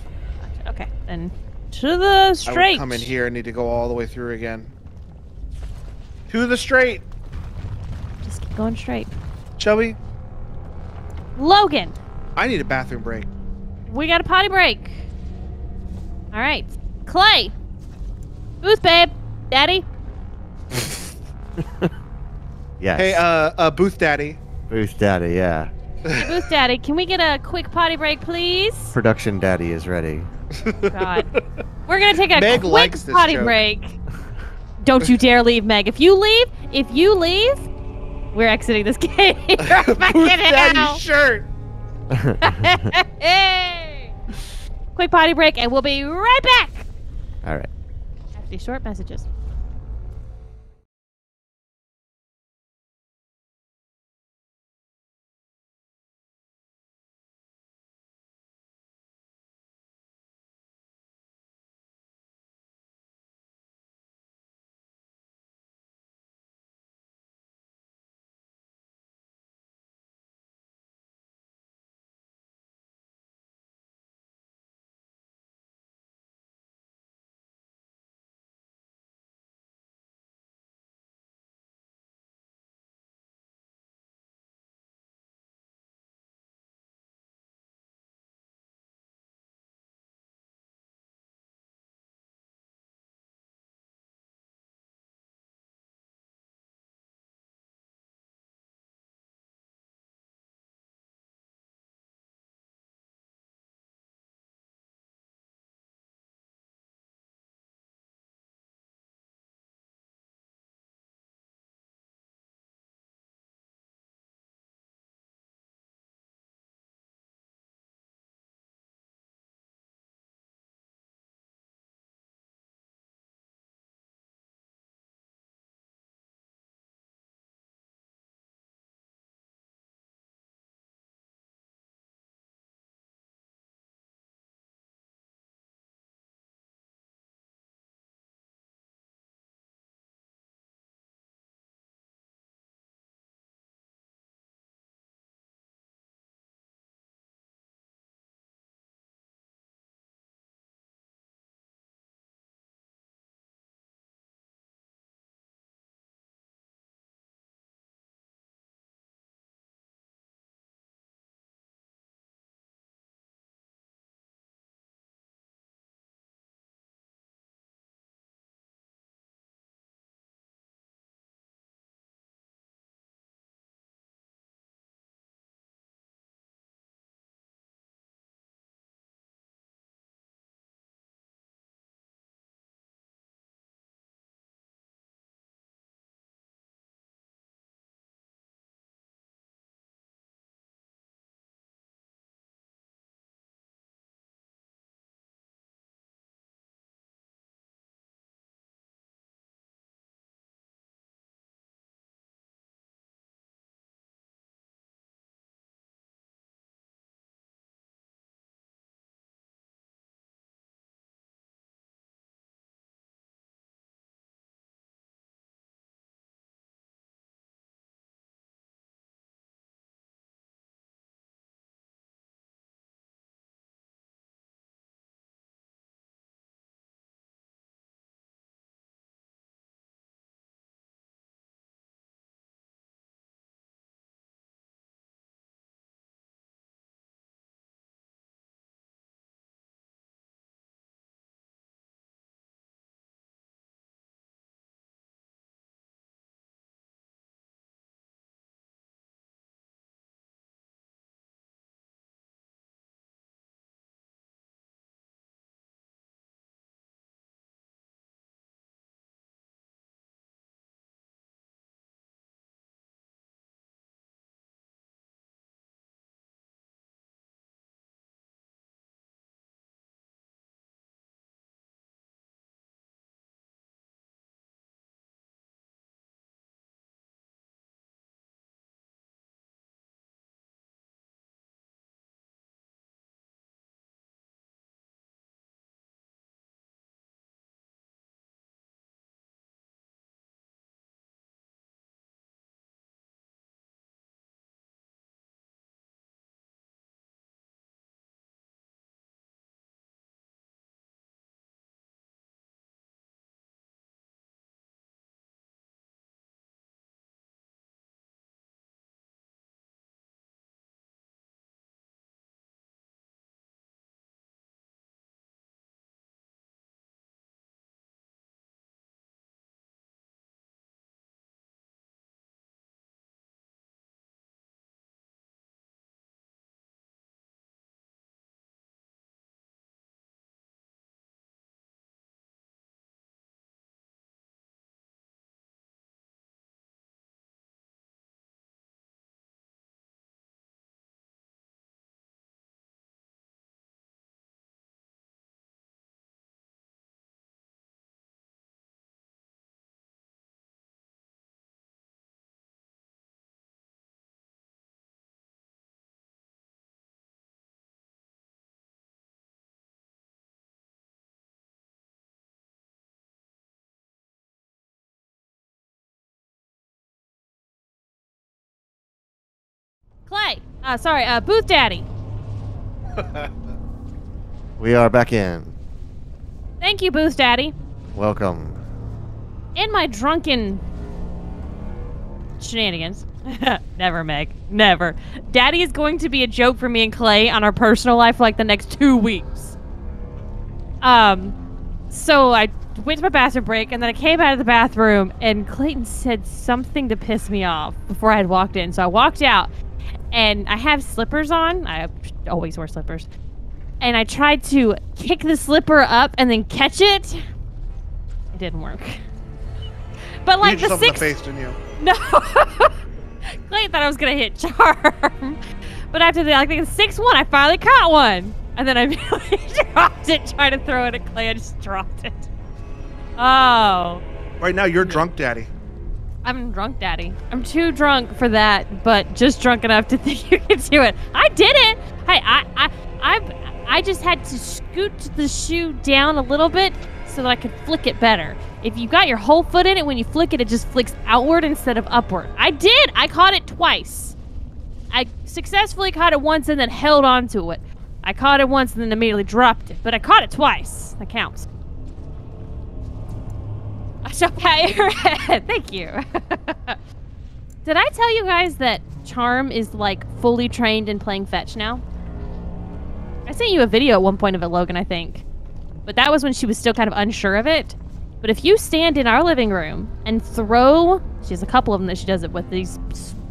Okay, then to the straight. I would come in here and need to go all the way through again. To the straight. Just keep going straight. Shall we? Logan! I need a bathroom break. We got a potty break. All right. Clay! Booth, babe! Daddy? Yes. Hey, Booth Daddy. Booth Daddy, yeah. Hey, Booth Daddy, can we get a quick potty break, please? Production Daddy is ready. God. We're gonna take a Meg quick likes this potty joke. break. Don't you dare leave, Meg. If you leave, we're exiting this game. We're back Booth in it now. Daddy's shirt. Hey! Quick potty break, and we'll be right back. All right. After these short messages. Clay. Sorry, Booth Daddy. We are back in. Thank you, Booth Daddy. Welcome. In my drunken shenanigans. Never, Meg. Never. Daddy is going to be a joke for me and Clay on our personal life for like the next 2 weeks. So I went to my bathroom break, and then I came out of the bathroom, and Clayton said something to piss me off before I had walked in. So I walked out, and I have slippers on. I always wear slippers. And I tried to kick the slipper up and then catch it. It didn't work. But like you hit the yourself in the face, didn't you? No. Clayton thought I was going to hit Charm. But after the 6th one, I finally caught one. And then I really dropped it, trying to throw it at Clay. I just dropped it. Oh. Right now, you're drunk, Daddy. I'm drunk, Daddy. I'm too drunk for that, but just drunk enough to think you can do it. I did it. Hey, I just had to scoot the shoe down a little bit so that I could flick it better. If you got your whole foot in it, when you flick it, it just flicks outward instead of upward. I did. I caught it twice. I successfully caught it once and then held on to it. I caught it once and then immediately dropped it, but I caught it twice. That counts. I shall pat your head. Thank you. Did I tell you guys that Charm is like fully trained in playing fetch now? I sent you a video at one point of it, Logan, I think. But that was when she was still kind of unsure of it. But if you stand in our living room and throw, she has a couple of them that she does it with, these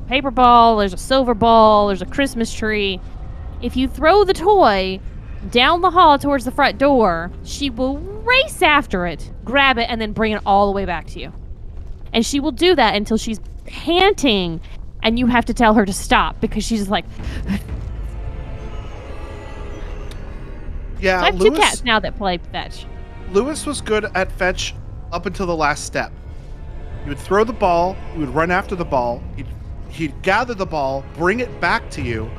paper ball, there's a silver ball, there's a Christmas tree. If you throw the toy down the hall towards the front door, she will race after it, grab it, and then bring it all the way back to you. And she will do that until she's panting, and you have to tell her to stop because she's like... Yeah, I have two cats now that play fetch. Lewis was good at fetch up until the last step. You would throw the ball, you would run after the ball, he'd gather the ball, bring it back to you,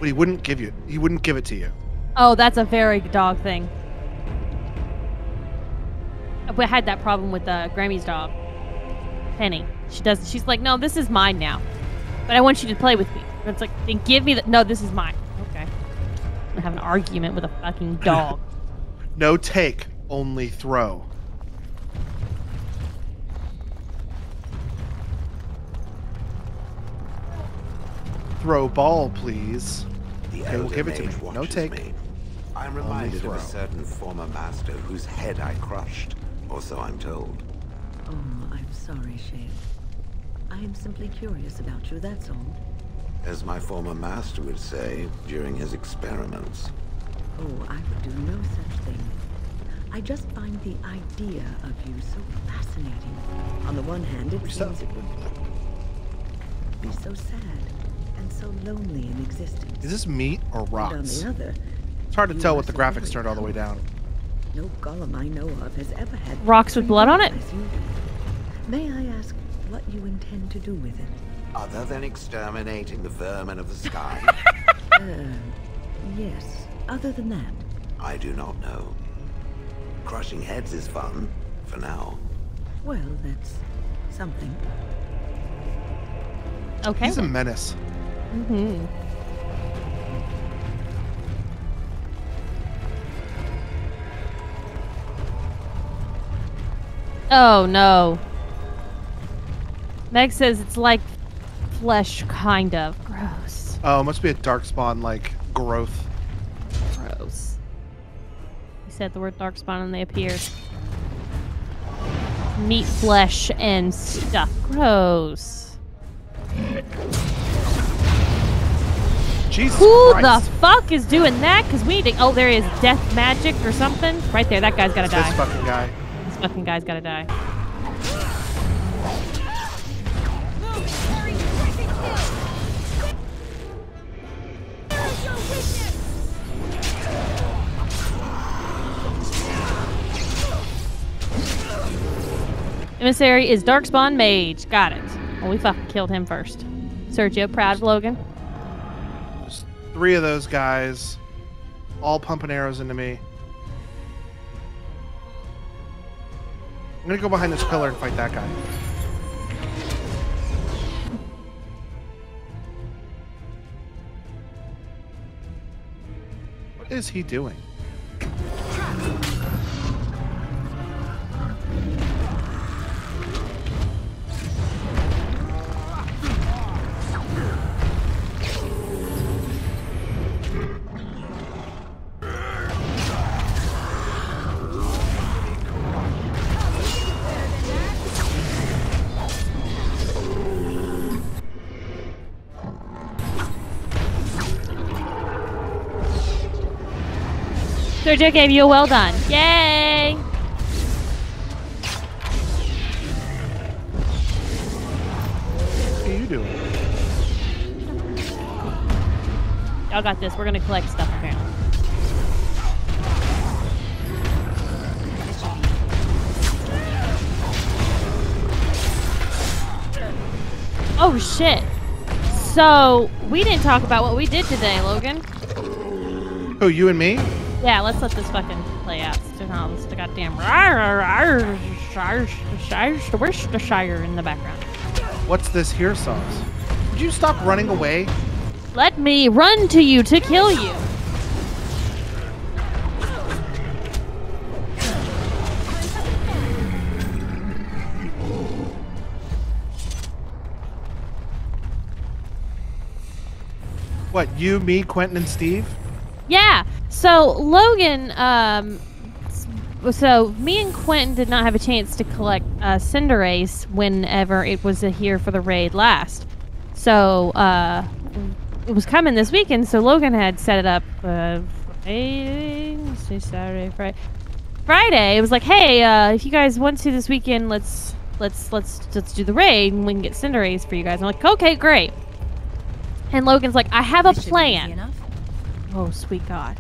but he wouldn't give it to you. Oh, that's a very dog thing. I had that problem with Grammy's dog, Penny. She's like, no, this is mine now, but I want you to play with me. And it's like, then give me no, this is mine. Okay. I'm gonna have an argument with a fucking dog. No take, only throw. Throw ball, please. The Okay, we'll give it to me. Mage No watches take. me. I'm reminded of a certain former master whose head I crushed, or so I'm told. Oh, I'm sorry, Shade. I am simply curious about you, that's all. As my former master would say during his experiments. Oh, I would do no such thing. I just find the idea of you so fascinating. On the one hand, it seems it would be so sad and so lonely in existence. Is this meat or rocks? And on the other, it's hard to tell with the graphics turned all the way down. no golem I know of has ever had Rocks with blood on it? as you do. May I ask what you intend to do with it? Other than exterminating the vermin of the sky? Yes. Other than that, I do not know. Crushing heads is fun, for now. well, that's something. Okay. He's a menace. Mm-hmm. Oh, no. Meg says it's like flesh, kind of. Gross. Oh, it must be a darkspawn like growth. Gross. You said the word darkspawn and they appeared. Meat, flesh, and stuff. Gross. Jesus Who Christ. the fuck is doing that? Because we need to... Oh, there is death magic or something. Right there. That guy's gotta die. This fucking guy. This fucking guy's gotta die. Emissary is Darkspawn Mage. Got it. Well, we fucking killed him first. Sergio, proud of Logan. There's 3 of those guys, all pumping arrows into me. I'm gonna go behind this pillar and fight that guy. What is he doing? Sergio gave you a well done. Yay! What are you doing? Y'all got this. We're gonna collect stuff apparently. Oh shit. So we didn't talk about what we did today, Logan. Who, you and me? Yeah, let's let this fucking play out. It's the goddamn Worcestershire in the background. What's this here sauce? Would you stop running away? Let me run to you to kill you. What, you, me, Quentin, and Steve? Yeah. So Logan, so me and Quentin did not have a chance to collect Cinderace whenever it was here for the raid last. So it was coming this weekend. So Logan had set it up. Saturday, Friday. It was like, hey, if you guys want to this weekend, let's do the raid and we can get Cinderace for you guys. I'm like, okay, great. And Logan's like, I have a plan. Oh, sweet God.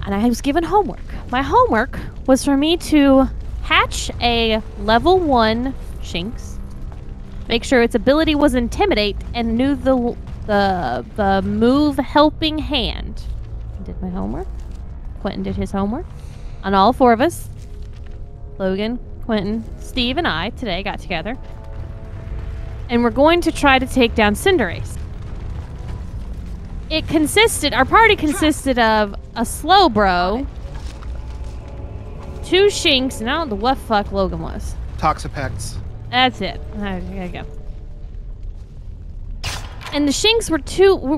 And I was given homework. My homework was for me to hatch a level 1 Shinx, make sure its ability was Intimidate, and knew the move Helping Hand. I did my homework. Quentin did his homework. On all 4 of us, Logan, Quentin, Steve, and I today got together. And we're going to try to take down Cinderace. Our party consisted of a Slowbro, 2 Shinx, and I don't know what fuck Logan was. Toxapex. That's it. There you go. And the Shinx were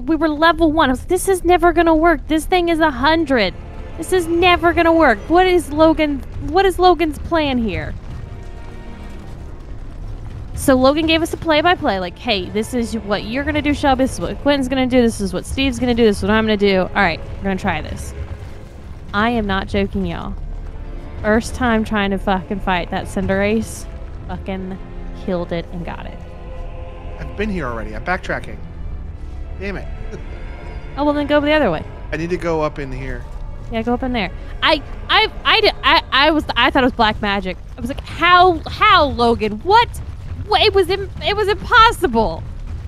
we were level 1. I was like, this is never gonna work. This thing is 100. This is never gonna work. What is Logan's plan here? So Logan gave us a play-by-play, like, hey, this is what you're going to do, Shelby. This is what Quentin's going to do. This is what Steve's going to do. This is what I'm going to do. All right, we're going to try this. I am not joking, y'all. First time trying to fucking fight that Cinderace, fucking killed it and got it. I've been here already. I'm backtracking. Damn it. Oh, well, then go the other way. I need to go up in here. Yeah, go up in there. I thought it was black magic. I was like, how, Logan? What? It was impossible.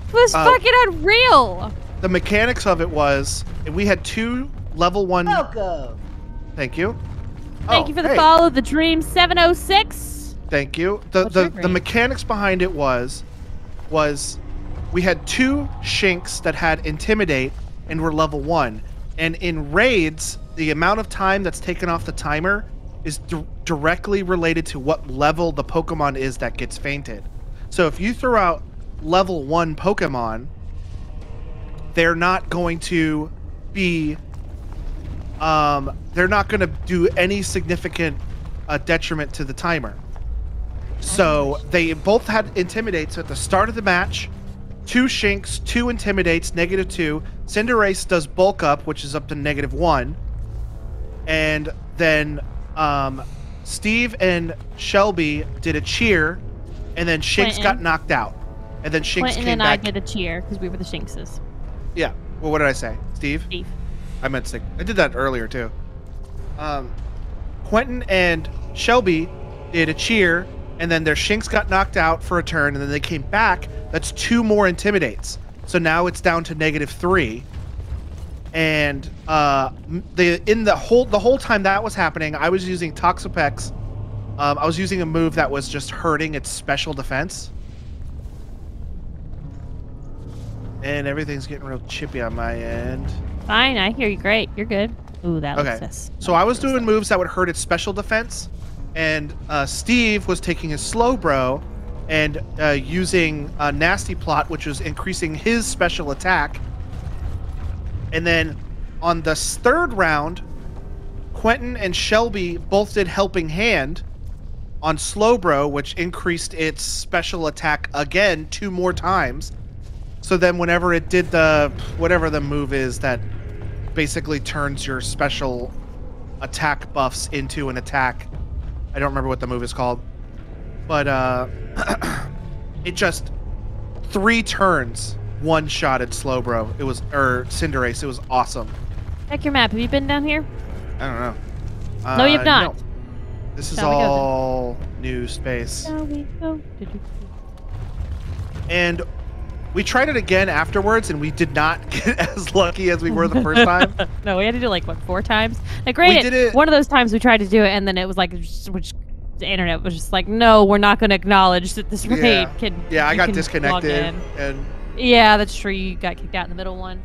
It was fucking unreal. The mechanics of it was we had 2 level 1. Welcome. Thank you. Thank you for the follow. The Dream 706. Thank you. The mechanics behind it was we had 2 Shinx that had Intimidate and were level 1, and in raids the amount of time that's taken off the timer is directly related to what level the Pokemon is that gets fainted. So if you throw out level 1 Pokemon, they're not going to be, they're not going to do any significant detriment to the timer. So they both had Intimidate. So at the start of the match, 2 Shinx, 2 Intimidates, -2. Cinderace does Bulk Up, which is up to -1. And then Steve and Shelby did a cheer, and then Shinx got knocked out. And then Shinx Quentin came and back. I did a cheer because we were the Shinxes. Yeah. Well, what did I say? Steve? Steve. I meant Steve. I did that earlier, too. Quentin and Shelby did a cheer, and then their Shinx got knocked out for a turn, and then they came back. That's 2 more Intimidates. So now it's down to -3. And the whole time that was happening, I was using Toxapex. I was using a move that was just hurting its special defense. And everything's getting real chippy on my end. Fine, I hear you. Great, you're good. Ooh, that looks Okay. this. So I was doing moves that would hurt its special defense, and Steve was taking his slow bro and using a nasty plot, which was increasing his special attack. And then on the third round, Quentin and Shelby both did helping hand on Slowbro, which increased its special attack again 2 more times. So then whenever it did whatever the move is that basically turns your special attack buffs into an attack, I don't remember what the move is called, but it just 3 turns one-shotted Slowbro. It was, or Cinderace. It was awesome. Check your map. Have you been down here? I don't know. No, you've not. No. This is Shall we go all new space. Shall we go? And we tried it again afterwards, and we did not get as lucky as we were the first time. No, we had to do like, what, 4 times? Now, granted, We did it- one of those times we tried to do it, and then it was like, which the internet was just like, no, we're not going to acknowledge that this raid can. Yeah, I you got can log disconnected, in. and Yeah, that's true. You got kicked out in the middle one.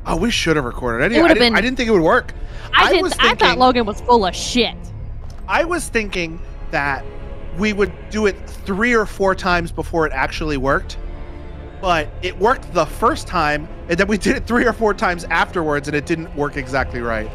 oh, we should have recorded. It would've I been- didn't think it would work. I was thought thinking- Logan was full of shit. I was thinking that we would do it 3 or 4 times before it actually worked. But it worked the first time, and then we did it 3 or 4 times afterwards, and it didn't work exactly right.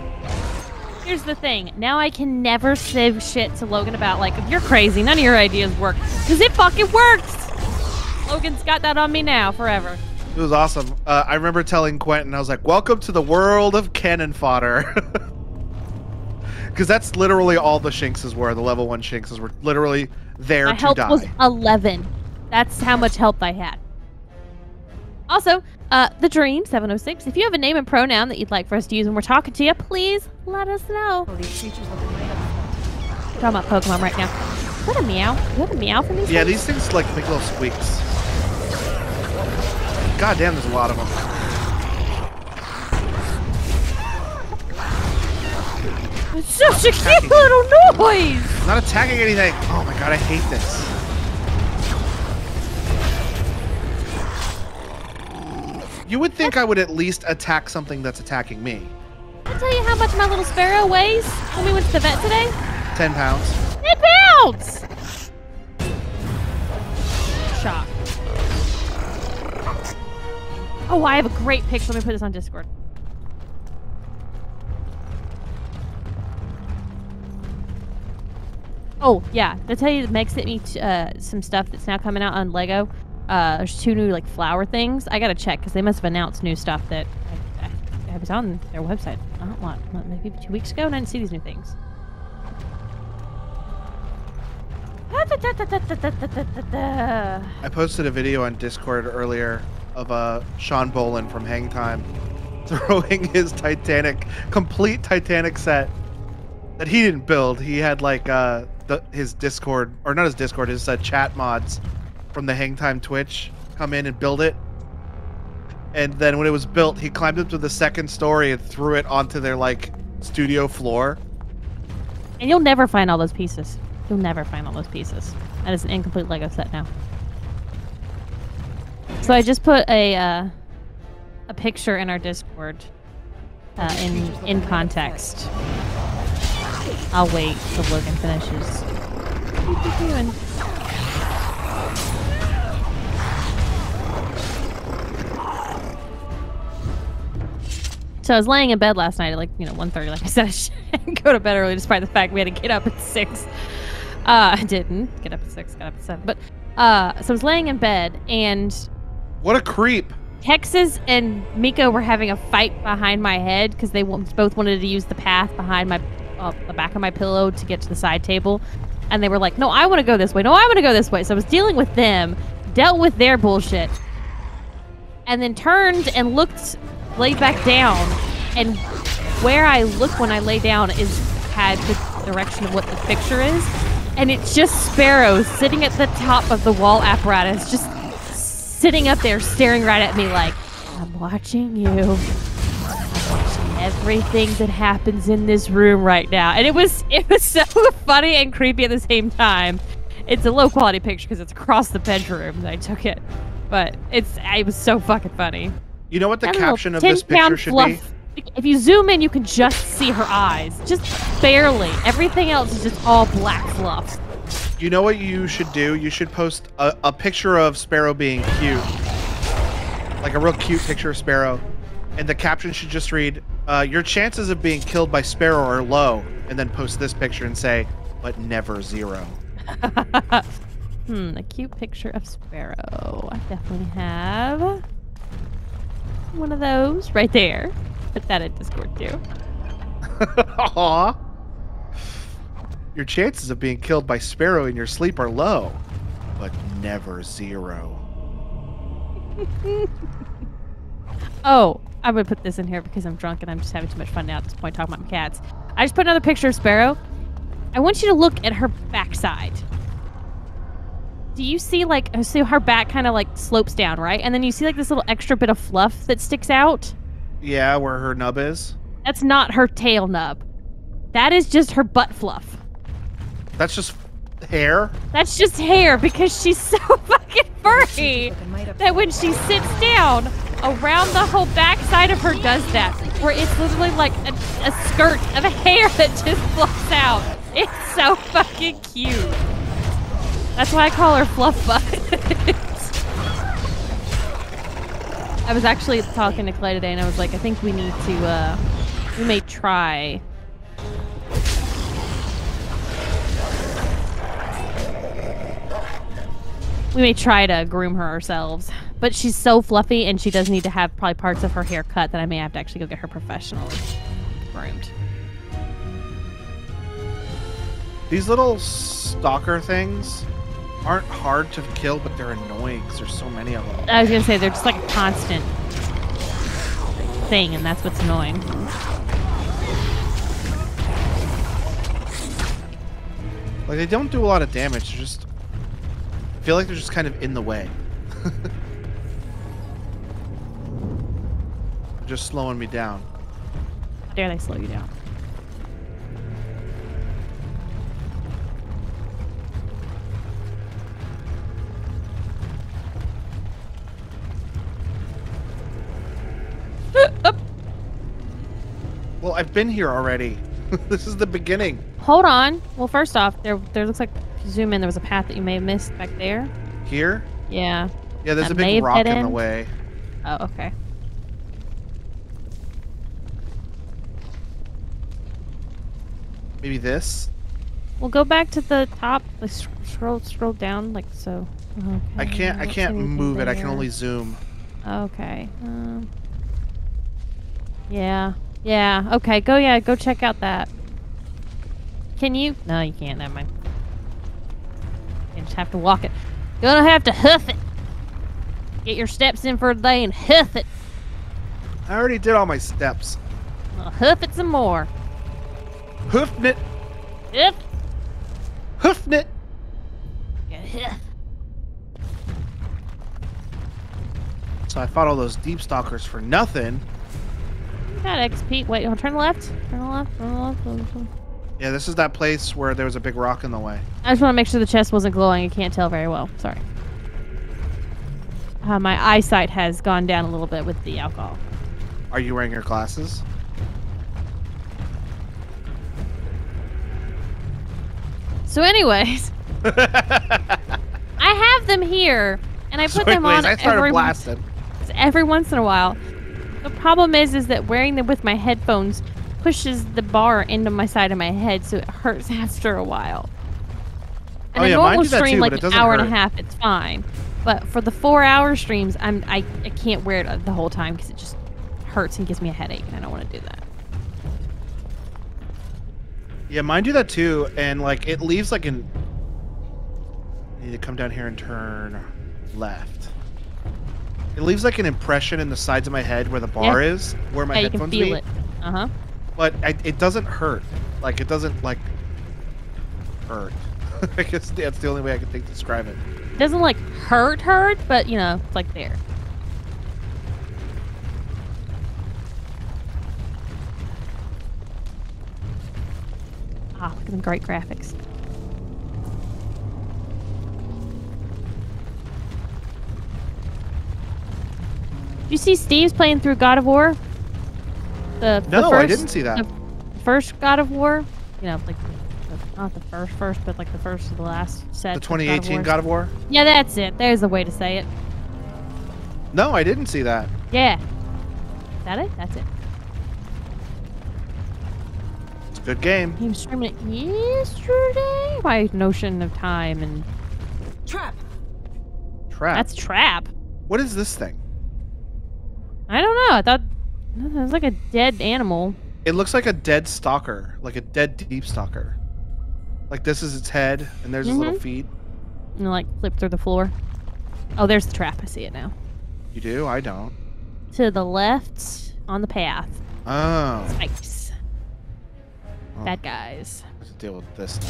Here's the thing. Now I can never say shit to Logan about, like, you're crazy. None of your ideas work. Because it fucking worked! Logan's got that on me now, forever. It was awesome. I remember telling Quentin, I was like, welcome to the world of cannon fodder. Because that's literally all the Shinxes were. The level 1 Shinxes were literally there My to health die. was 11. That's how much health I had. Also, The Dream 706. If you have a name and pronoun that you'd like for us to use when we're talking to you, please let us know. Talking about Pokemon right now. Is that a meow? Is that a meow from these Yeah, things? these things like make little squeaks. God damn, there's a lot of them. It's such a cute little noise! I'm not attacking anything. Oh my god, I hate this. You would think I would at least attack something that's attacking me. Did I tell you how much my little sparrow weighs when we went to the vet today? 10 pounds. 10 pounds! Shock. Oh, I have a great picture. Let me put this on Discord. Oh, yeah. Did I tell you Meg sent me some stuff that's now coming out on Lego? There's 2 new, like, flower things. I gotta check, because they must have announced new stuff that I was on their website. Maybe 2 weeks ago, and I didn't see these new things. I posted a video on Discord earlier of Sean Boland from Hang Time throwing his complete Titanic set that he didn't build. He had like his Discord, or not his Discord, his chat mods from the Hang Time Twitch come in and build it. And then when it was built, he climbed up to the 2nd story and threw it onto their like studio floor. And you'll never find all those pieces. You'll never find all those pieces. That is an incomplete Lego set now. So I just put a picture in our Discord in context. I'll wait till Logan finishes. What are you doing? So I was laying in bed last night at 1:30. Like I said, I should go to bed early despite the fact we had to get up at 6. I didn't get up at 6, got up at 7. But so I was laying in bed and what a creep. Texas and Miko were having a fight behind my head because they both wanted to use the path behind my the back of my pillow to get to the side table. And they were like, no, I want to go this way. No, I want to go this way. So I was dealing with them, dealt with their bullshit, and then turned and laid back down. And where I look when I lay down had the direction of what the picture is. And it's just Sparrow sitting at the top of the wall apparatus, just sitting up there staring right at me like, I'm watching you. I'm watching everything that happens in this room right now. And it was so funny and creepy at the same time. It's a low quality picture because it's across the bedroom that I took it. But it was so fucking funny. You know what the That little caption of this 10-pound picture should fluff. If you zoom in, you can just see her eyes. Just barely. Everything else is just all black fluff. be? You know what you should do? You should post a picture of Sparrow being cute. Like a real cute picture of Sparrow. And the caption should just read, your chances of being killed by Sparrow are low. And then post this picture and say, but never 0. A cute picture of Sparrow. I definitely have one of those right there. Put that in Discord too. Aww. Your chances of being killed by Sparrow in your sleep are low, but never 0. Oh, I'm gonna put this in here because I'm drunk and I'm just having too much fun now at this point talking about my cats. I just put another picture of Sparrow. I want you to look at her backside. Do you see see her back kind of like slopes down, right? And then you see like this little extra bit of fluff that sticks out? Yeah, where her nub is? That's not her tail nub. That is just her butt fluff. That's just hair? That's just hair because she's so fucking furry that when she sits down, around the whole backside of her does that. Where it's literally like a skirt of hair that just fluffs out. It's so fucking cute. That's why I call her Fluff Butt. I was actually talking to Clay today and I was like, I think we need to, we may try. We may try to groom her ourselves. But she's so fluffy and she does need to have probably parts of her hair cut that I may have to actually go get her professionally groomed. These little stalker things aren't hard to kill, but they're annoying because there's so many of them. I was going to say, they're just like a constant thing, and that's what's annoying. Like, they don't do a lot of damage. They're just... I feel like they're just kind of in the way. Just slowing me down. How dare they slow you down? Well, I've been here already. This is the beginning. Hold on. Well, first off, there looks like, if you zoom in, there was a path that you may have missed back there. Here? Yeah. Yeah, there's That a may big have rock dead in the end. way. Oh, okay. Maybe this? We'll go back to the top. Like, scroll down, like so. Okay. I can't move it. I can only zoom. Okay. Yeah. Yeah. Okay. Go check out that. Can you? No, you can't. Never mind. You just have to walk it. Gonna have to hoof it. Get your steps in for the day and hoof it. I already did all my steps. Well, hoof it some more. Hoofed it. Hoof. Hoofed it. Yeah, hoof. So I fought all those deep stalkers for nothing. You got XP. Wait, turn left. Turn left. Turn left. Turn left. Yeah, this is that place where there was a big rock in the way. I just want to make sure the chest wasn't glowing. I can't tell very well. Sorry. My eyesight has gone down a little bit with the alcohol. Are you wearing your glasses? So anyways, I have them here, and I put them on I started blasting. every once in a while. The problem is that wearing them with my headphones pushes the bar into my side of my head, so it hurts after a while. And a normal stream, like an hour and a half, it's fine. But for the 4-hour streams, I can't wear it the whole time because it just hurts and gives me a headache, and I don't want to do that. Yeah, mine do that too, and like it leaves like an. I need to come down here and turn left. It leaves like an impression in the sides of my head where the bar is, where my headphones you can feel be. it. Uh-huh. But it doesn't hurt. Like it doesn't like hurt. I guess that's the only way I can think to describe it. It doesn't like hurt, but you know, it's like there. Ah, look at them great graphics. You see Steve's playing through God of War? The No, first, I didn't see that. The first God of War? You know, like, not the first, but like the first of the last set. The 2018 God of War? Yeah, that's it. There's the way to say it. No, I didn't see that. Yeah. Is that it? That's it. It's a good game. He was streaming it yesterday? My notion of time and... Trap! Trap? That's trap. What is this thing? I don't know. I thought it was like a dead animal. It looks like a dead stalker. Like a dead deep stalker. Like this is its head, and there's his little feet. And like flip through the floor. Oh, there's the trap. I see it now. You do? I don't. To the left on the path. Oh. Spikes. Oh. Bad guys. I have to deal with this now.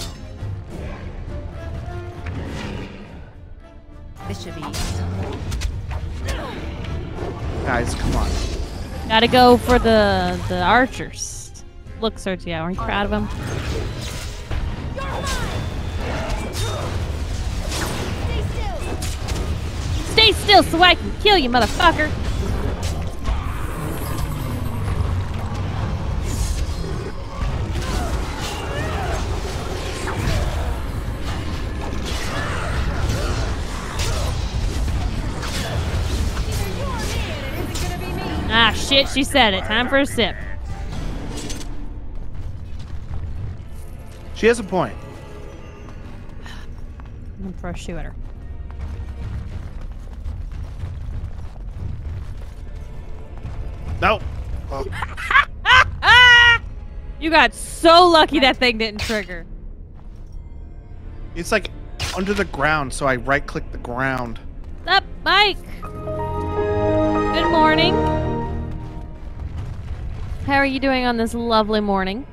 This should be Guys, come on. Gotta go for the archers. Look, Sergio, aren't you proud of him? Stay still so I can kill you, motherfucker! Ah, shit, she said it. Time for a sip. She has a point. I'm gonna throw a shoe at her. No. Oh. You got so lucky that thing didn't trigger. It's like under the ground, so I right-click the ground. What's up, Mike? Good morning. How are you doing on this lovely morning?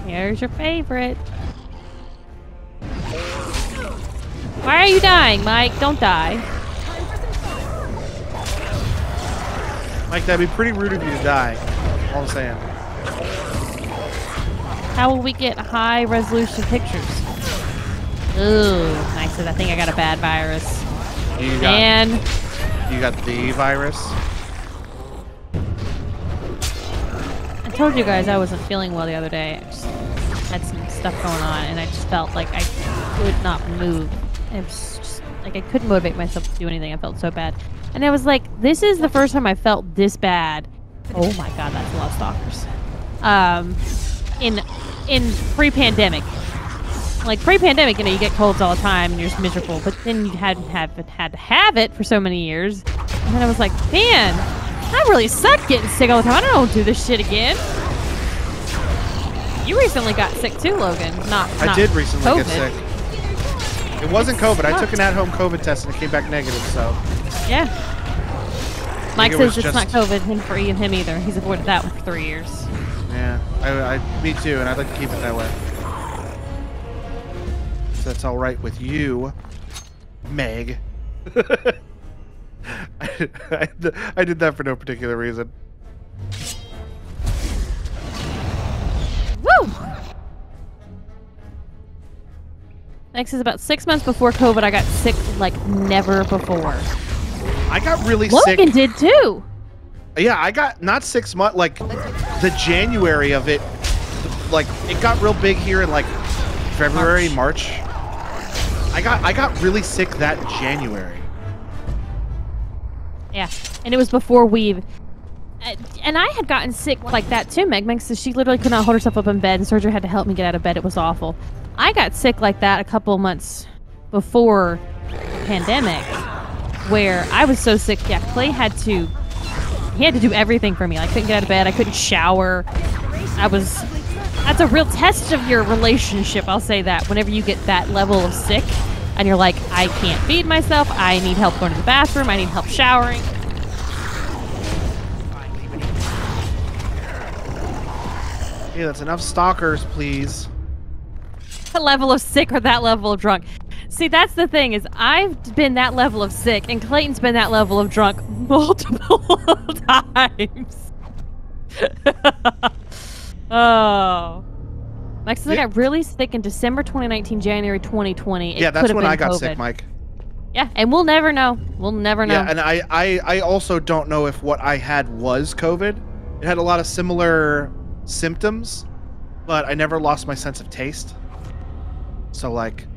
Here's your favorite. Why are you dying, Mike? Don't die. Mike, that'd be pretty rude of you to die. All I'm saying. How will we get high resolution pictures? Ooh, nice. I think I got a bad virus. You got the virus? I told you guys I wasn't feeling well the other day. I just had some stuff going on, and I just felt like I could not move. It was just, like I couldn't motivate myself to do anything. I felt so bad. And I was like, this is the first time I felt this bad. Oh my god, that's a lot of stalkers. In pre-pandemic. Like pre-pandemic, you know, you get colds all the time and you're just miserable. But then you had to have it for so many years. And then I was like, man, I really suck getting sick all the time. I don't do this shit again. You recently got sick too, Logan. I did recently COVID. get sick. It wasn't COVID. I took an at-home COVID test and it came back negative, so. Yeah. Mike says it's not COVID for him either. He's avoided that one for 3 years. Yeah, me too, and I'd like to keep it that way. So that's all right with you, Meg. I did that for no particular reason. Woo! Mike says about 6 months before COVID, I got sick like never before. I got really sick. Logan did too. Yeah, I got not 6 months, like the January of it. Like it got real big here in like February, March. I got really sick that January. Yeah, and it was before and I had gotten sick like that too. Meg says she literally could not hold herself up in bed, and surgery had to help me get out of bed. It was awful. I got sick like that a couple months before the pandemic, where I was so sick. Yeah, Clay had to do everything for me. I couldn't get out of bed. I couldn't shower. That's a real test of your relationship. I'll say that. Whenever you get that level of sick, and you're like, I can't feed myself. I need help going to the bathroom. I need help showering. Yeah, that's enough stalkers, please. That level of sick or that level of drunk. See, that's the thing is I've been that level of sick, and Clayton's been that level of drunk multiple times. Oh. Mike says I got really sick in December 2019, January 2020. Yeah, that's when I got sick, Mike. Yeah, and we'll never know. We'll never know. Yeah, and I also don't know if what I had was COVID. It had a lot of similar symptoms, but I never lost my sense of taste. So, like,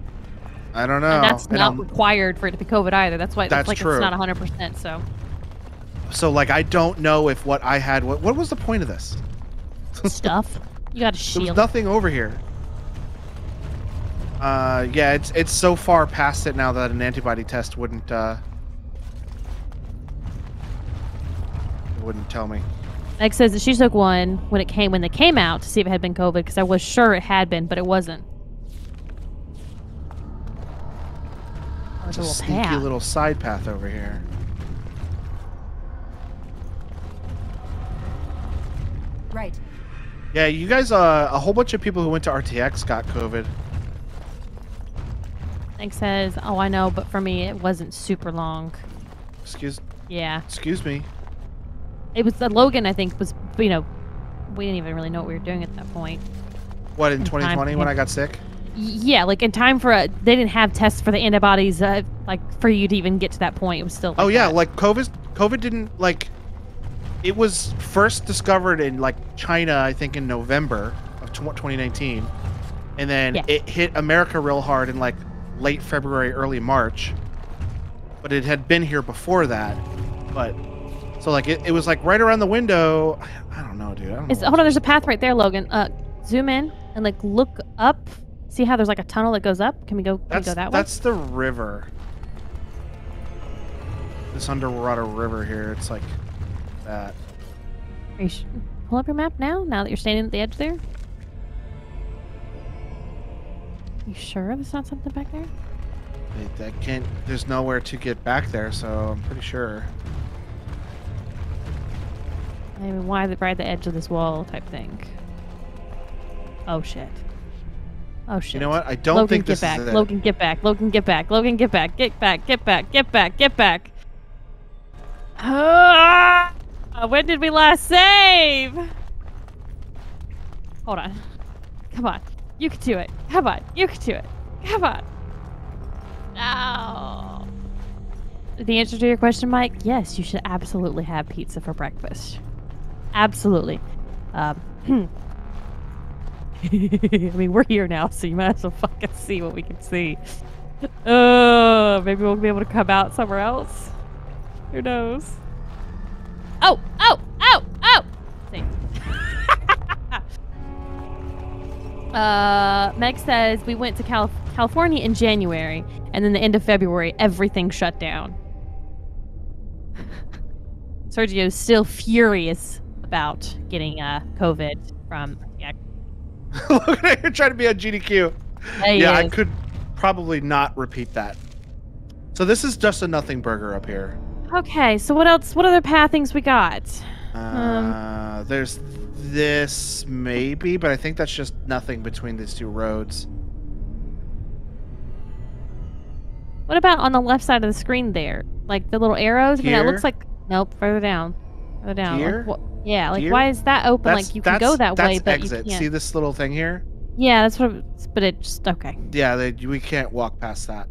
I don't know. And that's not required for it to be COVID either. That's why that's like true. It's not 100%, so. So, like, I don't know if what I had... What was the point of this? Stuff. You got a shield. There's nothing over here. Yeah, it's so far past it now that an antibody test wouldn't tell me. Meg says that she took one when they came out to see if it had been COVID because I was sure it had been, but it wasn't. It's a sneaky little side path over here. Right. Yeah, you guys, a whole bunch of people who went to RTX got COVID. Meg says, oh, I know, but for me, it wasn't super long. Yeah. Excuse me. It was Logan, I think, was, you know, we didn't even really know what we were doing at that point. What, in 2020 when I got sick? Yeah, like in time for they didn't have tests for the antibodies, like for you to even get to that point. It was still. Like like COVID didn't like. It was first discovered in like China, I think, in November of 2019, and then it hit America real hard in like late February, early March. But it had been here before that. But so like it was like right around the window. I don't know, dude. I don't know. Hold on, there's a path right there, Logan. Zoom in and like look up. See how there's like a tunnel that goes up? Can we go that way? That's the river. This underwater river here. It's like that. Are you pull up your map now that you're standing at the edge there? You sure there's not something back there? I can't. There's nowhere to get back there, so I'm pretty sure. Maybe why right at the edge of this wall type thing. Oh shit. Oh shit. You know what? I don't Logan, think this get back. is it. Logan, get back. Logan, get back. Logan, get back. Get back. Get back. Get back. Get back. When did we last save? Hold on. Come on. You can do it. Come on. You can do it. Come on. No. The answer to your question, Mike, yes, you should absolutely have pizza for breakfast. Absolutely. I mean, we're here now, so you might as well fucking see what we can see. Maybe we'll be able to come out somewhere else. Who knows? Oh! Oh! Oh! Oh! See. Meg says we went to California in January, and then the end of February, everything shut down. Sergio's still furious about getting COVID from... Look at you trying to be on GDQ. Yeah, I could probably not repeat that. So this is just a nothing burger up here. Okay, so what else? What other pathings we got? There's this maybe, but I think that's just nothing between these two roads. What about on the left side of the screen there? Like the little arrows? I mean, it looks like... Nope, further down. Further down. Here? Like, yeah, like Here? why is that open? Like you can go that way, but exit. you can't. See this little thing here? Yeah, that's what. But it just okay. Yeah, we can't walk past that.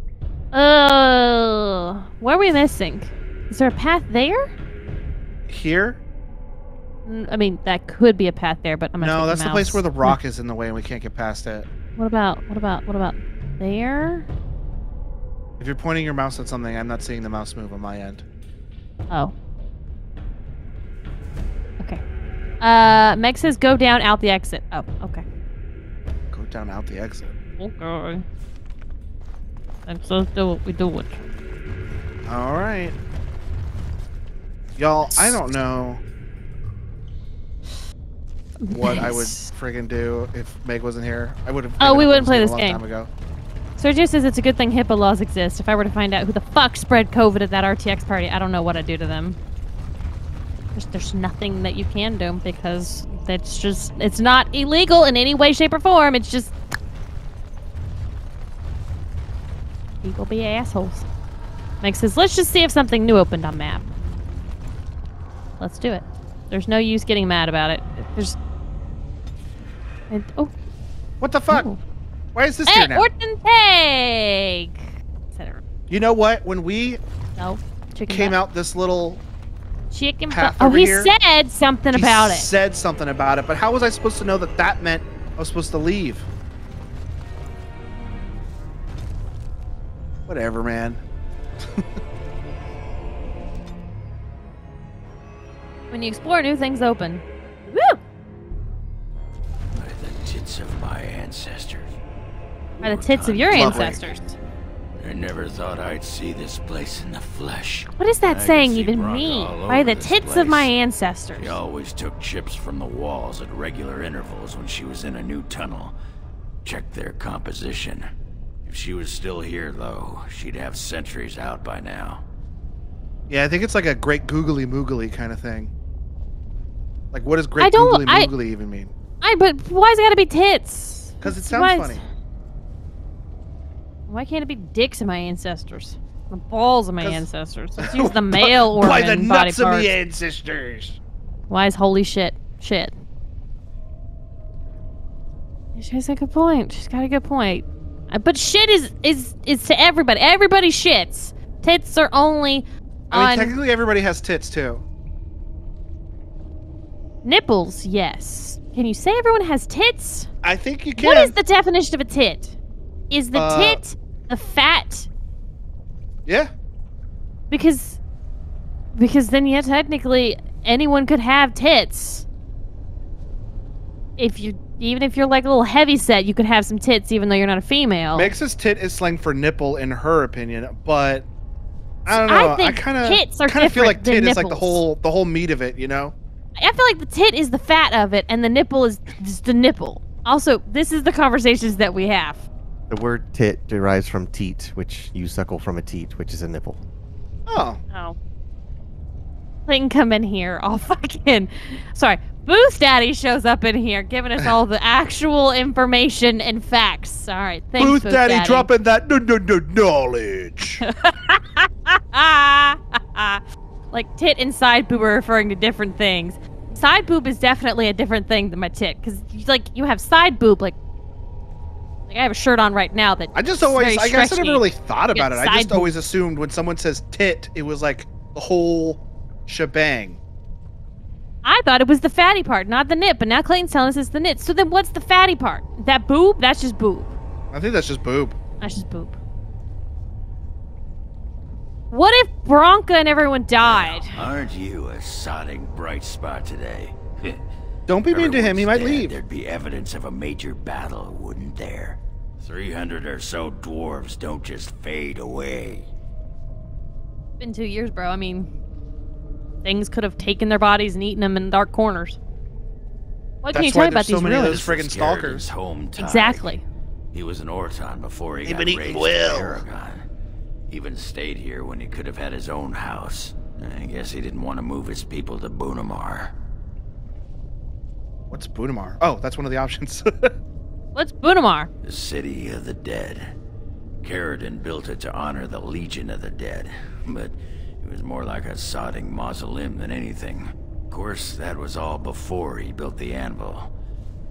What are we missing? Is there a path there? Here? I mean, that could be a path there, but I'm not. No, that's the place where the rock is in the way, and we can't get past it. What about there? If you're pointing your mouse at something, I'm not seeing the mouse move on my end. Oh. Okay. Meg says go down out the exit. Oh, okay. Go down out the exit. Okay. Let's just do what we do it. All right. Y'all, I don't know what I would friggin' do if Meg wasn't here. I would have. Oh, we wouldn't play this a long game. Time ago. Sergio says it's a good thing HIPAA laws exist. If I were to find out who the fuck spread COVID at that RTX party, I don't know what I'd do to them. There's nothing that you can do because it's not illegal in any way, shape, or form. It's just... People be assholes. Meg says, let's just see if something new opened on map. Let's do it. There's no use getting mad about it. There's... oh. What the fuck? Oh. Why is this here now? Orton Peg! Etc. You know what? When we came butt. out this little chicken path butt. Oh, over he here, said something about it. He said something about it, but how was I supposed to know that that meant I was supposed to leave? Whatever, man. When you explore, new things open. Woo! By the tits of my ancestors. By the tits of your Lovely. ancestors. I never thought I'd see this place in the flesh. What does that I saying could see even Bronca mean? all By over the this tits of place. my ancestors. She always took chips from the walls at regular intervals when she was in a new tunnel. Checked their composition. If she was still here, though, she'd have sentries out by now. Yeah, I think it's like a great googly moogly kind of thing. Like, what does great googly moogly even mean? But why's it gotta be tits? Because it sounds funny. Why can't it be dicks of my ancestors? The balls of my ancestors. Let's use the male organ By the body nuts of parts. the ancestors. Why is holy shit? Shit. She's got a good point. She's got a good point. But shit is to everybody. Everybody shits. Tits are only I mean, on technically everybody has tits too. nipples. Yes. Can you say everyone has tits? I think you can. What is the definition of a tit? Is the tit the fat? Yeah. Because then, yeah, technically anyone could have tits. Even if you're like a little heavy set, you could have some tits, even though you're not a female. Mex's tit is slang for nipple in her opinion, but I don't know. I think tits are kind of feel like different tit than is like the nipples. whole meat of it, you know? I feel like the tit is the fat of it, and the nipple is just the nipple. Also, this is the conversations that we have. The word tit derives from teat, which you suckle from a teat, which is a nipple. Oh. Oh. They can come in here all fucking... Sorry. Booth Daddy shows up in here, giving us all the actual information and facts. All right, thanks, Booth Daddy dropping that knowledge. Like, tit and side boob are referring to different things. Side boob is definitely a different thing than my tit, because, like, you have side boob, like I have a shirt on right now that I guess I never really thought about it. I just boob. always assumed when someone says tit, it was like the whole shebang. I thought it was the fatty part, not the nip, but now Clayton's telling us it's the nit. So then what's the fatty part? That boob? That's just boob. I think that's just boob. That's just boob. What if Bronca and everyone died? Aren't you a sodding bright spot today? Don't be mean to him, he might Everyone's dead, leave. There'd be evidence of a major battle, wouldn't there? 300 or so dwarves don't just fade away. It's been 2 years, bro. I mean, things could have taken their bodies and eaten them in dark corners. What can you tell me about these ruins? Friggin' stalkers. Home Tide. Exactly. He was an Orton before he They've got been raised eating by well. Aragon. Even stayed here when he could have had his own house. I guess he didn't want to move his people to Bunamar. What's Bunamar? Oh, that's one of the options. What's Bunamar? The city of the dead. Caradon built it to honor the Legion of the Dead, but it was more like a sodding mausoleum than anything. Of course, that was all before he built the anvil.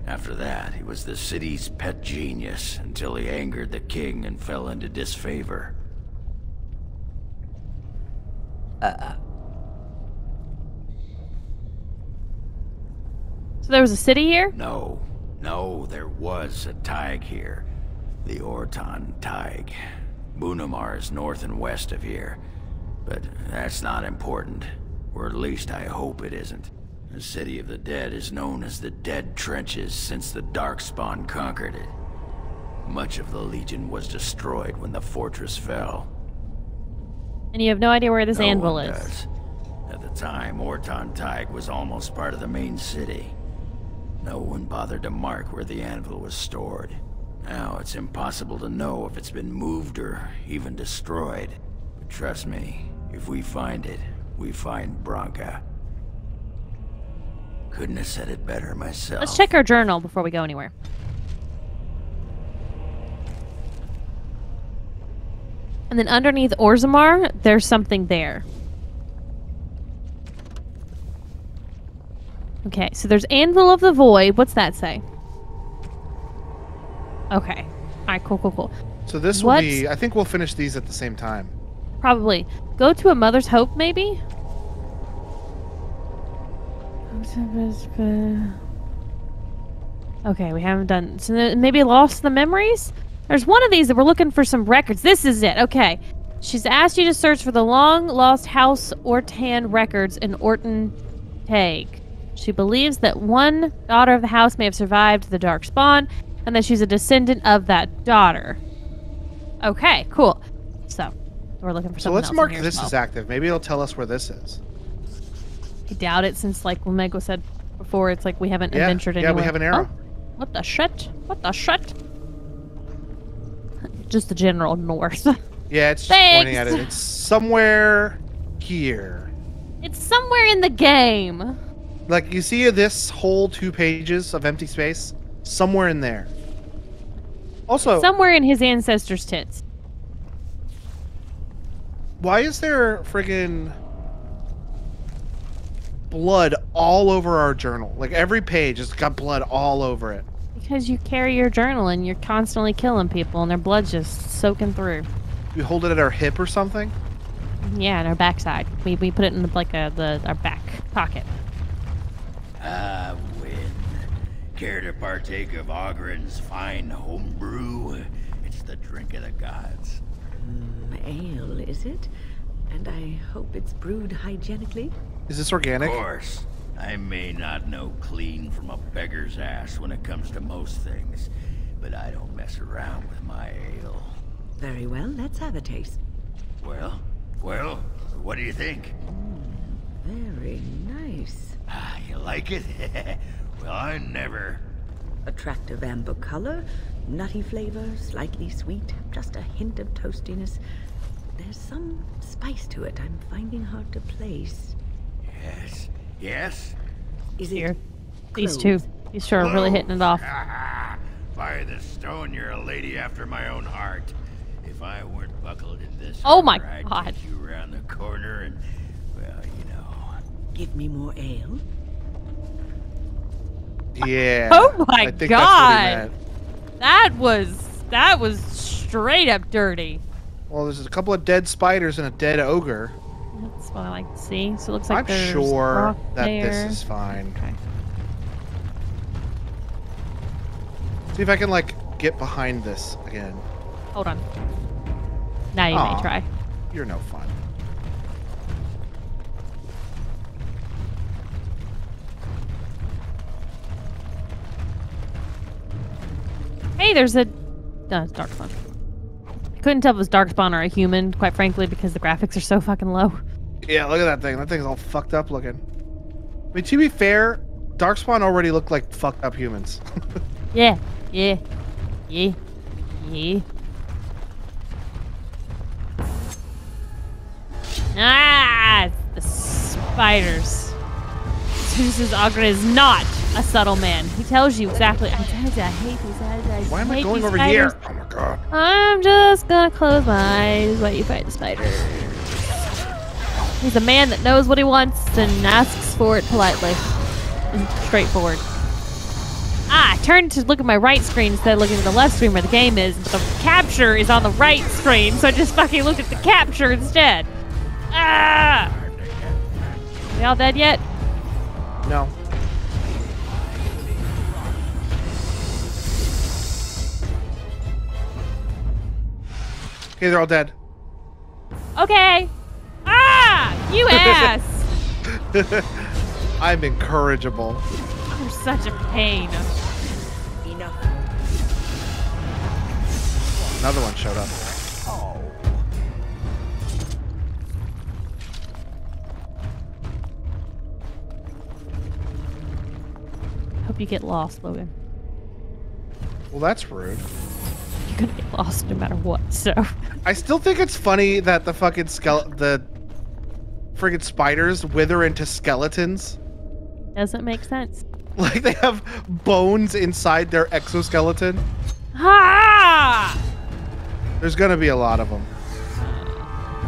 After that, he was the city's pet genius until he angered the king and fell into disfavor. So there was a city here? No, there was a Tig here. The Orton Tig. Bunamar is north and west of here. But that's not important. Or at least I hope it isn't. The City of the Dead is known as the Dead Trenches since the Darkspawn conquered it. Much of the Legion was destroyed when the fortress fell. And you have no idea where this No anvil one is. does. At the time, Orton Tig was almost part of the main city. No one bothered to mark where the anvil was stored. Now it's impossible to know if it's been moved or even destroyed. But trust me, if we find it, we find Bronca. Couldn't have said it better myself. Let's check our journal before we go anywhere. And then underneath Orzammar, there's something there. Okay, so there's Anvil of the Void. What's that say? Okay. All right, cool. So this will be... I think we'll finish these at the same time. Probably. Go to a Mother's Hope, maybe? Okay, we haven't done... So maybe Lost the Memories? There's one of these that we're looking for some records. This is it. Okay. She's asked you to search for the long-lost House Ortan records in Orton Tag. She believes that one daughter of the house may have survived the Darkspawn, and that she's a descendant of that daughter. Okay, cool. So, we're looking for something else. So let's mark in here this as as well. active. Maybe it'll tell us where this is. I doubt it, since, like Mego said before, it's like we haven't adventured anywhere. Yeah, we have an arrow. Oh, what the shit? What the shit? Just the general north. Yeah, it's just pointing at it. It's somewhere here. It's somewhere in the game. Like, you see this whole 2 pages of empty space? Somewhere in there. Also... Somewhere in his ancestors' tits. Why is there friggin' blood all over our journal? Like, every page has got blood all over it. Because you carry your journal and you're constantly killing people and their blood's just soaking through. We hold it at our hip or something? Yeah, in our backside. We put it in like our back pocket. Ah, win. Care to partake of Ogren's fine homebrew? It's the drink of the gods. Ale, is it? And I hope it's brewed hygienically? Is this organic? Of course. I may not know clean from a beggar's ass when it comes to most things, but I don't mess around with my ale. Very well, let's have a taste. Well, what do you think? Very nice. Ah, you like it? Well, I never... Attractive amber color, nutty flavor, slightly sweet, just a hint of toastiness. There's some spice to it I'm finding hard to place. Yes? Is Here. it These two. These two are really hitting it off. By the stone, you're a lady after my own heart. If I weren't buckled in this, Oh my I'd God. take you around the corner and, well, you know. Give me more ale. Yeah. Oh my I think God. That's what he meant. That was straight up dirty. Well, there's a couple of dead spiders and a dead ogre. That's what I like to see. So it looks like I'm there's sure rock that there. this is fine. Okay. See if I can, like, get behind this again. Hold on. Now you Aw, may try. You're no fun. Hey, there's a Darkspawn. I couldn't tell if it was Darkspawn or a human, quite frankly, because the graphics are so fucking low. Yeah, look at that thing. That thing's all fucked up looking. I mean, to be fair, Darkspawn already looked like fucked up humans. Yeah. Ah, the spiders. Zeus's Ogre is not a subtle man. He tells you exactly. I hate these guys. Why am I hate going these over spiders. here? Oh my god. I'm just gonna close my eyes while you fight the spiders. He's a man that knows what he wants and asks for it politely and straightforward. I turned to look at my right screen instead of looking at the left screen where the game is. The capture is on the right screen, so I just fucking looked at the capture instead. Ah! We all dead yet? No. Okay, they're all dead. Okay. Ah! You ass! I'm incorrigible. You're such a pain. Enough. Another one showed up. Hope you get lost, Logan. Well, that's rude. You're gonna get lost no matter what, so. I still think it's funny that the fucking the friggin' spiders wither into skeletons. Doesn't make sense. Like they have bones inside their exoskeleton. Ha! There's gonna be a lot of them.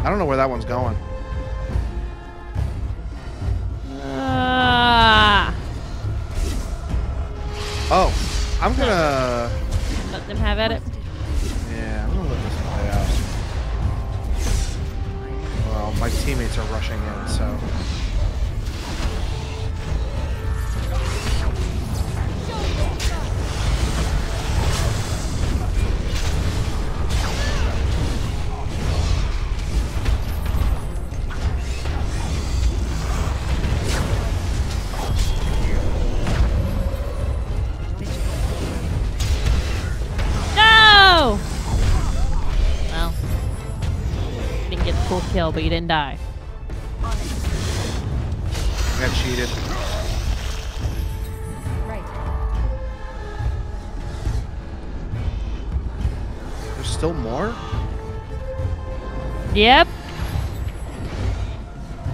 I don't know where that one's going. Oh, I'm gonna let them have at it. Yeah, I'm gonna let this play out. Well, my teammates are rushing in, so. Kill, but you didn't die. I got cheated. Right. There's still more? Yep.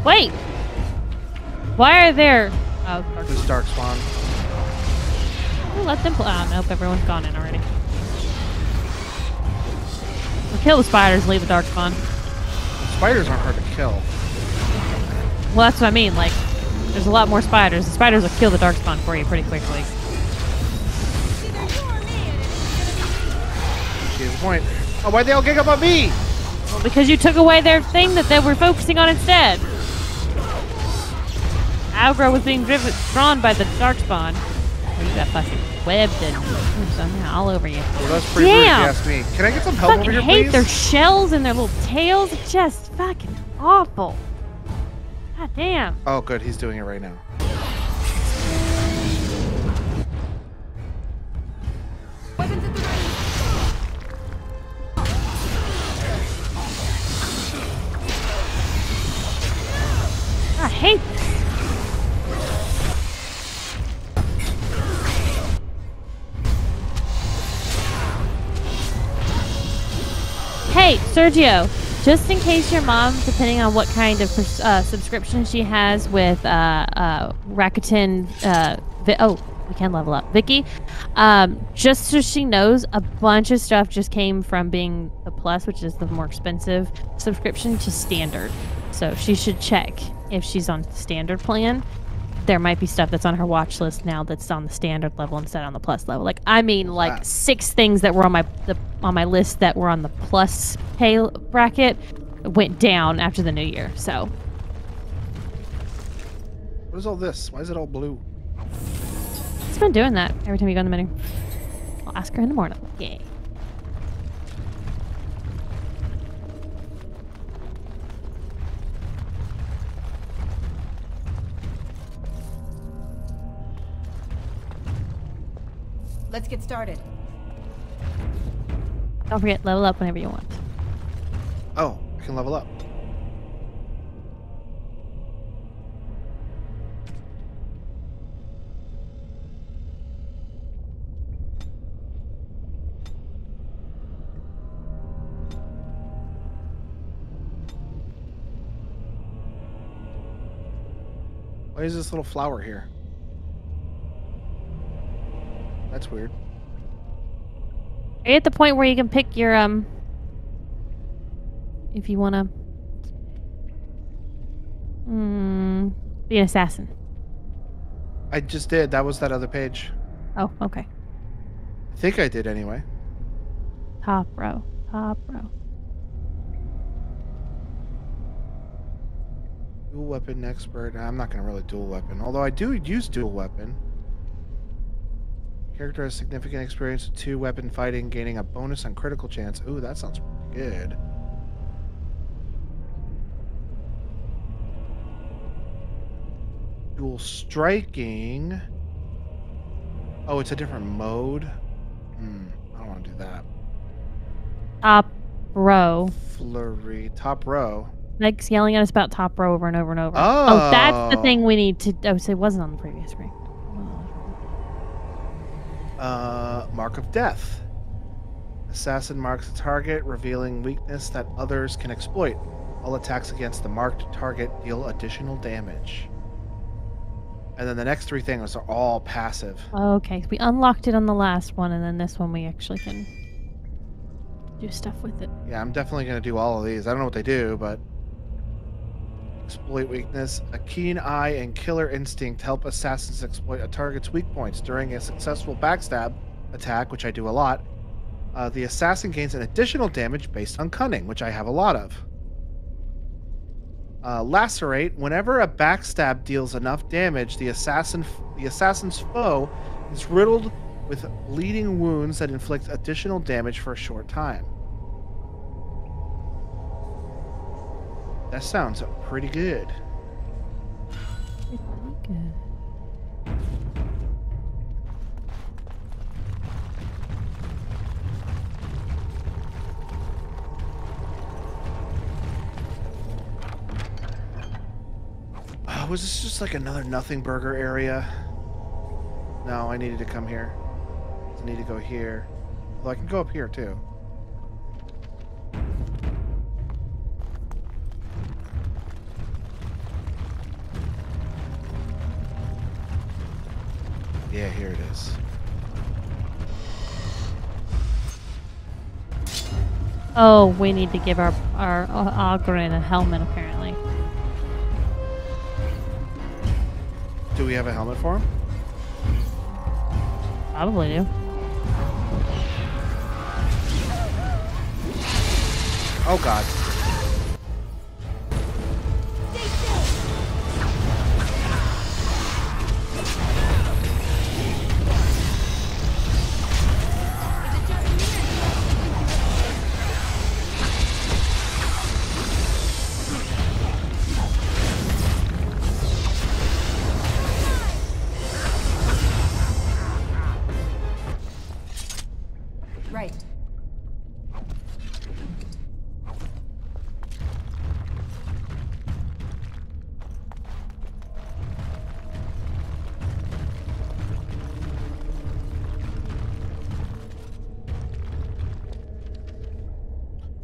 Wait. Why are there? Oh, there's Darkspawn. We'll let them play. Oh, nope, everyone's gone in already. We'll kill the spiders, leave the Darkspawn. Spiders aren't hard to kill. Well, that's what I mean. Like, there's a lot more spiders. The spiders will kill the Darkspawn for you pretty quickly. She has a point. Oh, why'd they all gang up on me? Well, because you took away their thing that they were focusing on instead. Aggro was being drawn by the Darkspawn. Oh, you got fucking webbed and somehow all over you. Well, that's pretty rude if you ask me. Can I get some help over here, please? I hate their shells and their little tails. It's just fucking awful. God damn. Oh, good. He's doing it right now. I hate this. Hey, Sergio, just in case your mom, depending on what kind of subscription she has with Rakuten, we can level up, Vicky, just so she knows, a bunch of stuff just came from being the Plus, which is the more expensive subscription, to Standard. So she should check if she's on the Standard plan. There might be stuff that's on her watch list now that's on the Standard level instead on the Plus level. Like, I mean, like 6 things that were on my list that were on the Plus pay bracket went down after the new year. So, what is all this? Why is it all blue? It's been doing that every time you go in the menu. I'll ask her in the morning. Yeah. Let's get started. Don't forget, level up whenever you want. Oh, I can level up. Why is this little flower here? That's weird. Are you at the point where you can pick your, if you want to, be an assassin? I just did. That was that other page. Oh, okay. I think I did anyway. Top row. Top row. Dual weapon expert. I'm not going to really dual weapon. Although I do use dual weapon. Character has significant experience with 2 weapon fighting, gaining a bonus on critical chance. Ooh, that sounds pretty good. Dual striking. Oh, it's a different mode. I don't want to do that. Top row. Flurry. Top row. Meg's yelling at us about top row over and over and over. Oh, that's the thing we need to. Oh, so it wasn't on the previous screen. Mark of Death. Assassin marks a target, revealing weakness that others can exploit. All attacks against the marked target deal additional damage. And then the next 3 things are all passive. Okay, we unlocked it on the last one, and then this one we actually can do stuff with it. Yeah, I'm definitely going to do all of these. I don't know what they do, but... Exploit weakness. A keen eye and killer instinct help assassins exploit a target's weak points. During a successful backstab attack, which I do a lot, the assassin gains an additional damage based on cunning, which I have a lot of. Lacerate. Whenever a backstab deals enough damage, the assassin's foe is riddled with bleeding wounds that inflict additional damage for a short time. That sounds pretty good. Pretty good. Was this just like another nothing burger area? No, I needed to come here. I need to go here. Well, I can go up here too. Yeah, here it is. Oh, we need to give our Ogren a helmet, apparently. Do we have a helmet for him? Probably do. Oh, God. Right.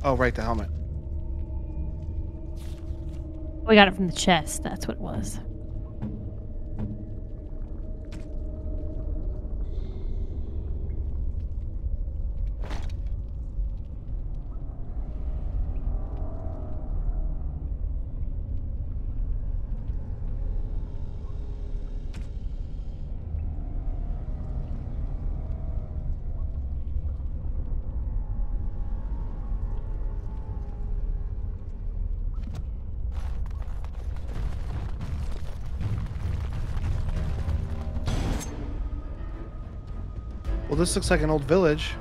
Oh, right, the helmet. We got it from the chest. That's what it was. Well, this looks like an old village.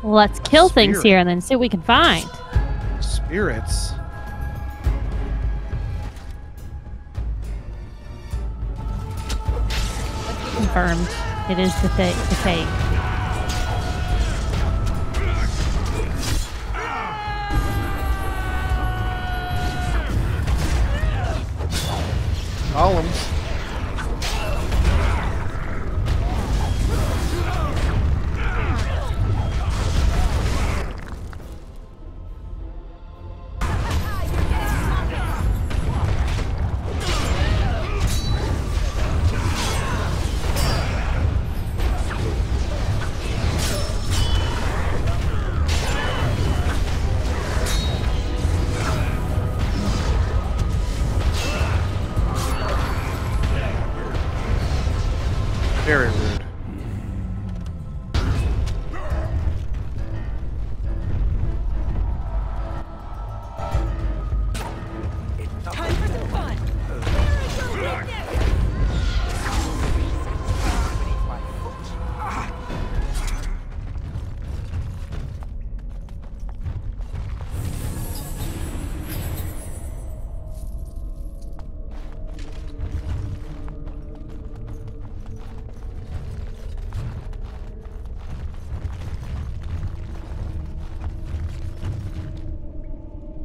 Well, let's kill things here and then see what we can find. Spirits. Confirmed. It is the fake. Columns. Very rude. Time for some fun.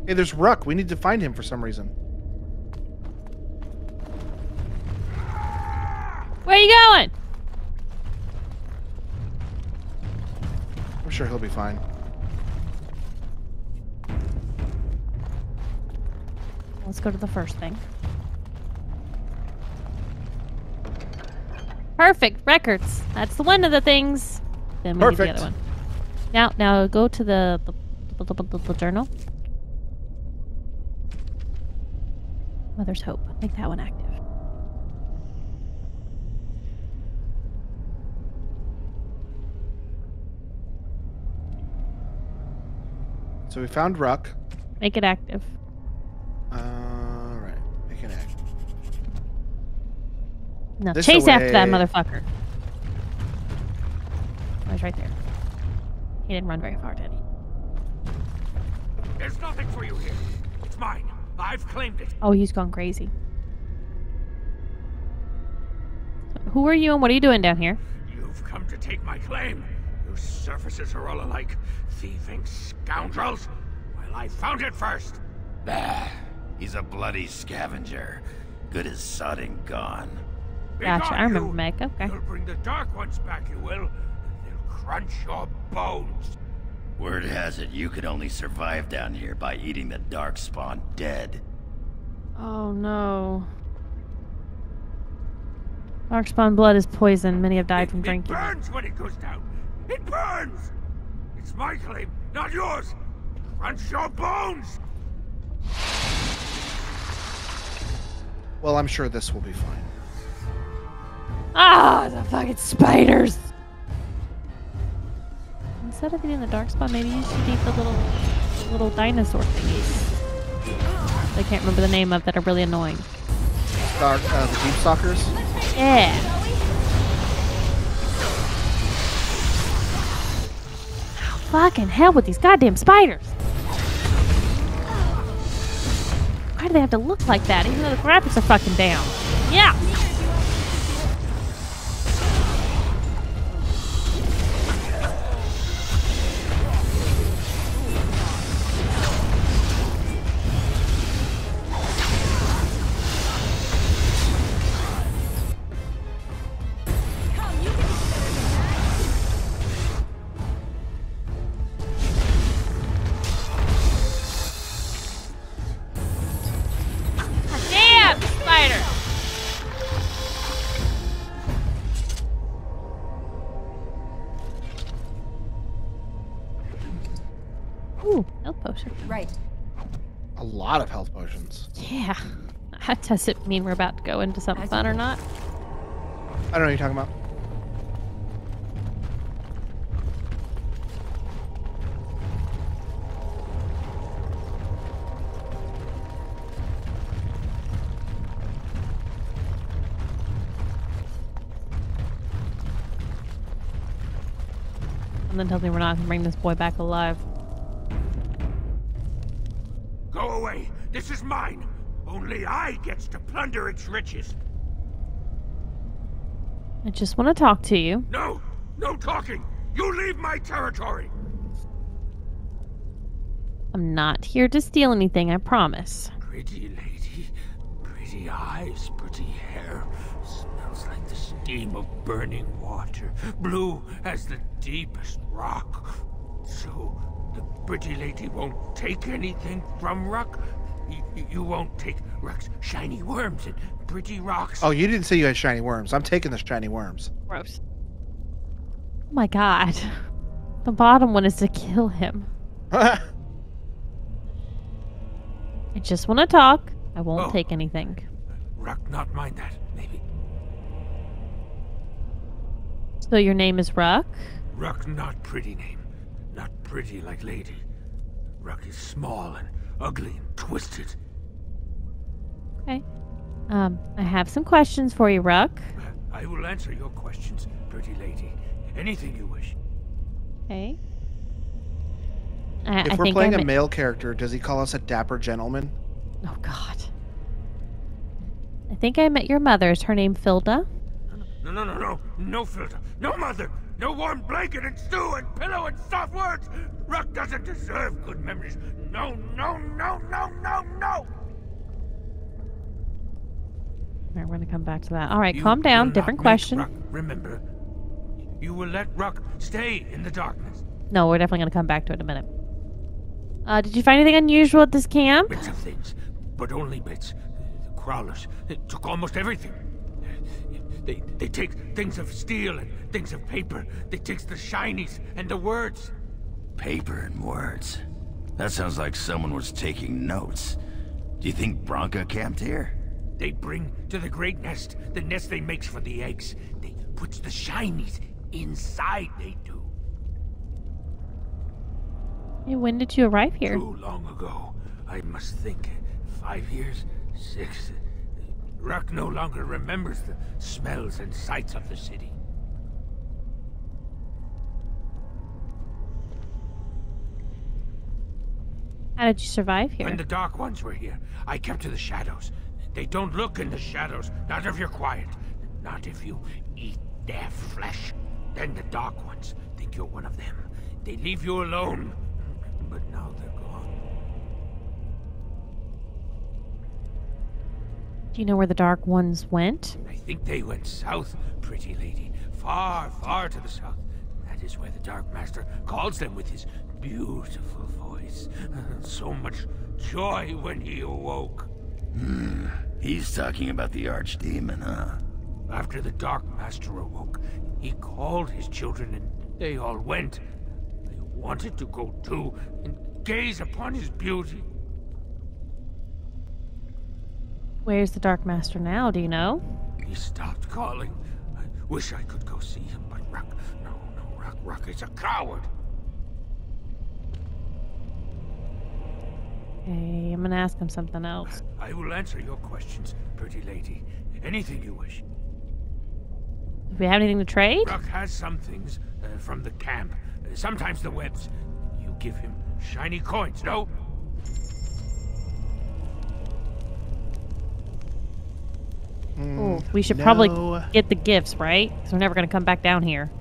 Hey, there's Ruck. We need to find him for some reason. Where are you going? I'm sure he'll be fine. Let's go to the first thing. Perfect. Records. That's the one of the things. Then we need the Perfect. other one. Now go to the journal. Mother's Hope. Make that one active. So we found Ruck. Make it active. Alright. Make it active. No, This chase after that away. motherfucker. Oh, he's right there. He didn't run very far, did he? There's nothing for you here. It's mine. I've claimed it. Oh, he's gone crazy. Who are you and what are you doing down here? You've come to take my claim. Your surfaces are all alike. Thieving scoundrels. Well, I found it first. Bah, he's a bloody scavenger. Good as sodding gone. Gotcha, I remember Meg. Okay. You'll bring the Dark Ones back, you will. They'll crunch your bones. Word has it you could only survive down here by eating the Darkspawn dead. Oh no. Darkspawn blood is poison. Many have died from drinking. It burns when it goes down. It burns! It's my claim, not yours. Crunch your bones! Well, I'm sure this will be fine. Ah, the fucking spiders! Instead of eating the Darkspawn, maybe you should eat the little dinosaur thingies. I can't remember the name of that are really annoying. The Deep Stalkers? Yeah. Fucking hell with these goddamn spiders! Why do they have to look like that, even though the graphics are fucking down? Yeah! Damn, spider! Ooh, health potion. Right. A lot of health potions. Yeah. That doesn't mean we're about to go into something fun or not. I don't know what you're talking about. Something tells me we're not going to bring this boy back alive. Go away. This is mine. Only I gets to plunder its riches. I just want to talk to you. No! No talking! You leave my territory! I'm not here to steal anything, I promise. Pretty lady, pretty eyes, pretty hair. Smells like the steam of burning water. Blue as the deepest rock. So, the pretty lady won't take anything from Ruck? You won't take Ruck's shiny worms and pretty rocks? Oh, you didn't say you had shiny worms. I'm taking the shiny worms. Gross. Oh my god. The bottom one is to kill him. I just want to talk. I won't take anything. Ruck not mind that, maybe. So your name is Ruck? Ruck not pretty name. Not pretty like lady. Ruck is small and ugly and twisted. Okay. I have some questions for you, Ruck. I will answer your questions, pretty lady. Anything you wish. Okay. If we're playing a male character, does he call us a dapper gentleman? Oh, God. I think I met your mother. Is her name Filda? No. No filter. No mother. No warm blanket and stew and pillow and soft words. Ruck doesn't deserve good memories. No. Alright, we're gonna come back to that. Alright, calm down. Different question. Ruck, remember, you will let Ruck stay in the darkness. No, we're definitely gonna come back to it in a minute. Did you find anything unusual at this camp? Bits of things, but only bits. The crawlers took almost everything. They take things of steel and things of paper. They take the shinies and the words. Paper and words. That sounds like someone was taking notes. Do you think Branka camped here? They bring to the great nest, the nest they makes for the eggs. They puts the shinies inside, they do. Hey, when did you arrive here? Too long ago. I must think. 5 years? 6? Ruck no longer remembers the smells and sights of the city. How did you survive here? When the Dark Ones were here, I kept to the shadows. They don't look in the shadows, not if you're quiet. Not if you eat their flesh. Then the Dark Ones think you're one of them. They leave you alone. But now they're gone. Do you know where the Dark Ones went? I think they went south, pretty lady. Far, far to the south. That is where the Dark Master calls them with his beautiful voice. So much joy when he awoke. He's talking about the Archdemon, huh? After the Dark Master awoke, he called his children and they all went. They wanted to go too and gaze upon his beauty. Where's the Dark Master now, do you know? He stopped calling. I wish I could go see him, but Ruck, no, Ruck is a coward. Okay, I'm gonna ask him something else. I will answer your questions, pretty lady. Anything you wish. Do we have anything to trade? Ruck has some things from the camp. Sometimes the webs. You give him shiny coins, no? Oh, we should probably get the gifts, right? Because we're never gonna come back down here.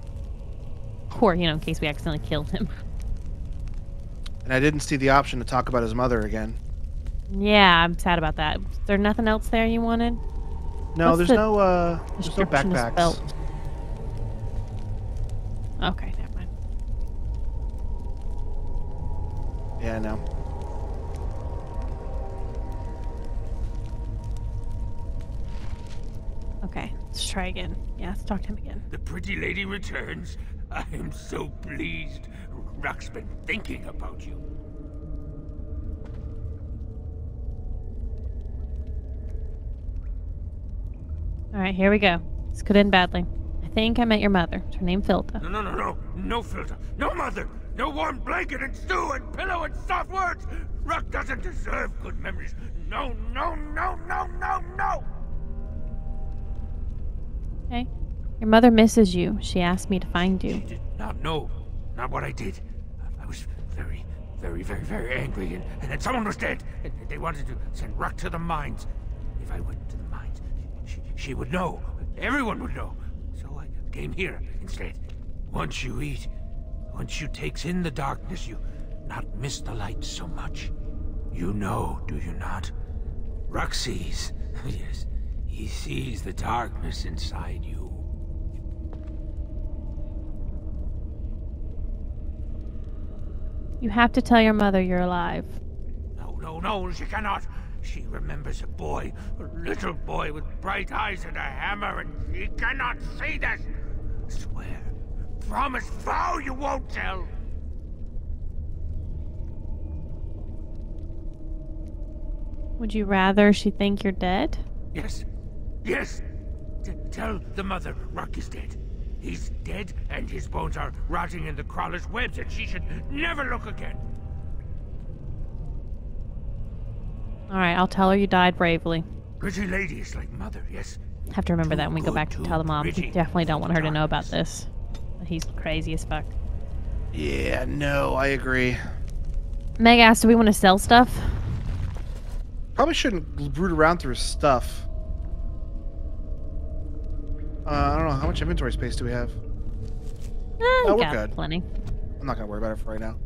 Or, you know, in case we accidentally killed him. And I didn't see the option to talk about his mother again. Yeah, I'm sad about that. Is there nothing else there you wanted? No, What's there's no backpacks. Belt? Okay, never mind. Yeah, no. Okay, let's try again. Yeah, let's talk to him again. The pretty lady returns. I am so pleased. Ruck's been thinking about you. Alright, here we go. This could end badly. I think I met your mother. Her name Filta. No filter. No mother. No warm blanket and stew and pillow and soft words. Ruck doesn't deserve good memories. No. Okay. Your mother misses you. She asked me to find you. She did not know. Not what I did. I was very, very angry, and then someone was dead, and they wanted to send Ruck to the mines. If I went to the mines, she would know. Everyone would know. So I came here instead. Once you eat, once you takes in the darkness, you not miss the light so much. You know, do you not? Ruck sees. Yes, he sees the darkness inside you. You have to tell your mother you're alive. No, she cannot. She remembers a boy, a little boy with bright eyes and a hammer, and she cannot see this. Swear, promise, vow you won't tell. Would you rather she think you're dead? Yes. Tell the mother Ruck is dead. He's dead, and his bones are rotting in the crawler's webs, and she should never look again. Alright, I'll tell her you died bravely. Pretty lady is like mother, yes. Have to remember that when we go back to tell the mom. We definitely don't want her to know about this. He's crazy as fuck. Yeah, no, I agree. Meg asked, do we want to sell stuff? Probably shouldn't root around through stuff. I don't know, how much inventory space do we have? We're good. Plenty. I'm not going to worry about it for right now.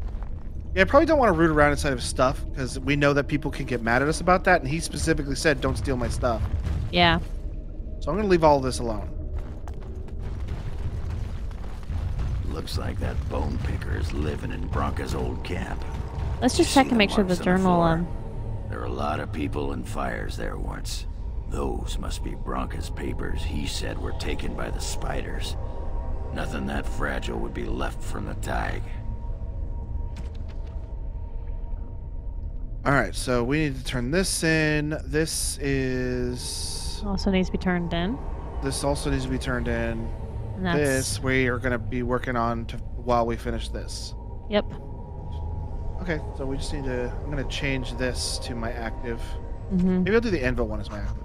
Yeah, I probably don't want to root around inside of stuff, because we know that people can get mad at us about that, and he specifically said, don't steal my stuff. Yeah. So I'm going to leave all of this alone. Looks like that bone picker is living in Branka's old camp. Let's just check and make sure the journal, There are a lot of people and fires there once. Those must be Branka's papers he said were taken by the spiders. Nothing that fragile would be left from the Taig. Alright, so we need to turn this in. This is... Also needs to be turned in. This also needs to be turned in. And that's... This we are going to be working on while we finish this. Yep. Okay, so we just need to... I'm going to change this to my active. Mm-hmm. Maybe I'll do the anvil one as my active.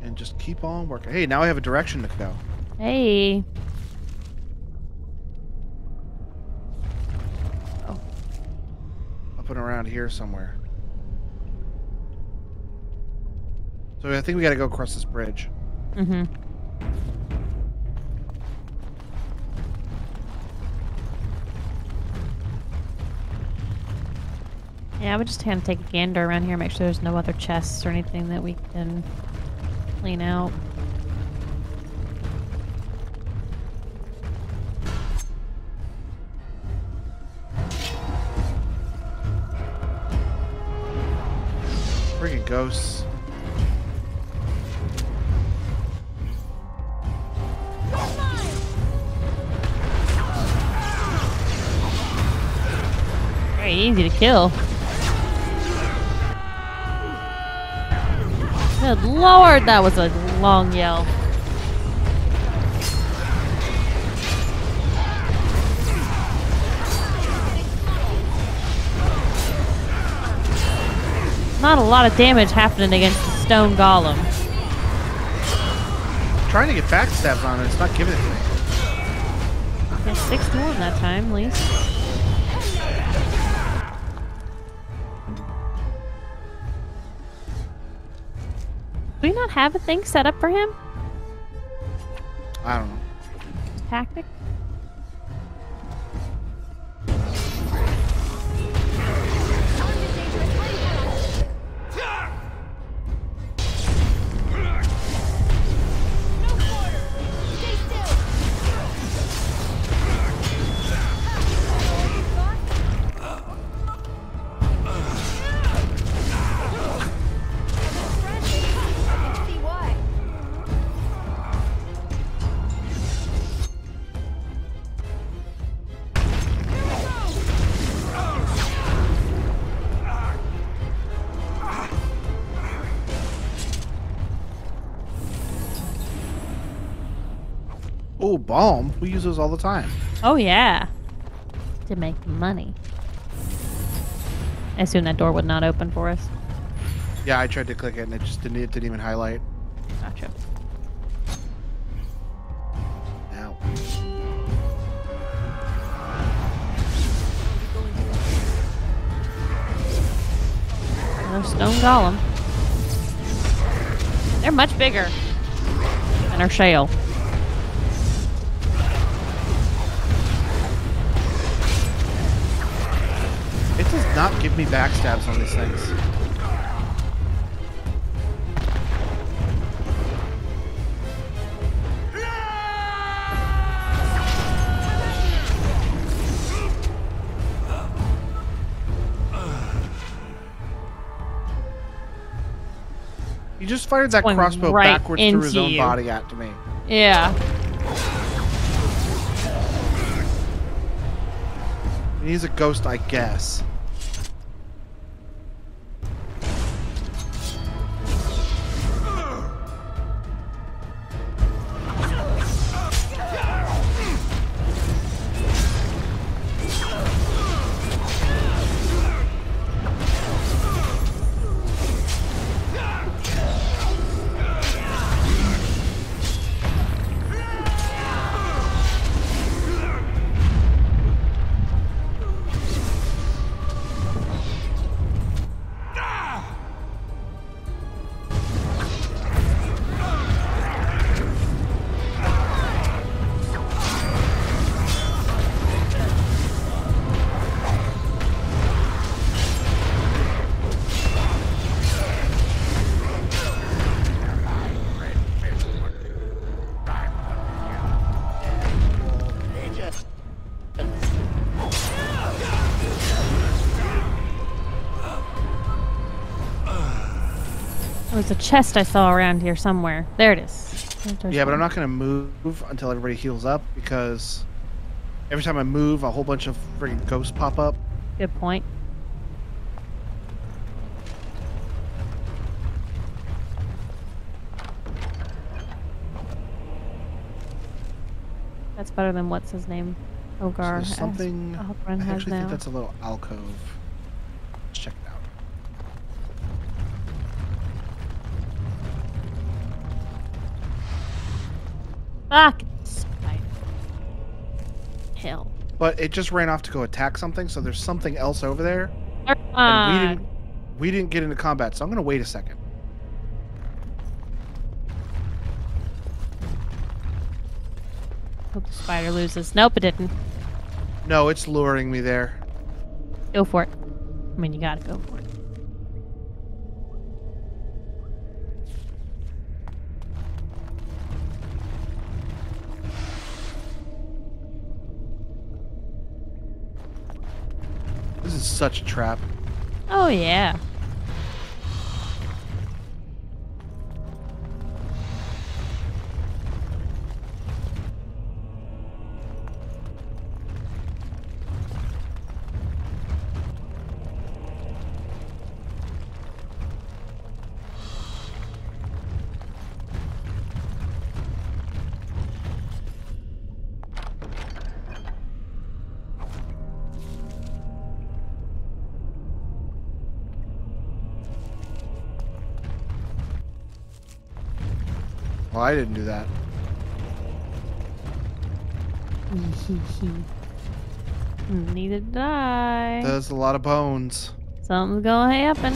And just keep on working. Hey, now I have a direction to go. Hey. Up and around here somewhere. So I think we got to go across this bridge. Mm-hmm. Yeah, I would just kind of take a gander around here, make sure there's no other chests or anything that we can clean out. Freaking ghosts. Very easy to kill. Good lord, that was a long yell. Not a lot of damage happening against the stone golem. I'm trying to get backstabs on it, it's not giving it to me. Yeah, 6 to 1 that time, at least. Do we not have a thing set up for him? I don't know. Tactic? Oh, balm. We use those all the time. Oh, yeah. To make money. I assume that door would not open for us. Yeah, I tried to click it and it didn't even highlight. Gotcha. Ow. Another stone golem. They're much bigger than our shale. It does not give me backstabs on these things. He just fired that crossbow right backwards through his own you. body at me. Yeah. He's a ghost, I guess. There's a chest I saw around here somewhere. There it is. Yeah, but I'm not going to move until everybody heals up because every time I move, a whole bunch of friggin' ghosts pop up. Good point. That's better than what's his name, Ogar. So there's something. Alpren I has actually now. think that's a little alcove. Let's check it out. Fuck spider. Hell. But it just ran off to go attack something, so there's something else over there. Come And on. we didn't get into combat, so I'm gonna wait a second. Hope the spider loses. Nope, it didn't. No, it's luring me there. Go for it. I mean, you gotta go for it. This is such a trap. Oh, yeah. Well, I didn't do that. Neither did I. There's a lot of bones. Something's gonna happen.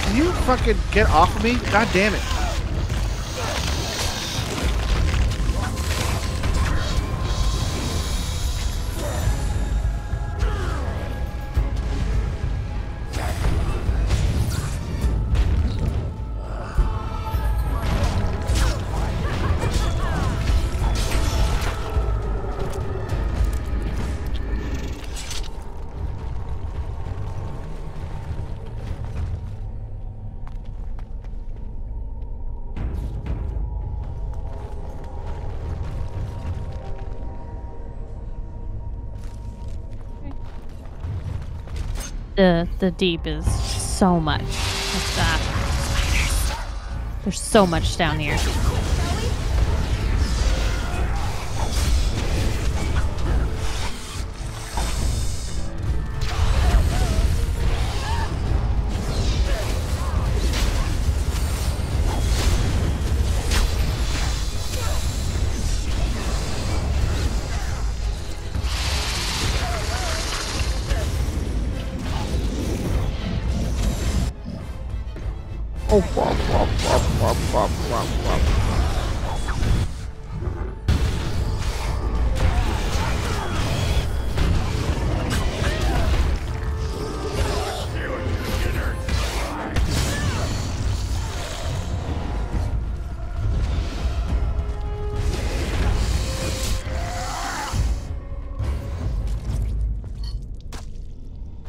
Can you fucking get off of me? God damn it. The deep is so much. What's that? There's so much down here. Oh, wop, wop, wop, wop, wop, wop, wop.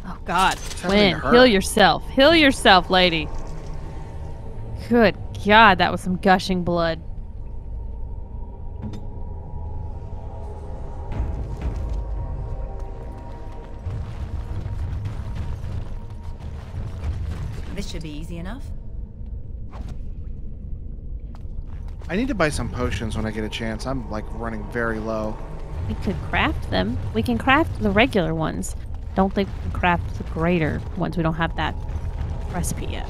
Oh God, happening Quinn, to her? heal yourself. Heal yourself, lady. Good God, that was some gushing blood. This should be easy enough. I need to buy some potions when I get a chance. I'm like running very low. We could craft them. We can craft the regular ones. Don't think we can craft the greater ones. We don't have that recipe yet.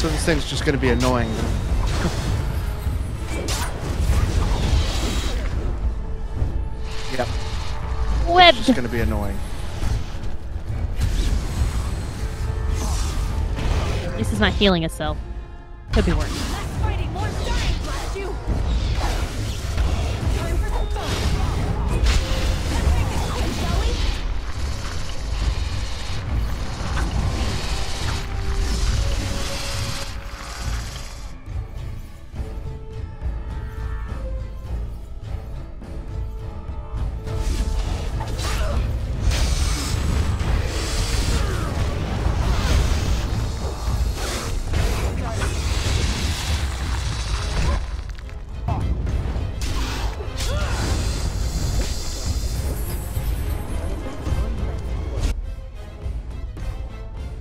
so this thing's just gonna be annoying. Yep. Web. It's just gonna be annoying. At least it's not healing itself. Could be worse.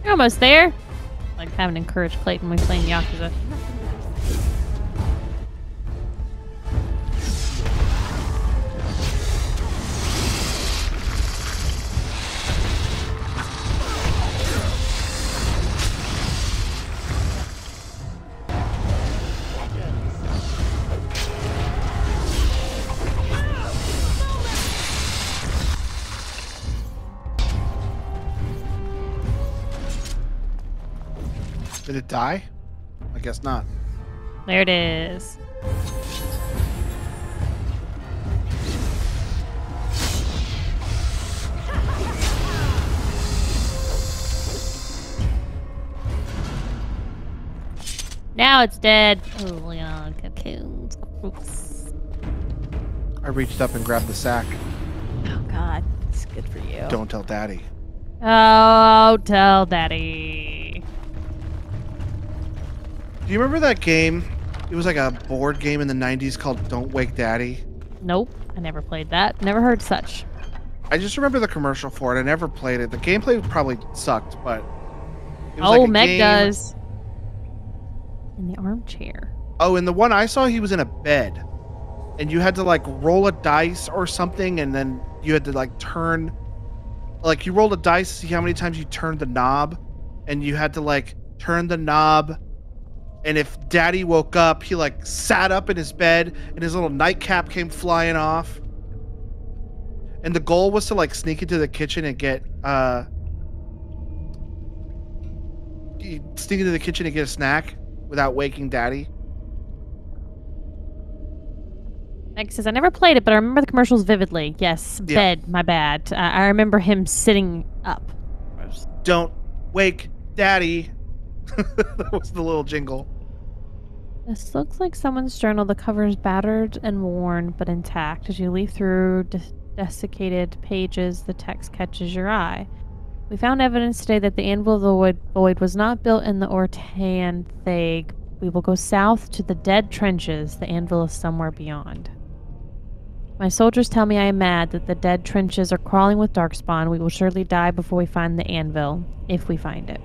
You're almost there. Like having encouraged Clayton when playing Yakuza. Did it die? I guess not. There it is. Now it's dead. Oh, yeah, cocoons. Oops. I reached up and grabbed the sack. Oh, God. It's good for you. Don't tell Daddy. Oh, tell Daddy. Do you remember that game? It was like a board game in the 90s called Don't Wake Daddy. Nope. I never played that. Never heard such. I just remember the commercial for it. I never played it. The gameplay probably sucked, but... It was Oh, like a Meg game... does. In the armchair. Oh, in the one I saw, he was in a bed. And you had to, like, roll a dice or something, and then you had to, like, turn... Like, you rolled a dice to see how many times you turned the knob, and you had to, like, turn the knob... And if Daddy woke up, he like sat up in his bed and his little nightcap came flying off. And the goal was to like sneak into the kitchen and get sneak into the kitchen and get a snack without waking Daddy. Meg says, I never played it, but I remember the commercials vividly. Yes, bed, my bad. I remember him sitting up. Don't wake Daddy. That was the little jingle. This looks like someone's journal. The cover is battered and worn, but intact. As you leaf through desiccated pages, the text catches your eye. We found evidence today that the Anvil of the Void was not built in the Ortan Thag. We will go south to the dead trenches. The Anvil is somewhere beyond. My soldiers tell me I am mad that the dead trenches are crawling with Darkspawn. We will surely die before we find the Anvil, if we find it.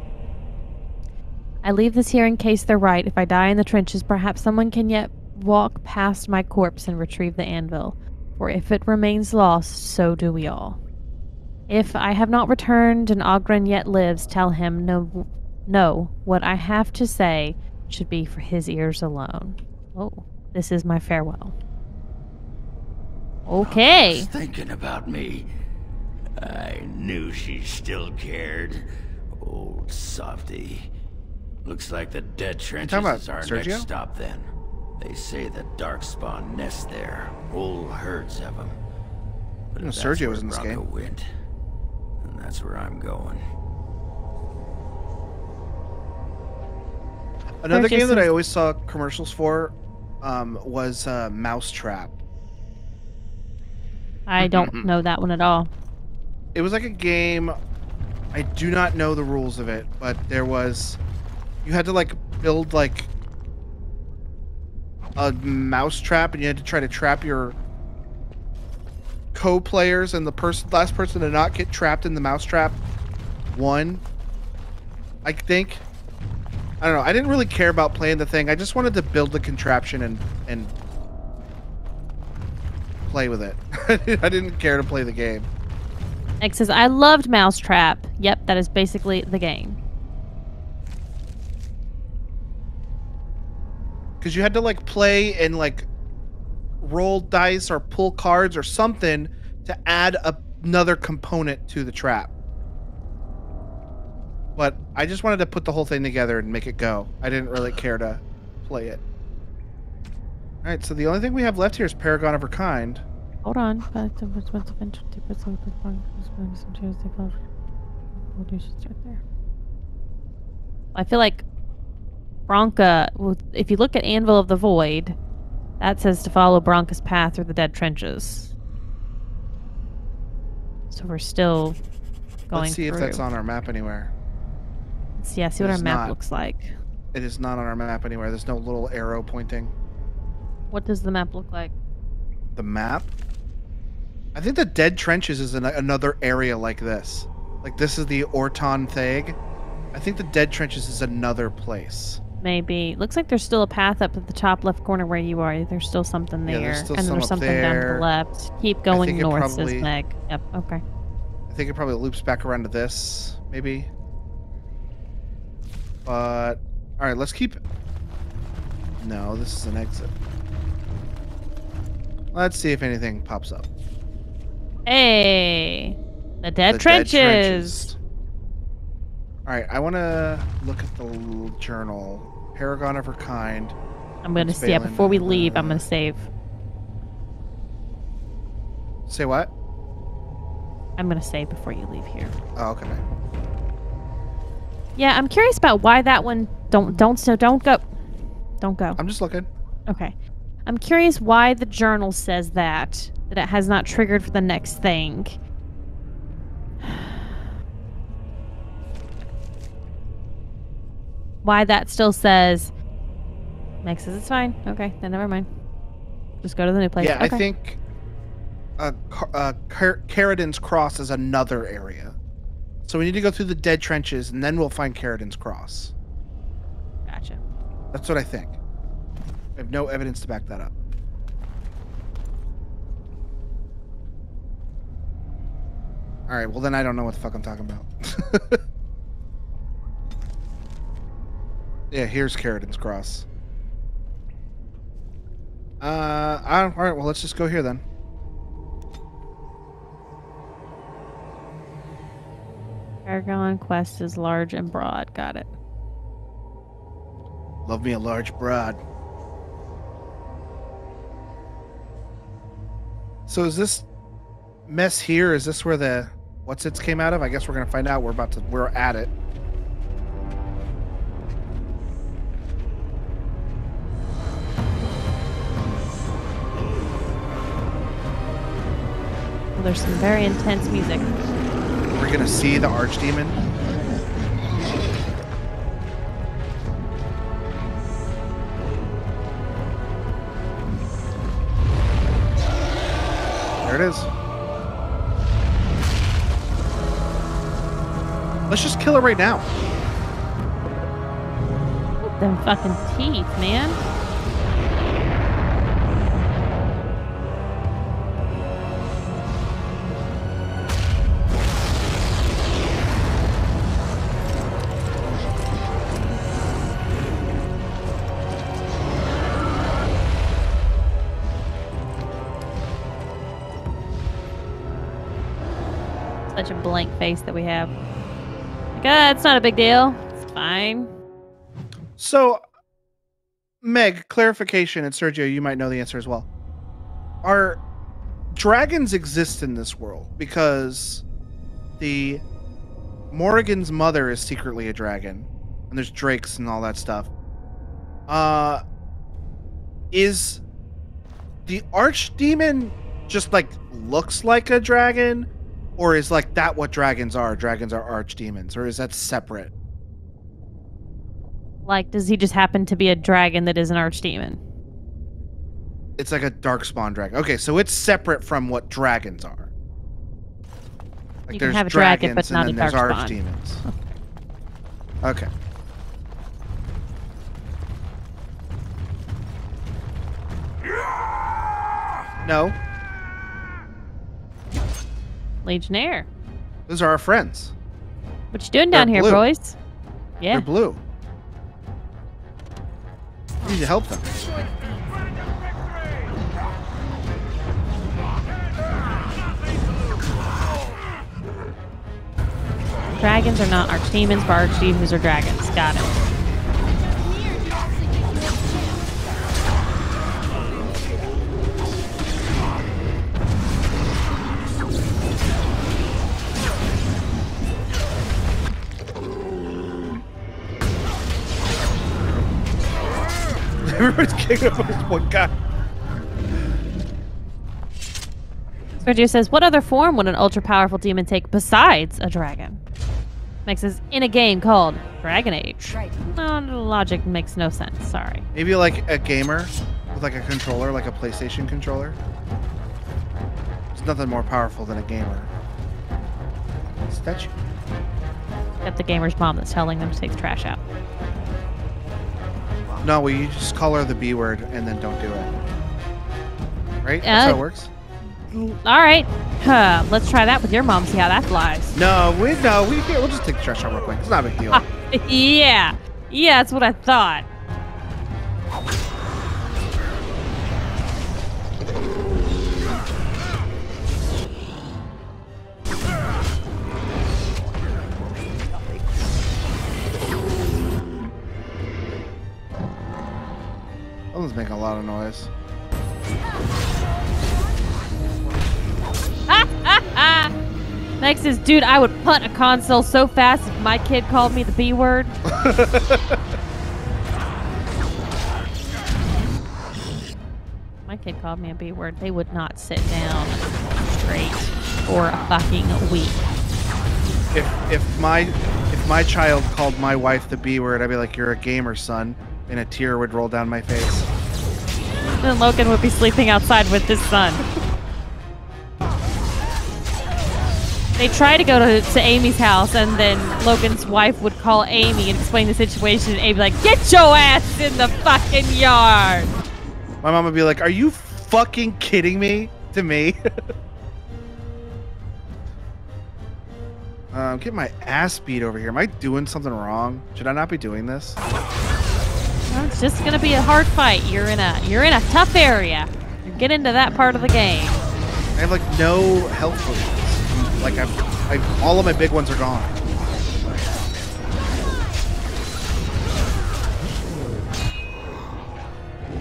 I leave this here in case they're right. If I die in the trenches, perhaps someone can yet walk past my corpse and retrieve the anvil. For if it remains lost, so do we all. If I have not returned and Oghren yet lives, tell him no, what I have to say should be for his ears alone. Oh, this is my farewell. Okay. Was thinking about me. I knew she still cared. Old softy. Looks like the dead trenches is our Sergio? next stop then. They say the Darkspawn nest there. Whole herds of them. But if that's Sergio where was in this Bronco game. went, then that's where I'm going. Another game that I always saw commercials for was Mousetrap. I don't know that one at all. It was like a game. I do not know the rules of it, but there was... You had to like build like a mousetrap, and you had to try to trap your co-players, and the last person to not get trapped in the mousetrap won. I think. I don't know. I didn't really care about playing the thing. I just wanted to build the contraption and play with it. I didn't care to play the game. X says, I loved Mousetrap. Yep, that is basically the game. because you had to like play and like roll dice or pull cards or something to add another component to the trap. But I just wanted to put the whole thing together and make it go. I didn't really care to play it. All right, so the only thing we have left here is Paragon of her kind. Hold on. I feel like Bronca, well, if you look at Anvil of the Void, that says to follow Bronca's path through the dead trenches. So we're still going Let's see through. if that's on our map anywhere. See what our map looks like. It is not on our map anywhere. There's no little arrow pointing. What does the map look like? The map? I think the dead trenches is another area like this. Like this is the Orton Thag. I think the dead trenches is another place. Maybe. Looks like there's still a path up at the top left corner where you are. There's still something there. Yeah, there's still and some there's up something down to there. the left. Keep going north, says probably- Meg. Yep, okay. I think it probably loops back around to this, maybe. But, alright, let's keep... No, this is an exit. Let's see if anything pops up. Hey! The dead trenches! Alright, I want to look at the journal. Paragon of her kind. I'm going to see it. Before we leave, I'm going to save. Say what? I'm going to save before you leave here. Oh, okay. Yeah, I'm curious about why that one... Don't go. Don't go. I'm just looking. Okay. I'm curious why the journal says that it has not triggered for the next thing. Why that still says... Meg says it's fine. Okay, then never mind. Just go to the new place. Yeah, okay. I think Caridin's Cross is another area. So we need to go through the dead trenches, and then we'll find Caridin's Cross. Gotcha. That's what I think. I have no evidence to back that up. Alright, well then I don't know what the fuck I'm talking about. Yeah, here's Caridin's Cross. Alright, well let's just go here then. Paragon quest is large and broad. Got it. Love me a large broad. So is this mess here? Is this where the what's-its came out of? I guess we're gonna find out. We're at it. Well, there's some very intense music. We're gonna see the Archdemon. There it is. Let's just kill it right now. Look at them fucking teeth, man. Such a blank face that we have. Like, it's not a big deal. It's fine. So, Meg, clarification, and Sergio, you might know the answer as well. Are dragons exist in this world? Because the Morrigan's mother is secretly a dragon, and there's drakes and all that stuff. Is the Archdemon just like looks like a dragon? Or is like that what dragons are? Dragons are archdemons, or is that separate? Like, does he just happen to be a dragon that is an archdemon? It's like a darkspawn dragon. Okay, so it's separate from what dragons are. Like You can have a dragon, but not a there's darkspawn. archdemons. Okay. No. Legionnaire. Those are our friends. What you doing down They're here, blue. boys? Yeah. They're blue. need to help them. Dragons are not archdemons, but archdemons are dragons. Got it. Everybody's kicking up this one guy. Sergio says, what other form would an ultra-powerful demon take besides a dragon? Max says, in a game called Dragon Age. No, the logic makes no sense. Sorry. Maybe like a gamer with like a controller, like a PlayStation controller. There's nothing more powerful than a gamer. Statue. Except the gamer's mom that's telling them to take the trash out. No, well, you just call her the B word and then don't do it. Right? That's how it works? Alright. Let's try that with your mom, see how that flies. No, we can't. We'll just take the trash out real quick. It's not a big deal. Yeah. Yeah, that's what I thought. Someone's making a lot of noise. Next is, dude, I would punt a console so fast if my kid called me the B word. My kid called me a B word. They would not sit down straight for a fucking week. If my child called my wife the B word, I'd be like, "You're a gamer, son," and a tear would roll down my face. Then Logan would be sleeping outside with his son. They try to go to Amy's house, and then Logan's wife would call Amy and explain the situation, and Amy would be like, "Get your ass in the fucking yard!" My mom would be like, "Are you fucking kidding me?" To me. I'm getting my ass beat over here. Am I doing something wrong? Should I not be doing this? Well, it's just gonna be a hard fight. You're in a tough area. You get into that part of the game. I have like no health potions. Like I've all of my big ones are gone.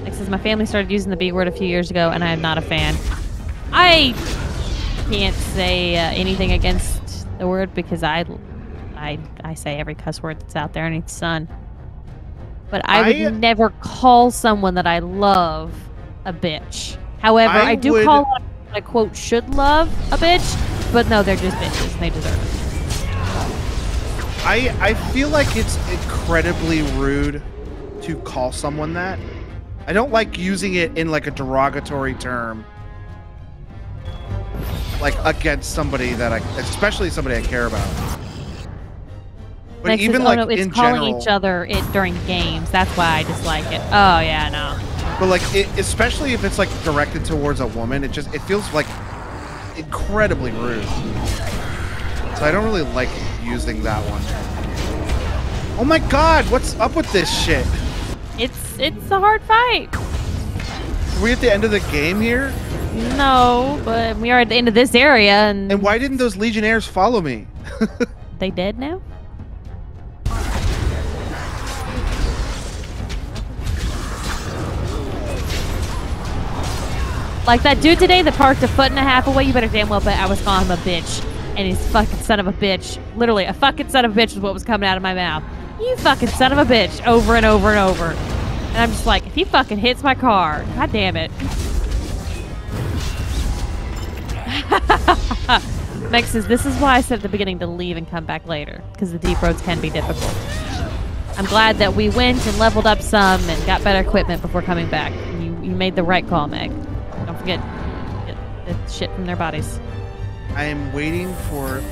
Next says, my family started using the B word a few years ago, and I am not a fan. I can't say anything against the word because I say every cuss word that's out there underneath the sun. But I would never call someone that I love a bitch. However, I do call what I quote should love a bitch, but no, they're just bitches and they deserve it. I feel like it's incredibly rude to call someone that. I don't like using it in like a derogatory term. Like against somebody that especially somebody I care about. But Next even is, like no, it's in calling general, each other it during games. That's why I dislike it. Oh yeah, no. But like, especially if it's like directed towards a woman, it feels like incredibly rude. So I don't really like using that one. Oh my god, what's up with this shit? It's a hard fight. Are we at the end of the game here? No, but we are at the end of this area, and why didn't those Legionnaires follow me? They dead now? Like that dude today that parked a foot and a half away, you better damn well bet I was calling him a bitch. And he's fucking son of a bitch. Literally, a fucking son of a bitch is what was coming out of my mouth. You fucking son of a bitch, over and over and over. And I'm just like, if he fucking hits my car, god damn it. Meg says, this is why I said at the beginning to leave and come back later, because the deep roads can be difficult. I'm glad that we went and leveled up some and got better equipment before coming back. You made the right call, Meg. Don't forget, get the shit from their bodies. I am waiting for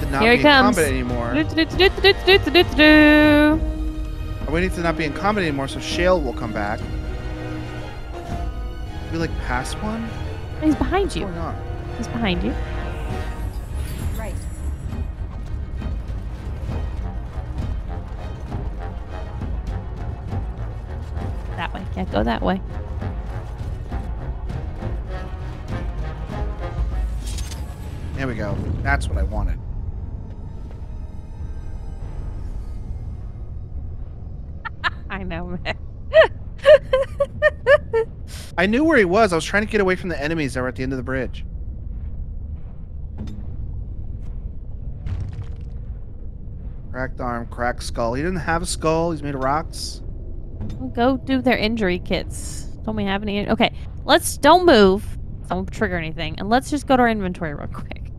to not Here be he in comes. combat anymore. I'm waiting to not be in combat anymore, so Shale will come back. We like past one? He's behind you. What's going on? He's behind you. Right. That way. Can't go that way. There we go. That's what I wanted. I know, man. I knew where he was. I was trying to get away from the enemies that were at the end of the bridge. Cracked arm, cracked skull. He didn't have a skull. He's made of rocks. Well, go do their injury kits. Don't we have any? Okay, don't move. Don't trigger anything. And let's just go to our inventory real quick.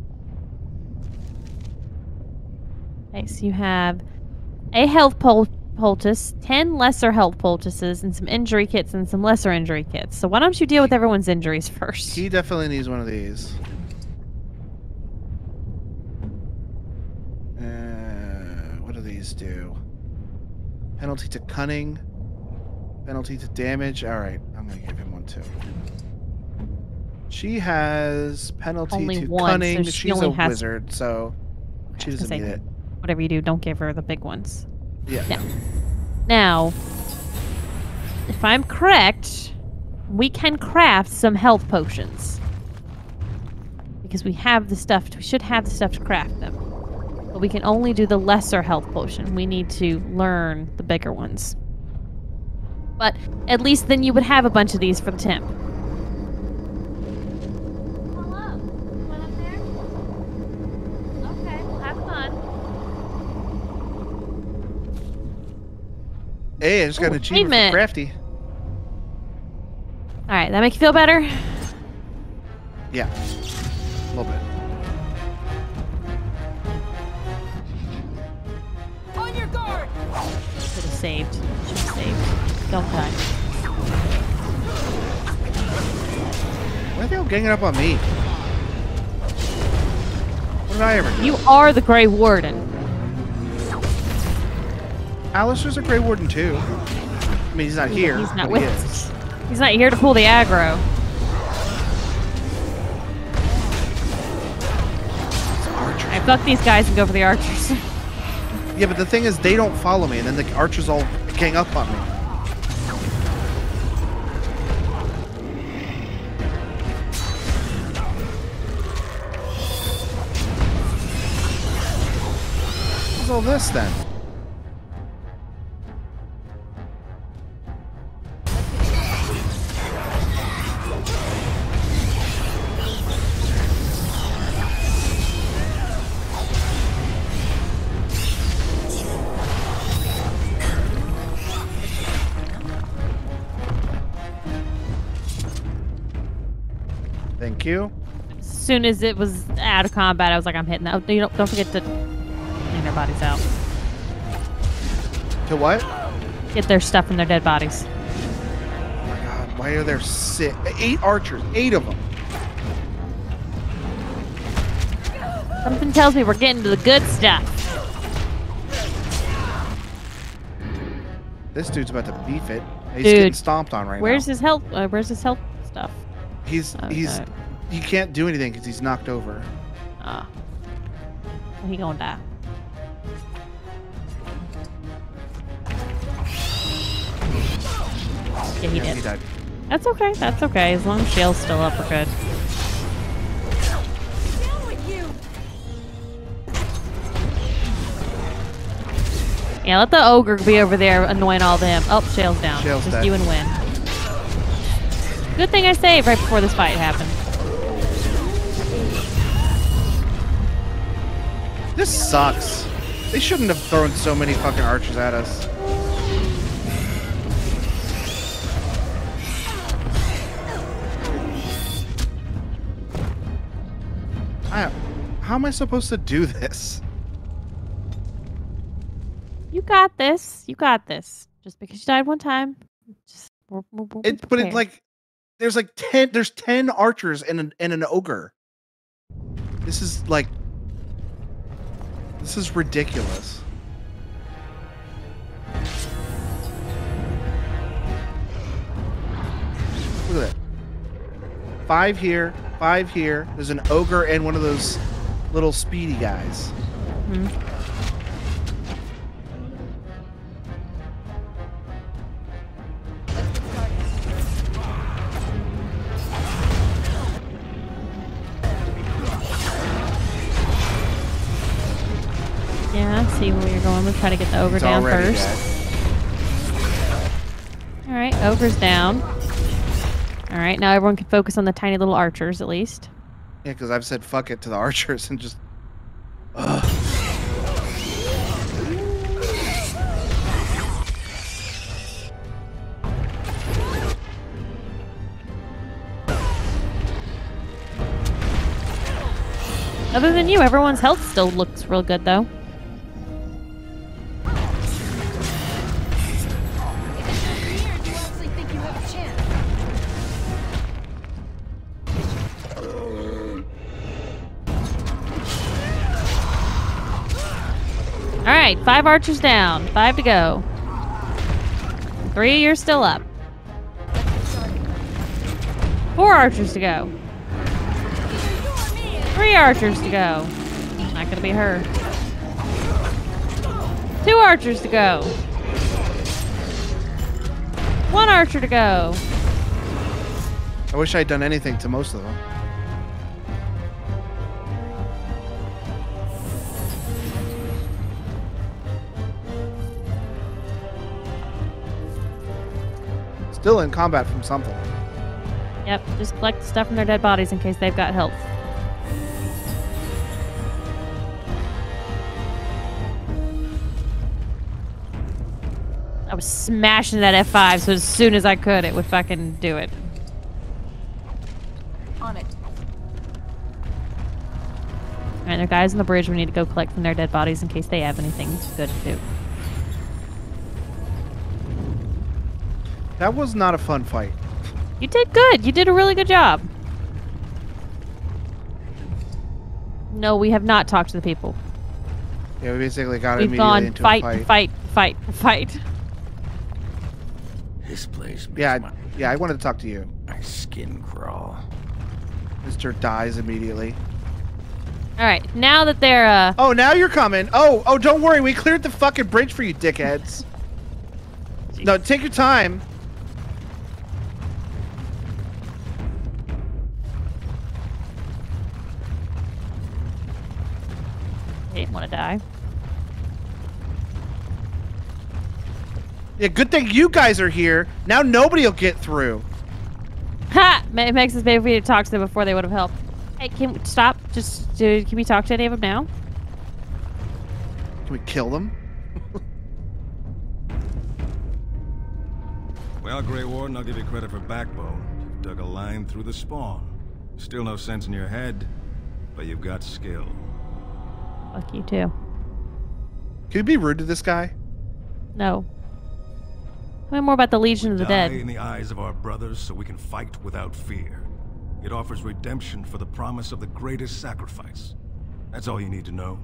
Okay, so you have a health poultice, 10 lesser health poultices, and some injury kits and some lesser injury kits. So why don't you deal with everyone's injuries first? He definitely needs one of these. What do these do? Penalty to cunning. Penalty to damage. Alright, I'm going to give him one too. She has penalty only to one, cunning. so She's a wizard, so she doesn't need it. Whatever you do, don't give her the big ones. Yeah. Now, if I'm correct, we can craft some health potions. Because we have the stuff, we should have the stuff to craft them. But we can only do the lesser health potion. We need to learn the bigger ones. But at least then you would have a bunch of these for the temp. Hey, I just got an achievement for crafty. Alright, that make you feel better? Yeah. A little bit. On your guard! Should have saved. Should have saved. Don't die. Why are they all ganging up on me? What did I ever do? You are the Grey Warden. Alistair's a Grey Warden too. I mean, he's not here. He's not but with he us. is. He's not here to pull the aggro. Alright, fuck these guys and go for the archers. Yeah, but the thing is, they don't follow me, and then the archers all gang up on me. What's all this then? Thank you. As soon as it was out of combat, I was like, I'm hitting that. You don't forget to clean their bodies out. To what? Get their stuff from their dead bodies. Oh my god, why are there 8 archers? 8 of them. Something tells me we're getting to the good stuff. This dude's about to beef it. He's Dude, getting stomped on right where's now. his health? Where's his health stuff? He's he can't do anything because he's knocked over. Ah, well, he gonna die. Yeah, he did. He died. That's okay. That's okay. As long as Shale's still up, we're good. Yeah, let the ogre be over there annoying all them. Oh, Shale's down. Shale's Just dead. you and Win. Good thing I saved right before this fight happened. This sucks. They shouldn't have thrown so many fucking archers at us. How am I supposed to do this? You got this. You got this. Just because you died one time. Just we'll But prepare. it's like there's like 10 archers and an ogre. This is ridiculous. Look at that. 5 here, 5 here. There's an ogre and one of those little speedy guys. Mhm. see where you're going. We'll try to get the ogre He's down already first. Alright, ogre's down. Alright, now everyone can focus on the tiny little archers at least. Yeah, because I've said fuck it to the archers and just... Ugh. Other than you, everyone's health still looks real good, though. Alright, 5 archers down. 5 to go. 3, you're still up. 4 archers to go. 3 archers to go. Not gonna be her. 2 archers to go. 1 archer to go. I wish I'd done anything to most of them. Still in combat from something. Yep, just collect the stuff from their dead bodies in case they've got health. I was smashing that F5, so as soon as I could, it would fucking do it. On it. Alright, there are guys on the bridge we need to go collect from their dead bodies in case they have anything good to do. That was not a fun fight. You did good. You did a really good job. No, we have not talked to the people. Yeah, we basically got We've immediately gone into fight, a fight. fight. This place makes Yeah, my I wanted to talk to you. skin crawl. Mr. dies immediately. Alright, now that they're, Oh, now you're coming. Oh, don't worry. We cleared the fucking bridge for you, dickheads. No, take your time. They didn't want to die. Yeah, good thing you guys are here. Now nobody will get through. Ha! It makes us maybe we need to talk to them before they would have helped. Hey, can we stop? Can we talk to any of them now? Can we kill them? Well, Grey Warden, I'll give you credit for backbone. You've dug a line through the spawn. Still no sense in your head, but you've got skill. Fuck you too. Can you be rude to this guy? No. Tell me more about the Legion of the Die Dead. in the eyes of our brothers so we can fight without fear. It offers redemption for the promise of the greatest sacrifice. That's all you need to know.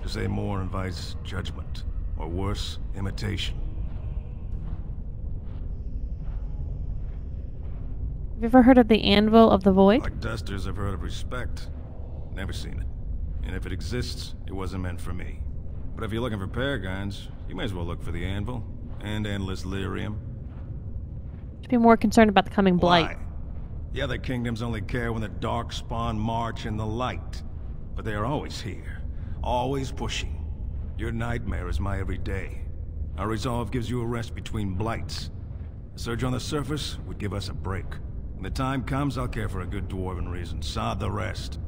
To say more invites judgment, or worse, imitation. Have you ever heard of the Anvil of the Void? Like dusters, I've heard of respect. Never seen it. And if it exists, it wasn't meant for me. But if you're looking for paragons, you may as well look for the Anvil and Endless Lyrium. Should be more concerned about the coming blight. Why? The other kingdoms only care when the Darkspawn march in the light. But they are always here, always pushing. Your nightmare is my everyday. Our resolve gives you a rest between blights. A surge on the surface would give us a break. When the time comes, I'll care for a good dwarven reason. Sod the rest.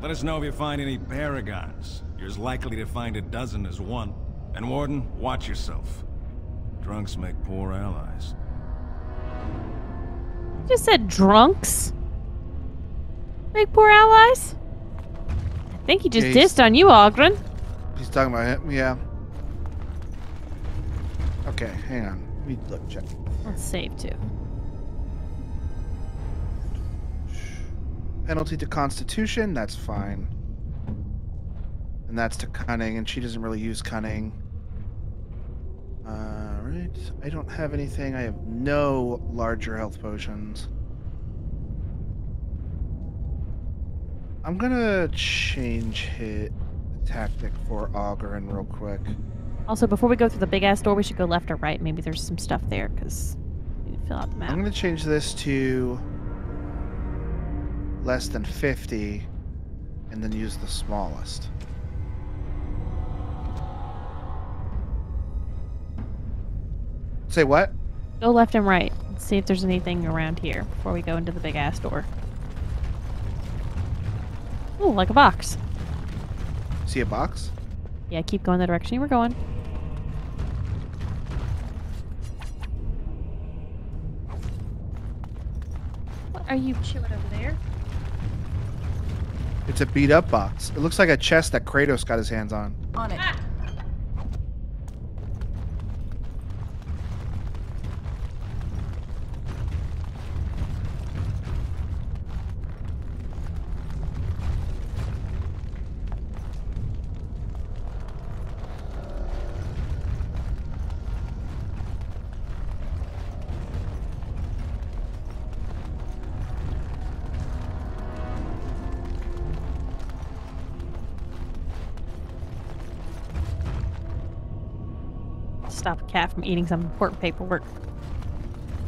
Let us know if you find any paragons. You're as likely to find a dozen as one. And Warden, watch yourself. Drunks make poor allies. You just said drunks? Make poor allies? I think he just dissed on you, Oghren. He's talking about him, yeah. Okay, hang on. Let me look, check. Let's save too. Penalty to Constitution, that's fine. And that's to Cunning, and she doesn't really use Cunning. Alright, I don't have anything. I have no larger health potions. I'm gonna change hit tactic for Oghren real quick. Also, before we go through the big ass door, we should go left or right. Maybe there's some stuff there, because we need to fill out the map. I'm gonna change this to less than 50 and then use the smallest. Say what? Go left and right. Let's see if there's anything around here before we go into the big ass door. Oh, like a box. See a box? Yeah, keep going the direction you were going. What are you chewing over there? It's a beat up box. It looks like a chest that Kratos got his hands on. On it. Stop a cat from eating some important paperwork.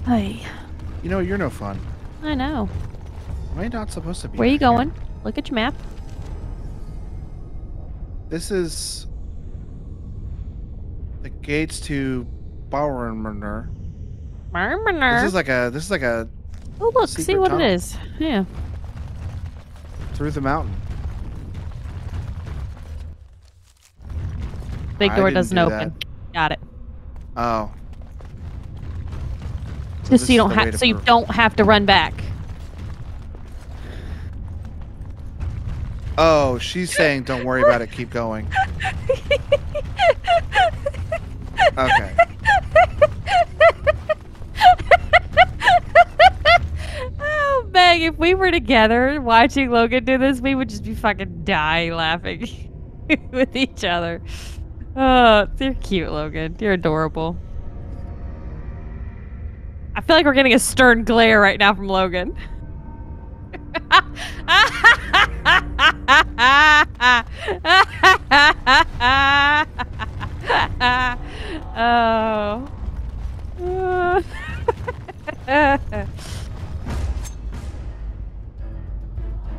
Hey. You know, you're no fun. I know. Am I not supposed to be? Where are you back here? going? Look at your map. This is the gates to Bauermurner. This is like a Oh look, see secret what tunnel. it is. Yeah. Through the mountain. Big I door didn't doesn't do open. Got it. Oh. Just so you don't have so you don't have to run back. Oh, she's saying don't worry about it, keep going. Okay. Oh, Meg, if we were together watching Logan do this, we would just be fucking dying laughing with each other. Oh, you're cute, Logan. You're adorable. I feel like we're getting a stern glare right now from Logan. Oh.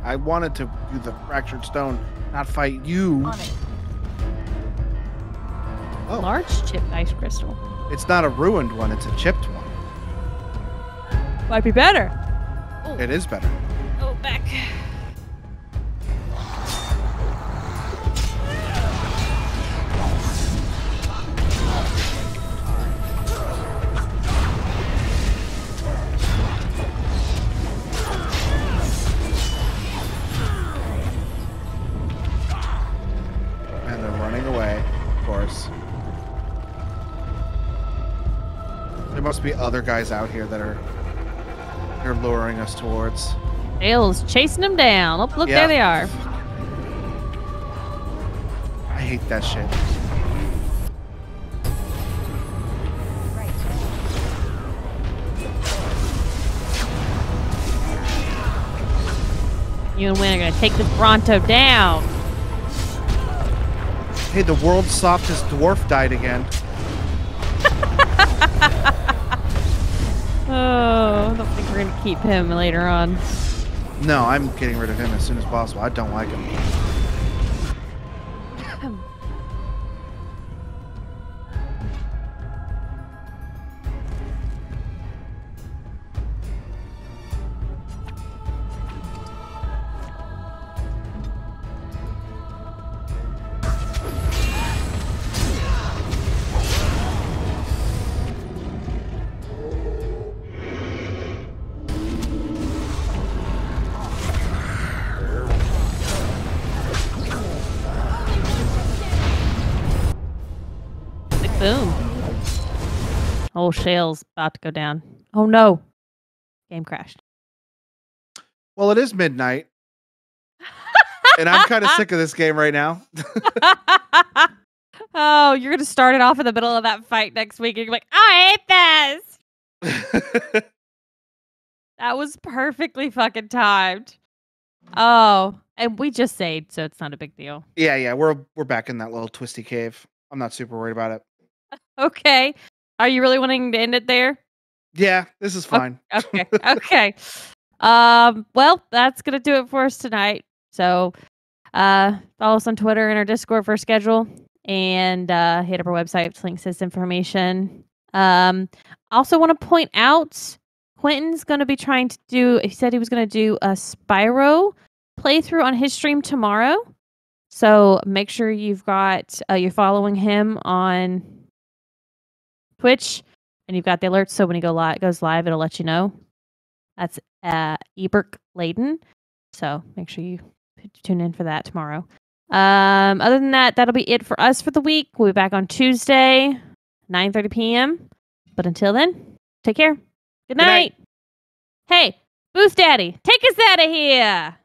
I wanted to do the fractured stone, not fight you. Oh. Large chipped ice crystal. It's not a ruined one, it's a chipped one. Might be better. It is better. Oh, back. And they're running away, of course. There must be other guys out here that are they're luring us towards. Dale's chasing them down. Oh, look, Yeah. there they are. I hate that shit. You and Wynn are gonna take this Bronto down. Hey, the world's softest dwarf died again. Oh, I don't think we're gonna keep him later on. No, I'm getting rid of him as soon as possible. I don't like him. Boom. Oh, Shale's about to go down. Oh no. Game crashed. Well, it is midnight. And I'm kind of sick of this game right now. Oh, you're gonna start it off in the middle of that fight next week and you're like, I hate this. That was perfectly fucking timed. Oh, and we just saved, so it's not a big deal. Yeah, we're back in that little twisty cave. I'm not super worried about it. Okay. Are you really wanting to end it there? Yeah, this is fine. Okay. Okay. Well, that's gonna do it for us tonight. So follow us on Twitter and our Discord for a schedule, and hit up our website with links to this information. Also want to point out, Quentin's going to be trying to do, he said he was going to do a Spyro playthrough on his stream tomorrow. So make sure you've got, you're following him on Twitch and you've got the alerts. So when he goes live, it'll let you know. That's Eberk Layden. So make sure you tune in for that tomorrow. Other than that, that'll be it for us for the week. We'll be back on Tuesday, 9:30 p.m. But until then, take care. Good night. Hey, Booth Daddy, take us out of here.